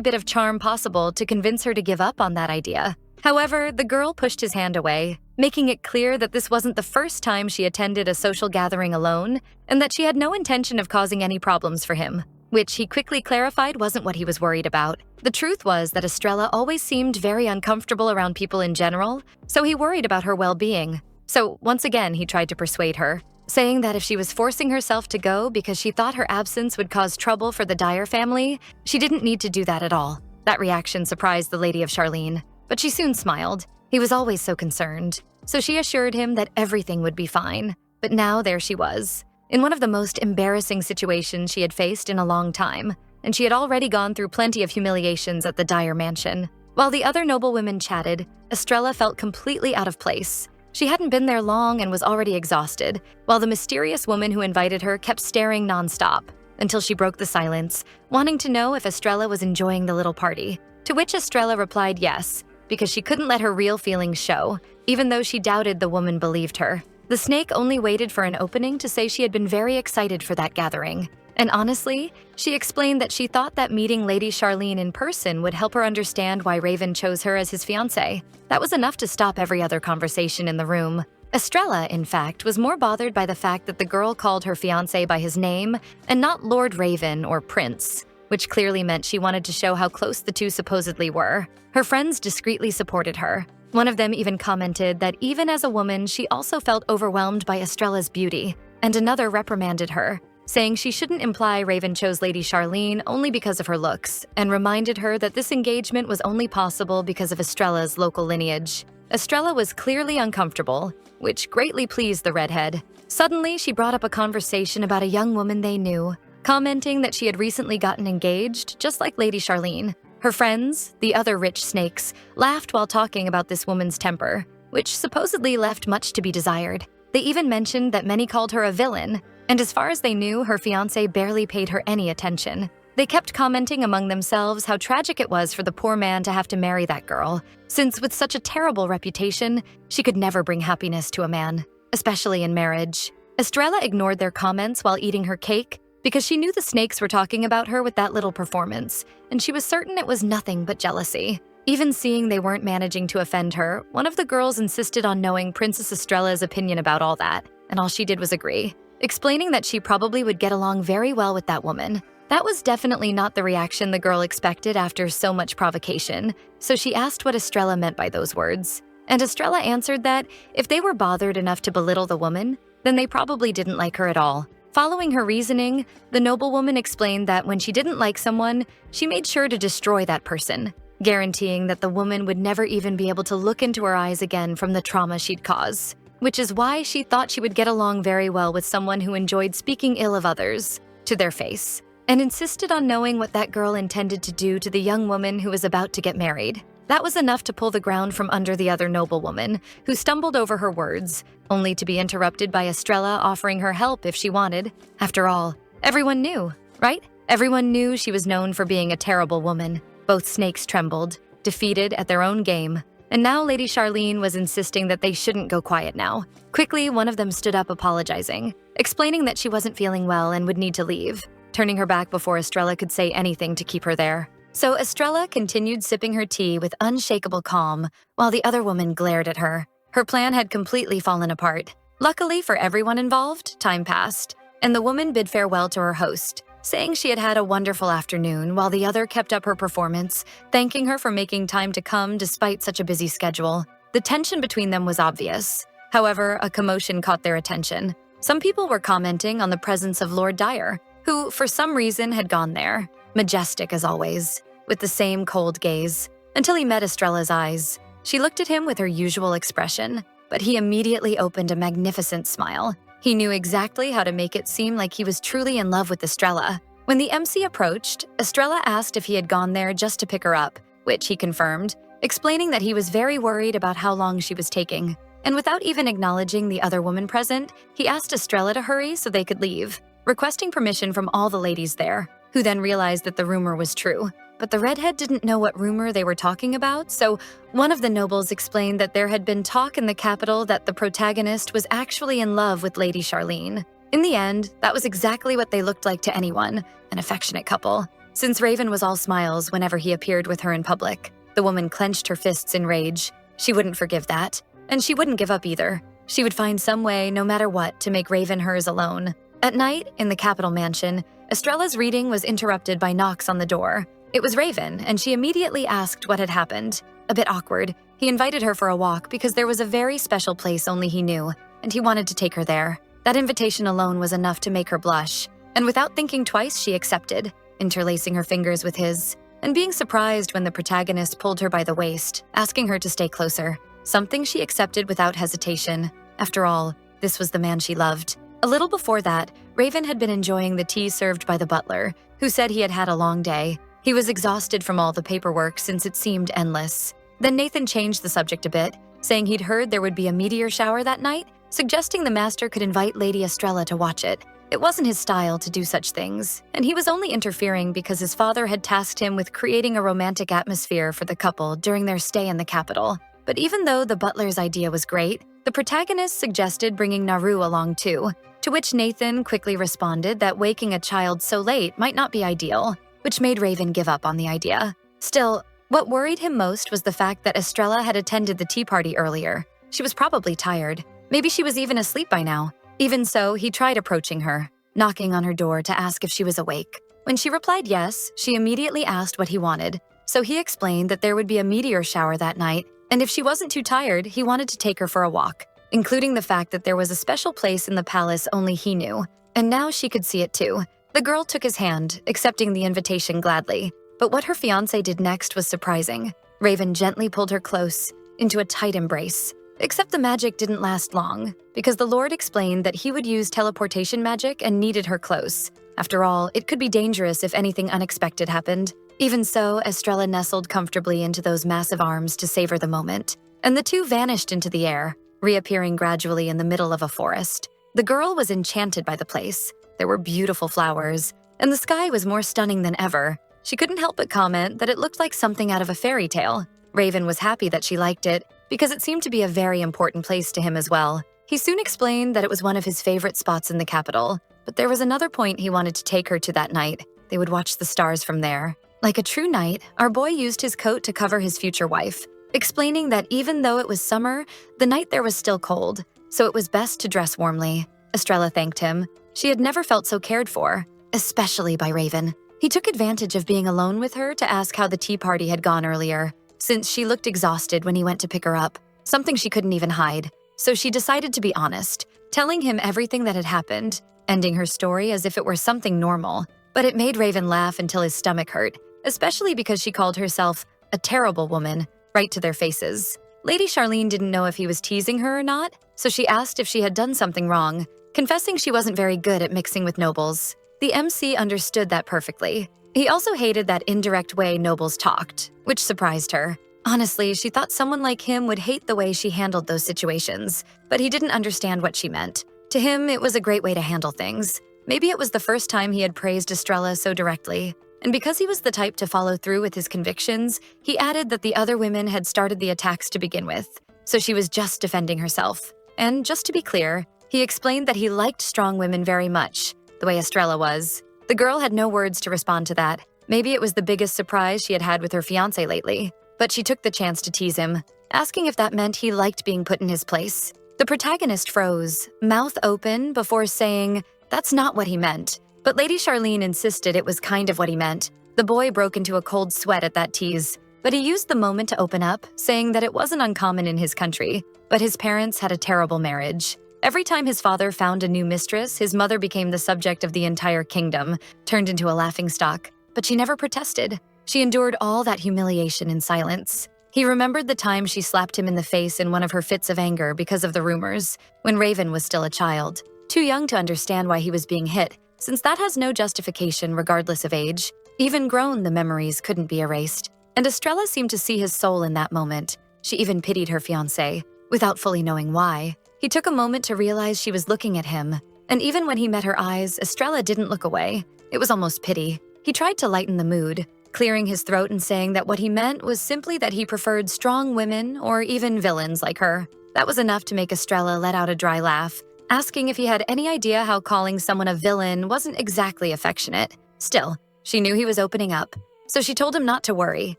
Speaker 1: bit of charm possible to convince her to give up on that idea. However, the girl pushed his hand away, making it clear that this wasn't the first time she attended a social gathering alone and that she had no intention of causing any problems for him, which he quickly clarified wasn't what he was worried about. The truth was that Estrella always seemed very uncomfortable around people in general, so he worried about her well-being. So once again, he tried to persuade her, saying that if she was forcing herself to go because she thought her absence would cause trouble for the Dyer family, she didn't need to do that at all. That reaction surprised the lady of Charlene, but she soon smiled. He was always so concerned. So she assured him that everything would be fine. But now there she was, in one of the most embarrassing situations she had faced in a long time, and she had already gone through plenty of humiliations at the Dyer mansion. While the other noblewomen chatted, Estrella felt completely out of place. She hadn't been there long and was already exhausted, while the mysterious woman who invited her kept staring nonstop, until she broke the silence, wanting to know if Estrella was enjoying the little party. To which Estrella replied yes, because she couldn't let her real feelings show, even though she doubted the woman believed her. The snake only waited for an opening to say she had been very excited for that gathering. And honestly, she explained that she thought that meeting Lady Charlene in person would help her understand why Raven chose her as his fiancé. That was enough to stop every other conversation in the room. Estrella, in fact, was more bothered by the fact that the girl called her fiancé by his name and not Lord Raven or Prince, which clearly meant she wanted to show how close the two supposedly were. Her friends discreetly supported her. One of them even commented that even as a woman, she also felt overwhelmed by Estrella's beauty, and another reprimanded her, saying she shouldn't imply Raven chose Lady Charlene only because of her looks, and reminded her that this engagement was only possible because of Estrella's local lineage. Estrella was clearly uncomfortable, which greatly pleased the redhead. Suddenly, she brought up a conversation about a young woman they knew, commenting that she had recently gotten engaged, just like Lady Charlene. Her friends, the other rich snakes, laughed while talking about this woman's temper, which supposedly left much to be desired. They even mentioned that many called her a villain, and as far as they knew, her fiancé barely paid her any attention. They kept commenting among themselves how tragic it was for the poor man to have to marry that girl, since with such a terrible reputation, she could never bring happiness to a man, especially in marriage. Estrella ignored their comments while eating her cake, because she knew the snakes were talking about her with that little performance, and she was certain it was nothing but jealousy. Even seeing they weren't managing to offend her, one of the girls insisted on knowing Princess Estrella's opinion about all that, and all she did was agree, explaining that she probably would get along very well with that woman. That was definitely not the reaction the girl expected after so much provocation, so she asked what Estrella meant by those words. And Estrella answered that if they were bothered enough to belittle the woman, then they probably didn't like her at all. Following her reasoning, the noblewoman explained that when she didn't like someone, she made sure to destroy that person, guaranteeing that the woman would never even be able to look into her eyes again from the trauma she'd cause, which is why she thought she would get along very well with someone who enjoyed speaking ill of others to their face, and insisted on knowing what that girl intended to do to the young woman who was about to get married. That was enough to pull the ground from under the other noblewoman, who stumbled over her words, only to be interrupted by Estrella offering her help if she wanted. After all, everyone knew, right? Everyone knew she was known for being a terrible woman. Both snakes trembled, defeated at their own game. And now Lady Charlene was insisting that they shouldn't go quiet now. Quickly, one of them stood up apologizing, explaining that she wasn't feeling well and would need to leave, turning her back before Estrella could say anything to keep her there. So Estrella continued sipping her tea with unshakable calm, while the other woman glared at her. Her plan had completely fallen apart. Luckily for everyone involved, time passed, and the woman bid farewell to her host, saying she had had a wonderful afternoon, while the other kept up her performance, thanking her for making time to come despite such a busy schedule. The tension between them was obvious. However, a commotion caught their attention. Some people were commenting on the presence of Lord Dyer, who, for some reason, had gone there, majestic as always, with the same cold gaze, until he met Estrella's eyes. She looked at him with her usual expression, but he immediately opened a magnificent smile. He knew exactly how to make it seem like he was truly in love with Estrella. When the MC approached, Estrella asked if he had gone there just to pick her up, which he confirmed, explaining that he was very worried about how long she was taking. And without even acknowledging the other woman present, he asked Estrella to hurry so they could leave, requesting permission from all the ladies there, who then realized that the rumor was true. But the redhead didn't know what rumor they were talking about, so one of the nobles explained that there had been talk in the capital that the protagonist was actually in love with Lady Charlene. In the end, that was exactly what they looked like to anyone, an affectionate couple. Since Raven was all smiles whenever he appeared with her in public, the woman clenched her fists in rage. She wouldn't forgive that, and she wouldn't give up either. She would find some way, no matter what, to make Raven hers alone. At night, in the capital mansion, Estrella's reading was interrupted by knocks on the door. It was Raven, and she immediately asked what had happened. A bit awkward, he invited her for a walk because there was a very special place only he knew, and he wanted to take her there. That invitation alone was enough to make her blush, and without thinking twice, she accepted, interlacing her fingers with his, and being surprised when the protagonist pulled her by the waist, asking her to stay closer, something she accepted without hesitation. After all, this was the man she loved. A little before that, Raven had been enjoying the tea served by the butler, who said he had had a long day. He was exhausted from all the paperwork since it seemed endless. Then Nathan changed the subject a bit, saying he'd heard there would be a meteor shower that night, suggesting the master could invite Lady Estrella to watch it. It wasn't his style to do such things, and he was only interfering because his father had tasked him with creating a romantic atmosphere for the couple during their stay in the capital. But even though the butler's idea was great, the protagonist suggested bringing Naru along too, to which Nathan quickly responded that waking a child so late might not be ideal, which made Raven give up on the idea. Still, what worried him most was the fact that Estrella had attended the tea party earlier. She was probably tired. Maybe she was even asleep by now. Even so, he tried approaching her, knocking on her door to ask if she was awake. When she replied yes, she immediately asked what he wanted. So he explained that there would be a meteor shower that night, and if she wasn't too tired, he wanted to take her for a walk, including the fact that there was a special place in the palace only he knew, and now she could see it too. The girl took his hand, accepting the invitation gladly. But what her fiancé did next was surprising. Raven gently pulled her close, into a tight embrace. Except the magic didn't last long, because the Lord explained that he would use teleportation magic and needed her close. After all, it could be dangerous if anything unexpected happened. Even so, Estrella nestled comfortably into those massive arms to savor the moment, and the two vanished into the air, reappearing gradually in the middle of a forest. The girl was enchanted by the place. There were beautiful flowers, and the sky was more stunning than ever. She couldn't help but comment that it looked like something out of a fairy tale. Raven was happy that she liked it, because it seemed to be a very important place to him as well. He soon explained that it was one of his favorite spots in the capital, but there was another point he wanted to take her to that night. They would watch the stars from there. Like a true knight, our boy used his coat to cover his future wife, explaining that even though it was summer, the night there was still cold, so it was best to dress warmly. Estrella thanked him. She had never felt so cared for, especially by Raven. He took advantage of being alone with her to ask how the tea party had gone earlier, since she looked exhausted when he went to pick her up, something she couldn't even hide. So she decided to be honest, telling him everything that had happened, ending her story as if it were something normal. But it made Raven laugh until his stomach hurt, especially because she called herself a terrible woman, right to their faces. Lady Charlene didn't know if he was teasing her or not, so she asked if she had done something wrong, confessing she wasn't very good at mixing with nobles. The MC understood that perfectly. He also hated that indirect way nobles talked, which surprised her. Honestly, she thought someone like him would hate the way she handled those situations, but he didn't understand what she meant. To him, it was a great way to handle things. Maybe it was the first time he had praised Estrella so directly. And because he was the type to follow through with his convictions, he added that the other women had started the attacks to begin with, so she was just defending herself. And just to be clear, he explained that he liked strong women very much, the way Estrella was. The girl had no words to respond to that. Maybe it was the biggest surprise she had had with her fiancé lately, but she took the chance to tease him, asking if that meant he liked being put in his place. The protagonist froze, mouth open, before saying, "That's not what he meant." But Lady Charlene insisted it was kind of what he meant. The boy broke into a cold sweat at that tease, but he used the moment to open up, saying that it wasn't uncommon in his country, but his parents had a terrible marriage. Every time his father found a new mistress, his mother became the subject of the entire kingdom, turned into a laughingstock. But she never protested. She endured all that humiliation in silence. He remembered the time she slapped him in the face in one of her fits of anger because of the rumors, when Raven was still a child, too young to understand why he was being hit, since that has no justification regardless of age. Even grown, the memories couldn't be erased. And Estrella seemed to see his soul in that moment. She even pitied her fiancé, without fully knowing why. He took a moment to realize she was looking at him, and even when he met her eyes, Estrella didn't look away. It was almost pity. He tried to lighten the mood, clearing his throat and saying that what he meant was simply that he preferred strong women or even villains like her. That was enough to make Estrella let out a dry laugh, asking if he had any idea how calling someone a villain wasn't exactly affectionate. Still, she knew he was opening up, so she told him not to worry.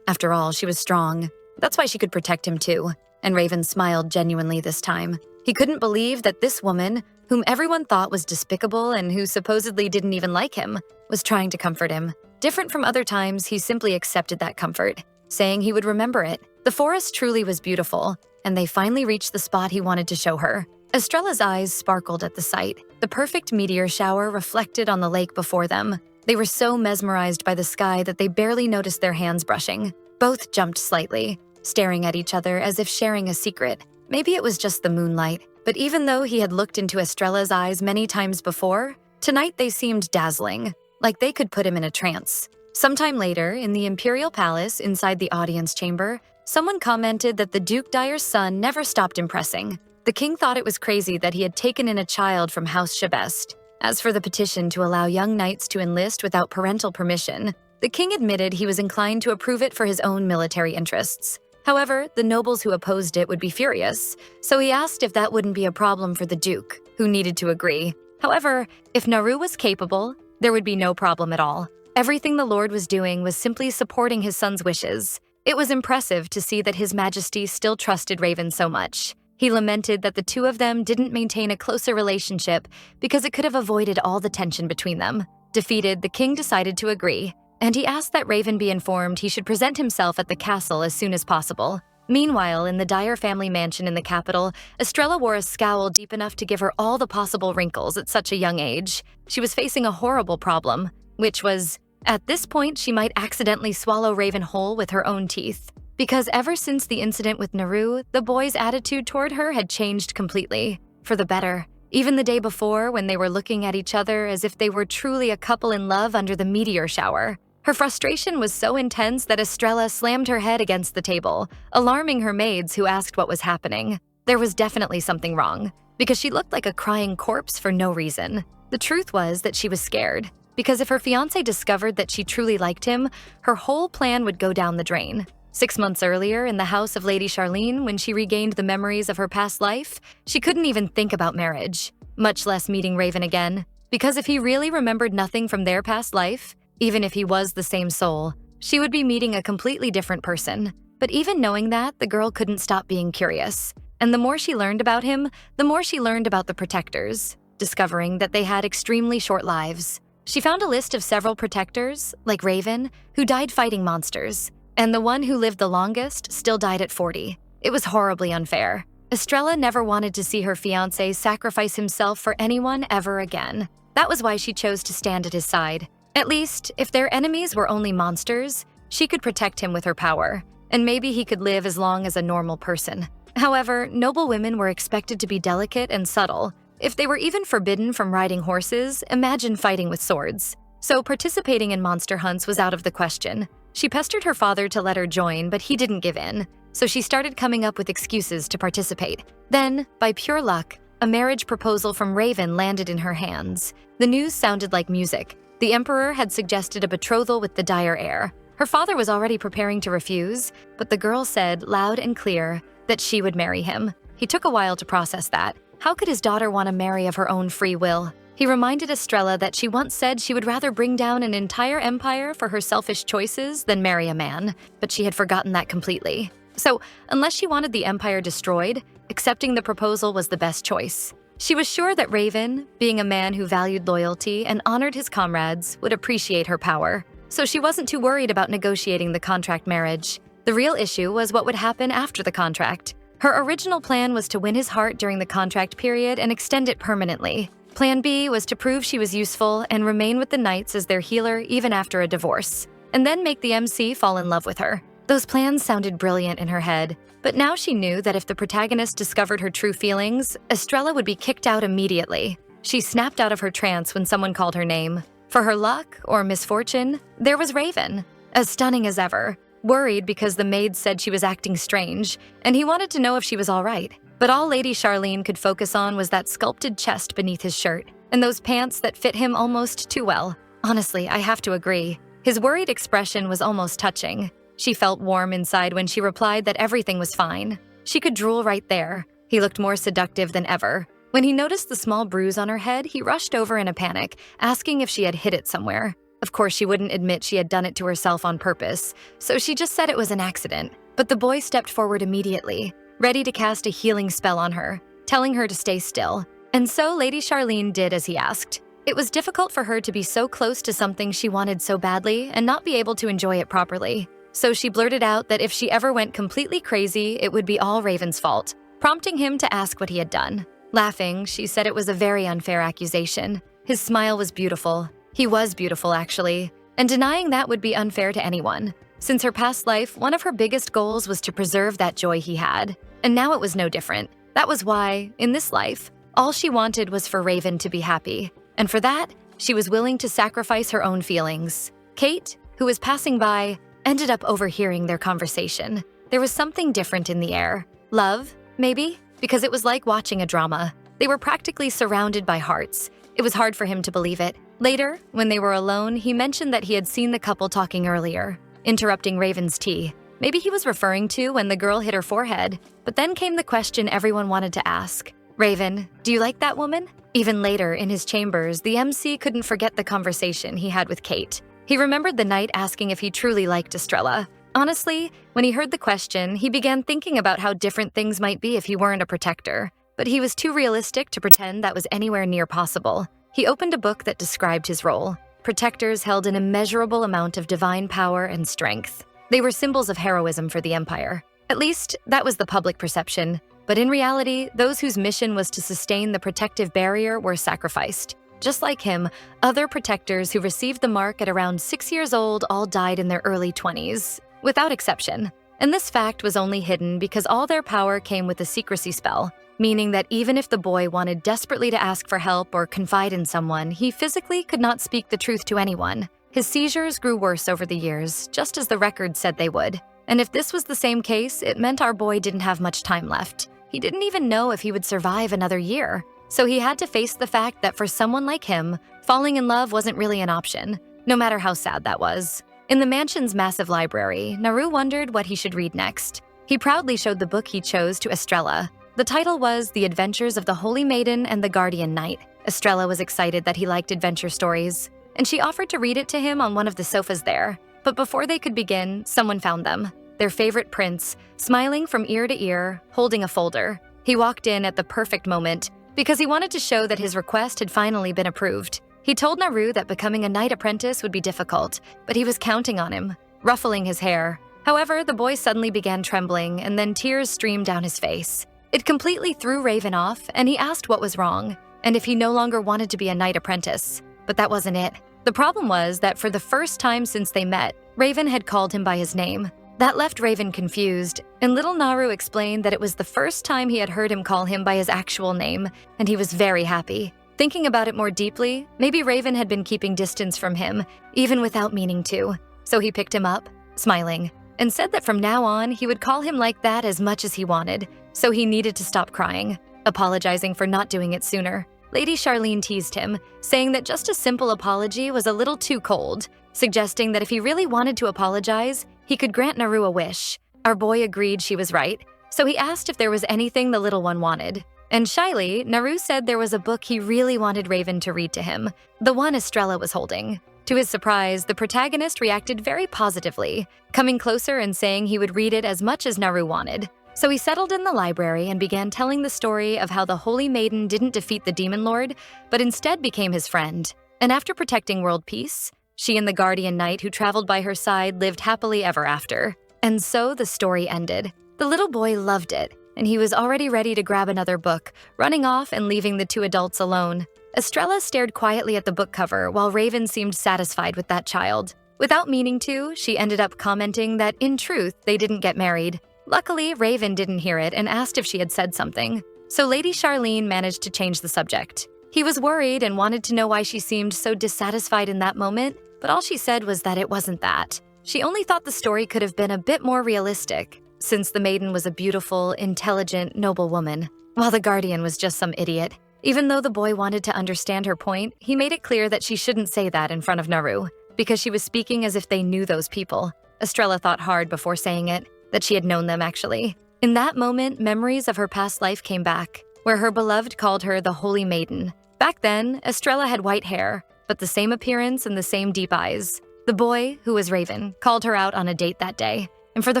Speaker 1: After all, she was strong. That's why she could protect him too. And Raven smiled genuinely this time. He couldn't believe that this woman, whom everyone thought was despicable and who supposedly didn't even like him, was trying to comfort him. Different from other times, he simply accepted that comfort, saying he would remember it. The forest truly was beautiful, and they finally reached the spot he wanted to show her. Estrella's eyes sparkled at the sight. The perfect meteor shower reflected on the lake before them. They were so mesmerized by the sky that they barely noticed their hands brushing. Both jumped slightly, staring at each other as if sharing a secret. Maybe it was just the moonlight, but even though he had looked into Estrella's eyes many times before, tonight they seemed dazzling, like they could put him in a trance. Sometime later, in the Imperial Palace inside the audience chamber, someone commented that the Duke Dyer's son never stopped impressing. The king thought it was crazy that he had taken in a child from House Sheabest. As for the petition to allow young knights to enlist without parental permission, the king admitted he was inclined to approve it for his own military interests. However, the nobles who opposed it would be furious, so he asked if that wouldn't be a problem for the duke, who needed to agree. However, if Naru was capable, there would be no problem at all. Everything the Lord was doing was simply supporting his son's wishes. It was impressive to see that His Majesty still trusted Raven so much. He lamented that the two of them didn't maintain a closer relationship because it could have avoided all the tension between them. Defeated, the king decided to agree, and he asked that Raven be informed he should present himself at the castle as soon as possible. Meanwhile, in the Dyer family mansion in the capital, Estrella wore a scowl deep enough to give her all the possible wrinkles at such a young age. She was facing a horrible problem, which was, at this point, she might accidentally swallow Raven whole with her own teeth. Because ever since the incident with Naru, the boy's attitude toward her had changed completely, for the better. Even the day before, when they were looking at each other as if they were truly a couple in love under the meteor shower. Her frustration was so intense that Estrella slammed her head against the table, alarming her maids who asked what was happening. There was definitely something wrong, because she looked like a crying corpse for no reason. The truth was that she was scared, because if her fiancé discovered that she truly liked him, her whole plan would go down the drain. 6 months earlier, in the house of Lady Charlene, when she regained the memories of her past life, she couldn't even think about marriage, much less meeting Raven again, because if he really remembered nothing from their past life, even if he was the same soul, she would be meeting a completely different person. But even knowing that, the girl couldn't stop being curious. And the more she learned about him, the more she learned about the protectors, discovering that they had extremely short lives. She found a list of several protectors, like Raven, who died fighting monsters, and the one who lived the longest still died at 40. It was horribly unfair. Estrella never wanted to see her fiancé sacrifice himself for anyone ever again. That was why she chose to stand at his side. At least, if their enemies were only monsters, she could protect him with her power, and maybe he could live as long as a normal person. However, noble women were expected to be delicate and subtle. If they were even forbidden from riding horses, imagine fighting with swords. So participating in monster hunts was out of the question. She pestered her father to let her join, but he didn't give in, so she started coming up with excuses to participate. Then, by pure luck, a marriage proposal from Raven landed in her hands. The news sounded like music. The Emperor had suggested a betrothal with the Dyer heir. Her father was already preparing to refuse, but the girl said, loud and clear, that she would marry him. He took a while to process that. How could his daughter want to marry of her own free will? He reminded Estrella that she once said she would rather bring down an entire empire for her selfish choices than marry a man, but she had forgotten that completely. So, unless she wanted the empire destroyed, accepting the proposal was the best choice. She was sure that Raven, being a man who valued loyalty and honored his comrades, would appreciate her power. So she wasn't too worried about negotiating the contract marriage. The real issue was what would happen after the contract. Her original plan was to win his heart during the contract period and extend it permanently. Plan B was to prove she was useful and remain with the Knights as their healer even after a divorce, and then make the MC fall in love with her. Those plans sounded brilliant in her head, but now she knew that if the protagonist discovered her true feelings, Estrella would be kicked out immediately. She snapped out of her trance when someone called her name. For her luck, or misfortune, there was Raven, as stunning as ever, worried because the maid said she was acting strange, and he wanted to know if she was all right. But all Lady Charlene could focus on was that sculpted chest beneath his shirt, and those pants that fit him almost too well. Honestly, I have to agree. His worried expression was almost touching. She felt warm inside when she replied that everything was fine. She could drool right there. He looked more seductive than ever. When he noticed the small bruise on her head, he rushed over in a panic, asking if she had hit it somewhere. Of course, she wouldn't admit she had done it to herself on purpose, so she just said it was an accident. But the boy stepped forward immediately, ready to cast a healing spell on her, telling her to stay still. And so Lady Charlene did as he asked. It was difficult for her to be so close to something she wanted so badly and not be able to enjoy it properly. So she blurted out that if she ever went completely crazy, it would be all Raven's fault, prompting him to ask what he had done. Laughing, she said it was a very unfair accusation. His smile was beautiful. He was beautiful, actually, and denying that would be unfair to anyone. Since her past life, one of her biggest goals was to preserve that joy he had, and now it was no different. That was why, in this life, all she wanted was for Raven to be happy, and for that, she was willing to sacrifice her own feelings. Kate, who was passing by, ended up overhearing their conversation. There was something different in the air. Love, maybe? Because it was like watching a drama. They were practically surrounded by hearts. It was hard for him to believe it. Later, when they were alone, he mentioned that he had seen the couple talking earlier, interrupting Raven's tea. Maybe he was referring to when the girl hit her forehead. But then came the question everyone wanted to ask. Raven, do you like that woman? Even later, in his chambers, the MC couldn't forget the conversation he had with Kate. He remembered the night asking if he truly liked Estrella. Honestly, when he heard the question, he began thinking about how different things might be if he weren't a protector. But he was too realistic to pretend that was anywhere near possible. He opened a book that described his role. Protectors held an immeasurable amount of divine power and strength. They were symbols of heroism for the Empire. At least, that was the public perception. But in reality, those whose mission was to sustain the protective barrier were sacrificed. Just like him, other protectors who received the mark at around 6 years old all died in their early 20s. Without exception. And this fact was only hidden because all their power came with a secrecy spell, meaning that even if the boy wanted desperately to ask for help or confide in someone, he physically could not speak the truth to anyone. His seizures grew worse over the years, just as the record said they would. And if this was the same case, it meant our boy didn't have much time left. He didn't even know if he would survive another year. So he had to face the fact that for someone like him, falling in love wasn't really an option, no matter how sad that was. In the mansion's massive library, Naru wondered what he should read next. He proudly showed the book he chose to Estrella. The title was The Adventures of the Holy Maiden and the Guardian Knight. Estrella was excited that he liked adventure stories, and she offered to read it to him on one of the sofas there. But before they could begin, someone found them. Their favorite prince, smiling from ear to ear, holding a folder. He walked in at the perfect moment, because he wanted to show that his request had finally been approved. He told Naru that becoming a knight apprentice would be difficult, but he was counting on him, ruffling his hair. However, the boy suddenly began trembling, and then tears streamed down his face. It completely threw Raven off, and he asked what was wrong, and if he no longer wanted to be a knight apprentice. But that wasn't it. The problem was that for the first time since they met, Raven had called him by his name. That left Raven confused, and little Naru explained that it was the first time he had heard him call him by his actual name, and he was very happy. Thinking about it more deeply, maybe Raven had been keeping distance from him, even without meaning to. So he picked him up, smiling, and said that from now on he would call him like that as much as he wanted, so he needed to stop crying, apologizing for not doing it sooner. Lady Charlene teased him, saying that just a simple apology was a little too cold, suggesting that if he really wanted to apologize, he could grant Naru a wish. Our boy agreed she was right, so he asked if there was anything the little one wanted. And shyly, Naru said there was a book he really wanted Raven to read to him, the one Estrella was holding. To his surprise, the protagonist reacted very positively, coming closer and saying he would read it as much as Naru wanted. So he settled in the library and began telling the story of how the Holy Maiden didn't defeat the Demon Lord, but instead became his friend. And after protecting world peace, she and the Guardian Knight who traveled by her side lived happily ever after. And so the story ended. The little boy loved it. and he was already ready to grab another book, running off and leaving the two adults alone. Estrella stared quietly at the book cover while Raven seemed satisfied with that child. Without meaning to, she ended up commenting that, in truth, they didn't get married. Luckily, Raven didn't hear it and asked if she had said something, so Lady Charlene managed to change the subject. He was worried and wanted to know why she seemed so dissatisfied in that moment, but all she said was that it wasn't that. She only thought the story could have been a bit more realistic, since the maiden was a beautiful, intelligent, noble woman, while the guardian was just some idiot. Even though the boy wanted to understand her point, he made it clear that she shouldn't say that in front of Naru, because she was speaking as if they knew those people. Estrella thought hard before saying it, that she had known them actually. In that moment, memories of her past life came back, where her beloved called her the Holy Maiden. Back then, Estrella had white hair, but the same appearance and the same deep eyes. The boy, who was Raven, called her out on a date that day, and for the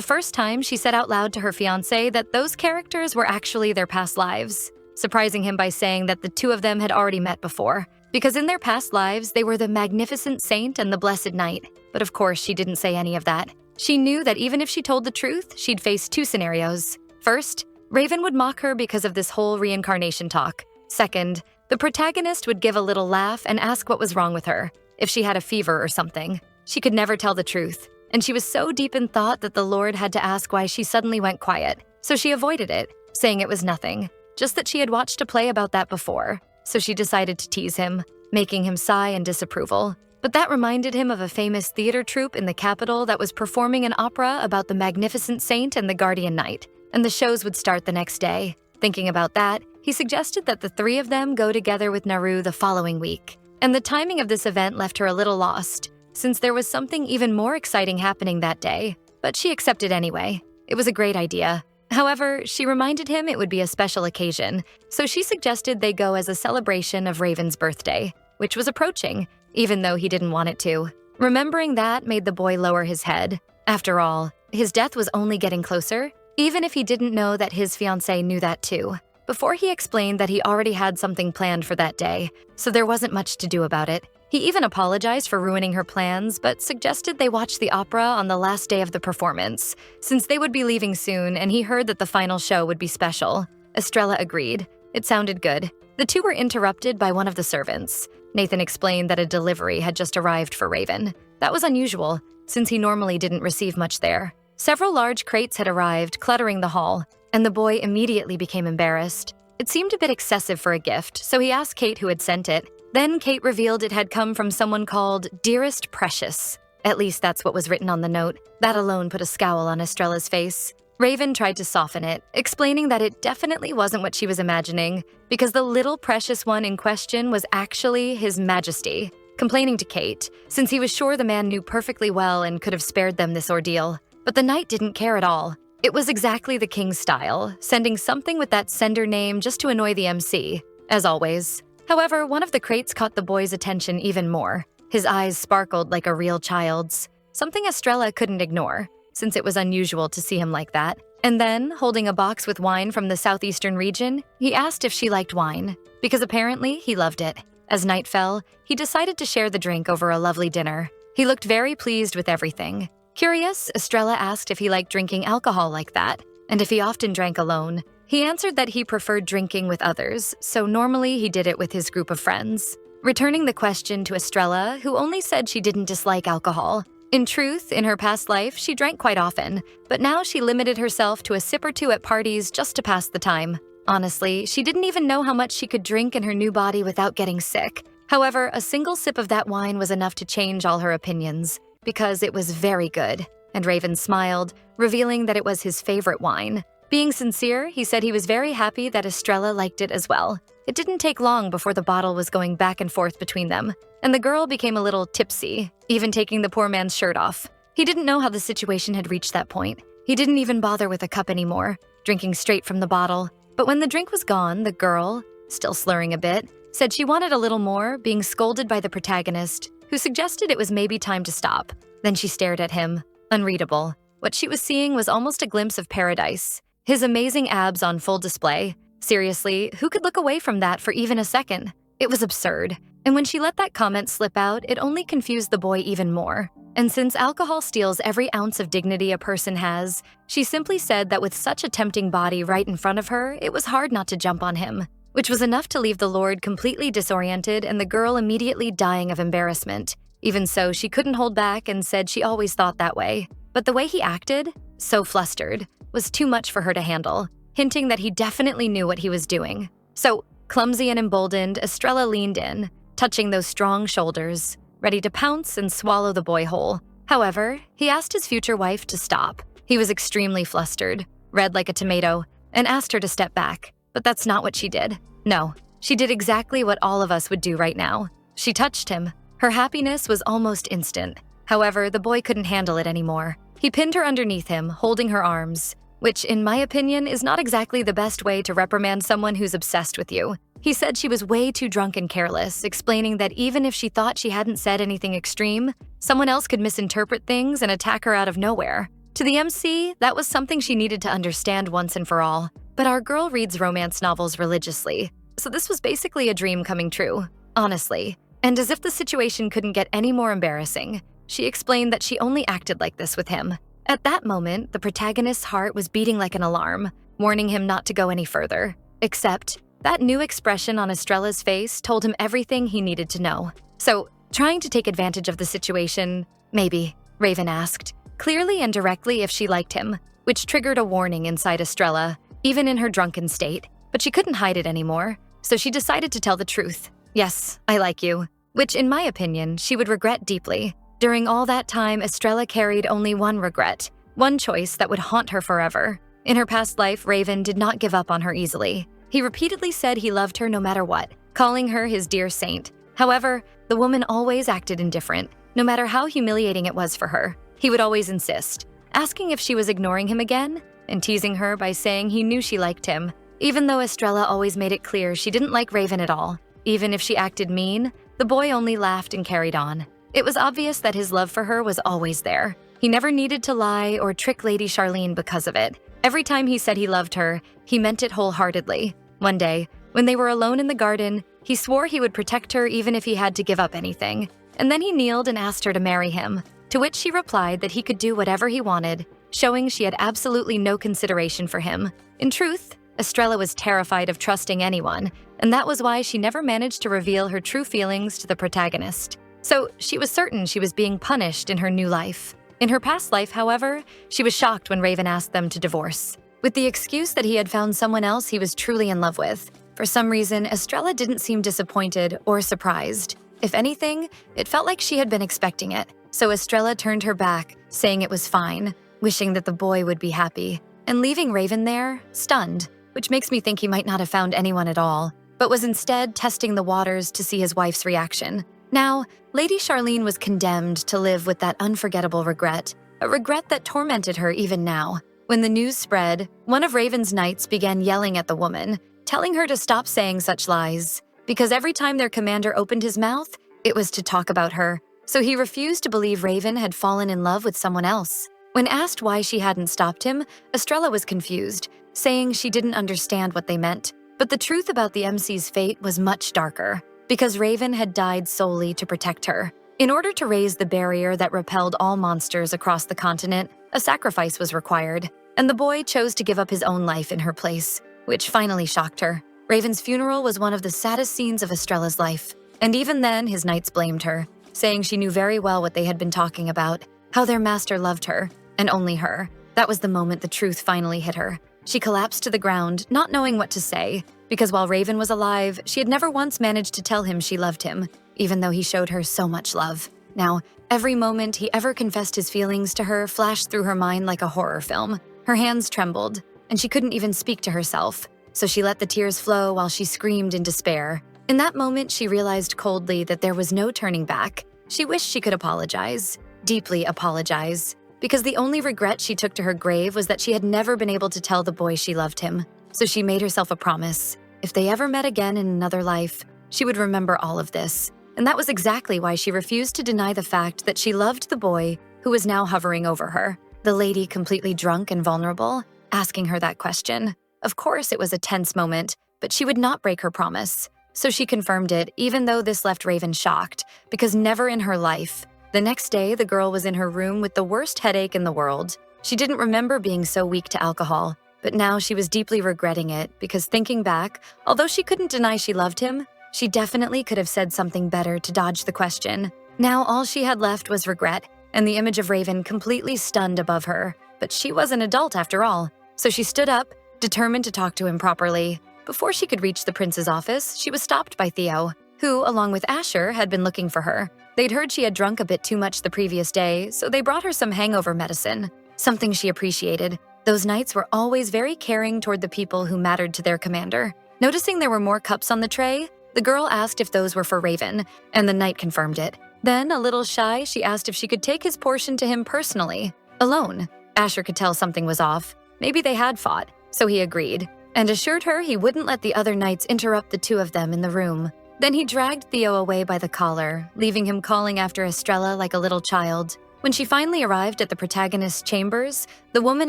Speaker 1: first time, she said out loud to her fiancé that those characters were actually their past lives, surprising him by saying that the two of them had already met before, because in their past lives, they were the magnificent saint and the blessed knight. But of course, she didn't say any of that. She knew that even if she told the truth, she'd face two scenarios. First, Raven would mock her because of this whole reincarnation talk. Second, the protagonist would give a little laugh and ask what was wrong with her, if she had a fever or something. She could never tell the truth, and she was so deep in thought that the Lord had to ask why she suddenly went quiet. So she avoided it, saying it was nothing, just that she had watched a play about that before. So she decided to tease him, making him sigh in disapproval. But that reminded him of a famous theater troupe in the capital that was performing an opera about the magnificent saint and the guardian knight, and the shows would start the next day. Thinking about that, he suggested that the three of them go together with Naru the following week. And the timing of this event left her a little lost, since there was something even more exciting happening that day. But she accepted anyway. It was a great idea. However, she reminded him it would be a special occasion, so she suggested they go as a celebration of Raven's birthday, which was approaching, even though he didn't want it to. Remembering that made the boy lower his head. After all, his death was only getting closer, even if he didn't know that his fiancée knew that too. Before he explained that he already had something planned for that day, so there wasn't much to do about it. He even apologized for ruining her plans, but suggested they watch the opera on the last day of the performance, since they would be leaving soon and he heard that the final show would be special. Estrella agreed. It sounded good. The two were interrupted by one of the servants. Nathan explained that a delivery had just arrived for Raven. That was unusual, since he normally didn't receive much there. Several large crates had arrived, cluttering the hall, and the boy immediately became embarrassed. It seemed a bit excessive for a gift, so he asked Kate who had sent it. Then Kate revealed it had come from someone called Dearest Precious. At least that's what was written on the note. That alone put a scowl on Estrella's face. Raven tried to soften it, explaining that it definitely wasn't what she was imagining, because the little precious one in question was actually His Majesty, complaining to Kate, since he was sure the man knew perfectly well and could have spared them this ordeal. But the knight didn't care at all. It was exactly the king's style, sending something with that sender name just to annoy the MC, as always. However, one of the crates caught the boy's attention even more. His eyes sparkled like a real child's, something Estrella couldn't ignore, since it was unusual to see him like that. And then, holding a box with wine from the southeastern region, he asked if she liked wine, because apparently he loved it. As night fell, he decided to share the drink over a lovely dinner. He looked very pleased with everything. Curious, Estrella asked if he liked drinking alcohol like that, and if he often drank alone. He answered that he preferred drinking with others, so normally he did it with his group of friends. Returning the question to Estrella, who only said she didn't dislike alcohol. In truth, in her past life, she drank quite often, but now she limited herself to a sip or two at parties just to pass the time. Honestly, she didn't even know how much she could drink in her new body without getting sick. However, a single sip of that wine was enough to change all her opinions, because it was very good. And Raven smiled, revealing that it was his favorite wine. Being sincere, he said he was very happy that Estrella liked it as well. It didn't take long before the bottle was going back and forth between them, and the girl became a little tipsy, even taking the poor man's shirt off. He didn't know how the situation had reached that point. He didn't even bother with a cup anymore, drinking straight from the bottle. But when the drink was gone, the girl, still slurring a bit, said she wanted a little more, being scolded by the protagonist, who suggested it was maybe time to stop. Then she stared at him, unreadable. What she was seeing was almost a glimpse of paradise. His amazing abs on full display. Seriously, who could look away from that for even a second? It was absurd. And when she let that comment slip out, it only confused the boy even more. And since alcohol steals every ounce of dignity a person has, she simply said that with such a tempting body right in front of her, it was hard not to jump on him, which was enough to leave the Lord completely disoriented and the girl immediately dying of embarrassment. Even so, she couldn't hold back and said she always thought that way. But the way he acted, so flustered, was too much for her to handle, hinting that he definitely knew what he was doing. So, clumsy and emboldened, Estrella leaned in, touching those strong shoulders, ready to pounce and swallow the boy whole. However, he asked his future wife to stop. He was extremely flustered, red like a tomato, and asked her to step back. But that's not what she did. No, she did exactly what all of us would do right now. She touched him. Her happiness was almost instant. However, the boy couldn't handle it anymore. He pinned her underneath him, holding her arms, which, in my opinion, is not exactly the best way to reprimand someone who's obsessed with you. He said she was way too drunk and careless, explaining that even if she thought she hadn't said anything extreme, someone else could misinterpret things and attack her out of nowhere. To the MC, that was something she needed to understand once and for all. But our girl reads romance novels religiously, so this was basically a dream coming true, honestly. And as if the situation couldn't get any more embarrassing, she explained that she only acted like this with him. At that moment, the protagonist's heart was beating like an alarm, warning him not to go any further. Except, that new expression on Estrella's face told him everything he needed to know. So, trying to take advantage of the situation, maybe, Raven asked, clearly and directly if she liked him, which triggered a warning inside Estrella, even in her drunken state. But she couldn't hide it anymore, so she decided to tell the truth. Yes, I like you, which in my opinion, she would regret deeply. During all that time, Estrella carried only one regret, one choice that would haunt her forever. In her past life, Raven did not give up on her easily. He repeatedly said he loved her no matter what, calling her his dear saint. However, the woman always acted indifferent, no matter how humiliating it was for her. He would always insist, asking if she was ignoring him again, and teasing her by saying he knew she liked him, even though Estrella always made it clear she didn't like Raven at all. Even if she acted mean, the boy only laughed and carried on. It was obvious that his love for her was always there. He never needed to lie or trick Lady Charlene because of it. Every time he said he loved her, he meant it wholeheartedly. One day, when they were alone in the garden, he swore he would protect her even if he had to give up anything. And then he kneeled and asked her to marry him, to which she replied that he could do whatever he wanted, showing she had absolutely no consideration for him. In truth, Estrella was terrified of trusting anyone, and that was why she never managed to reveal her true feelings to the protagonist. So she was certain she was being punished in her new life. In her past life, however, she was shocked when Raven asked them to divorce, with the excuse that he had found someone else he was truly in love with. For some reason, Estrella didn't seem disappointed or surprised. If anything, it felt like she had been expecting it. So Estrella turned her back, saying it was fine, wishing that the boy would be happy, and leaving Raven there, stunned, which makes me think he might not have found anyone at all, but was instead testing the waters to see his wife's reaction. Now, Lady Charlene was condemned to live with that unforgettable regret, a regret that tormented her even now. When the news spread, one of Raven's knights began yelling at the woman, telling her to stop saying such lies, because every time their commander opened his mouth, it was to talk about her. So he refused to believe Raven had fallen in love with someone else. When asked why she hadn't stopped him, Estrella was confused, saying she didn't understand what they meant. But the truth about the MC's fate was much darker, because Raven had died solely to protect her. In order to raise the barrier that repelled all monsters across the continent, a sacrifice was required, and the boy chose to give up his own life in her place, which finally shocked her. Raven's funeral was one of the saddest scenes of Estrella's life, and even then his knights blamed her, saying she knew very well what they had been talking about, how their master loved her, and only her. That was the moment the truth finally hit her. She collapsed to the ground, not knowing what to say, because while Raven was alive, she had never once managed to tell him she loved him, even though he showed her so much love. Now, every moment he ever confessed his feelings to her flashed through her mind like a horror film. Her hands trembled, and she couldn't even speak to herself, so she let the tears flow while she screamed in despair. In that moment, she realized coldly that there was no turning back. She wished she could apologize, deeply apologize, because the only regret she took to her grave was that she had never been able to tell the boy she loved him. So she made herself a promise. If they ever met again in another life, she would remember all of this. And that was exactly why she refused to deny the fact that she loved the boy who was now hovering over her. The lady, completely drunk and vulnerable, asking her that question. Of course, it was a tense moment, but she would not break her promise. So she confirmed it, even though this left Raven shocked, because never in her life The next day, the girl was in her room with the worst headache in the world. She didn't remember being so weak to alcohol, but now she was deeply regretting it because thinking back, although she couldn't deny she loved him, she definitely could have said something better to dodge the question. Now all she had left was regret, and the image of Raven completely stunned above her. But she was an adult after all, so she stood up, determined to talk to him properly. Before she could reach the prince's office, she was stopped by Theo, who, along with Asher, had been looking for her. They'd heard she had drunk a bit too much the previous day, so they brought her some hangover medicine, something she appreciated. Those knights were always very caring toward the people who mattered to their commander. Noticing there were more cups on the tray, the girl asked if those were for Raven, and the knight confirmed it. Then, a little shy, she asked if she could take his portion to him personally, alone. Asher could tell something was off. Maybe they had fought, so he agreed, and assured her he wouldn't let the other knights interrupt the two of them in the room. Then he dragged Theo away by the collar, leaving him calling after Estrella like a little child. When she finally arrived at the protagonist's chambers, the woman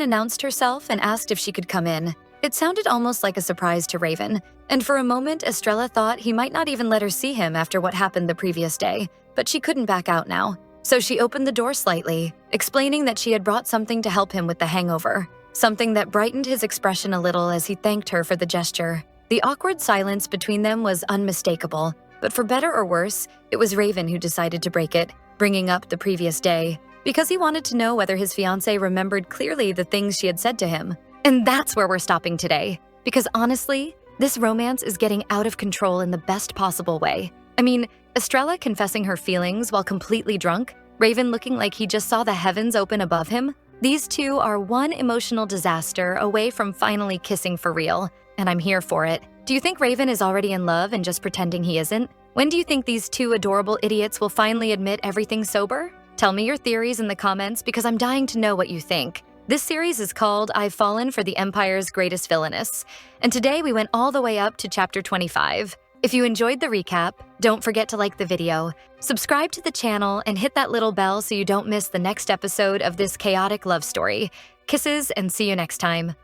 Speaker 1: announced herself and asked if she could come in. It sounded almost like a surprise to Raven, and for a moment Estrella thought he might not even let her see him after what happened the previous day, but she couldn't back out now. So she opened the door slightly, explaining that she had brought something to help him with the hangover, something that brightened his expression a little as he thanked her for the gesture. The awkward silence between them was unmistakable, but for better or worse, it was Raven who decided to break it, bringing up the previous day, because he wanted to know whether his fiancée remembered clearly the things she had said to him. And that's where we're stopping today, because honestly, this romance is getting out of control in the best possible way. I mean, Estrella confessing her feelings while completely drunk, Raven looking like he just saw the heavens open above him. These two are one emotional disaster away from finally kissing for real, and I'm here for it. Do you think Raven is already in love and just pretending he isn't? When do you think these two adorable idiots will finally admit everything's sober? Tell me your theories in the comments because I'm dying to know what you think. This series is called I've Fallen for the Empire's Greatest Villainess, and today we went all the way up to chapter 25. If you enjoyed the recap, don't forget to like the video, subscribe to the channel, and hit that little bell so you don't miss the next episode of this chaotic love story. Kisses and see you next time.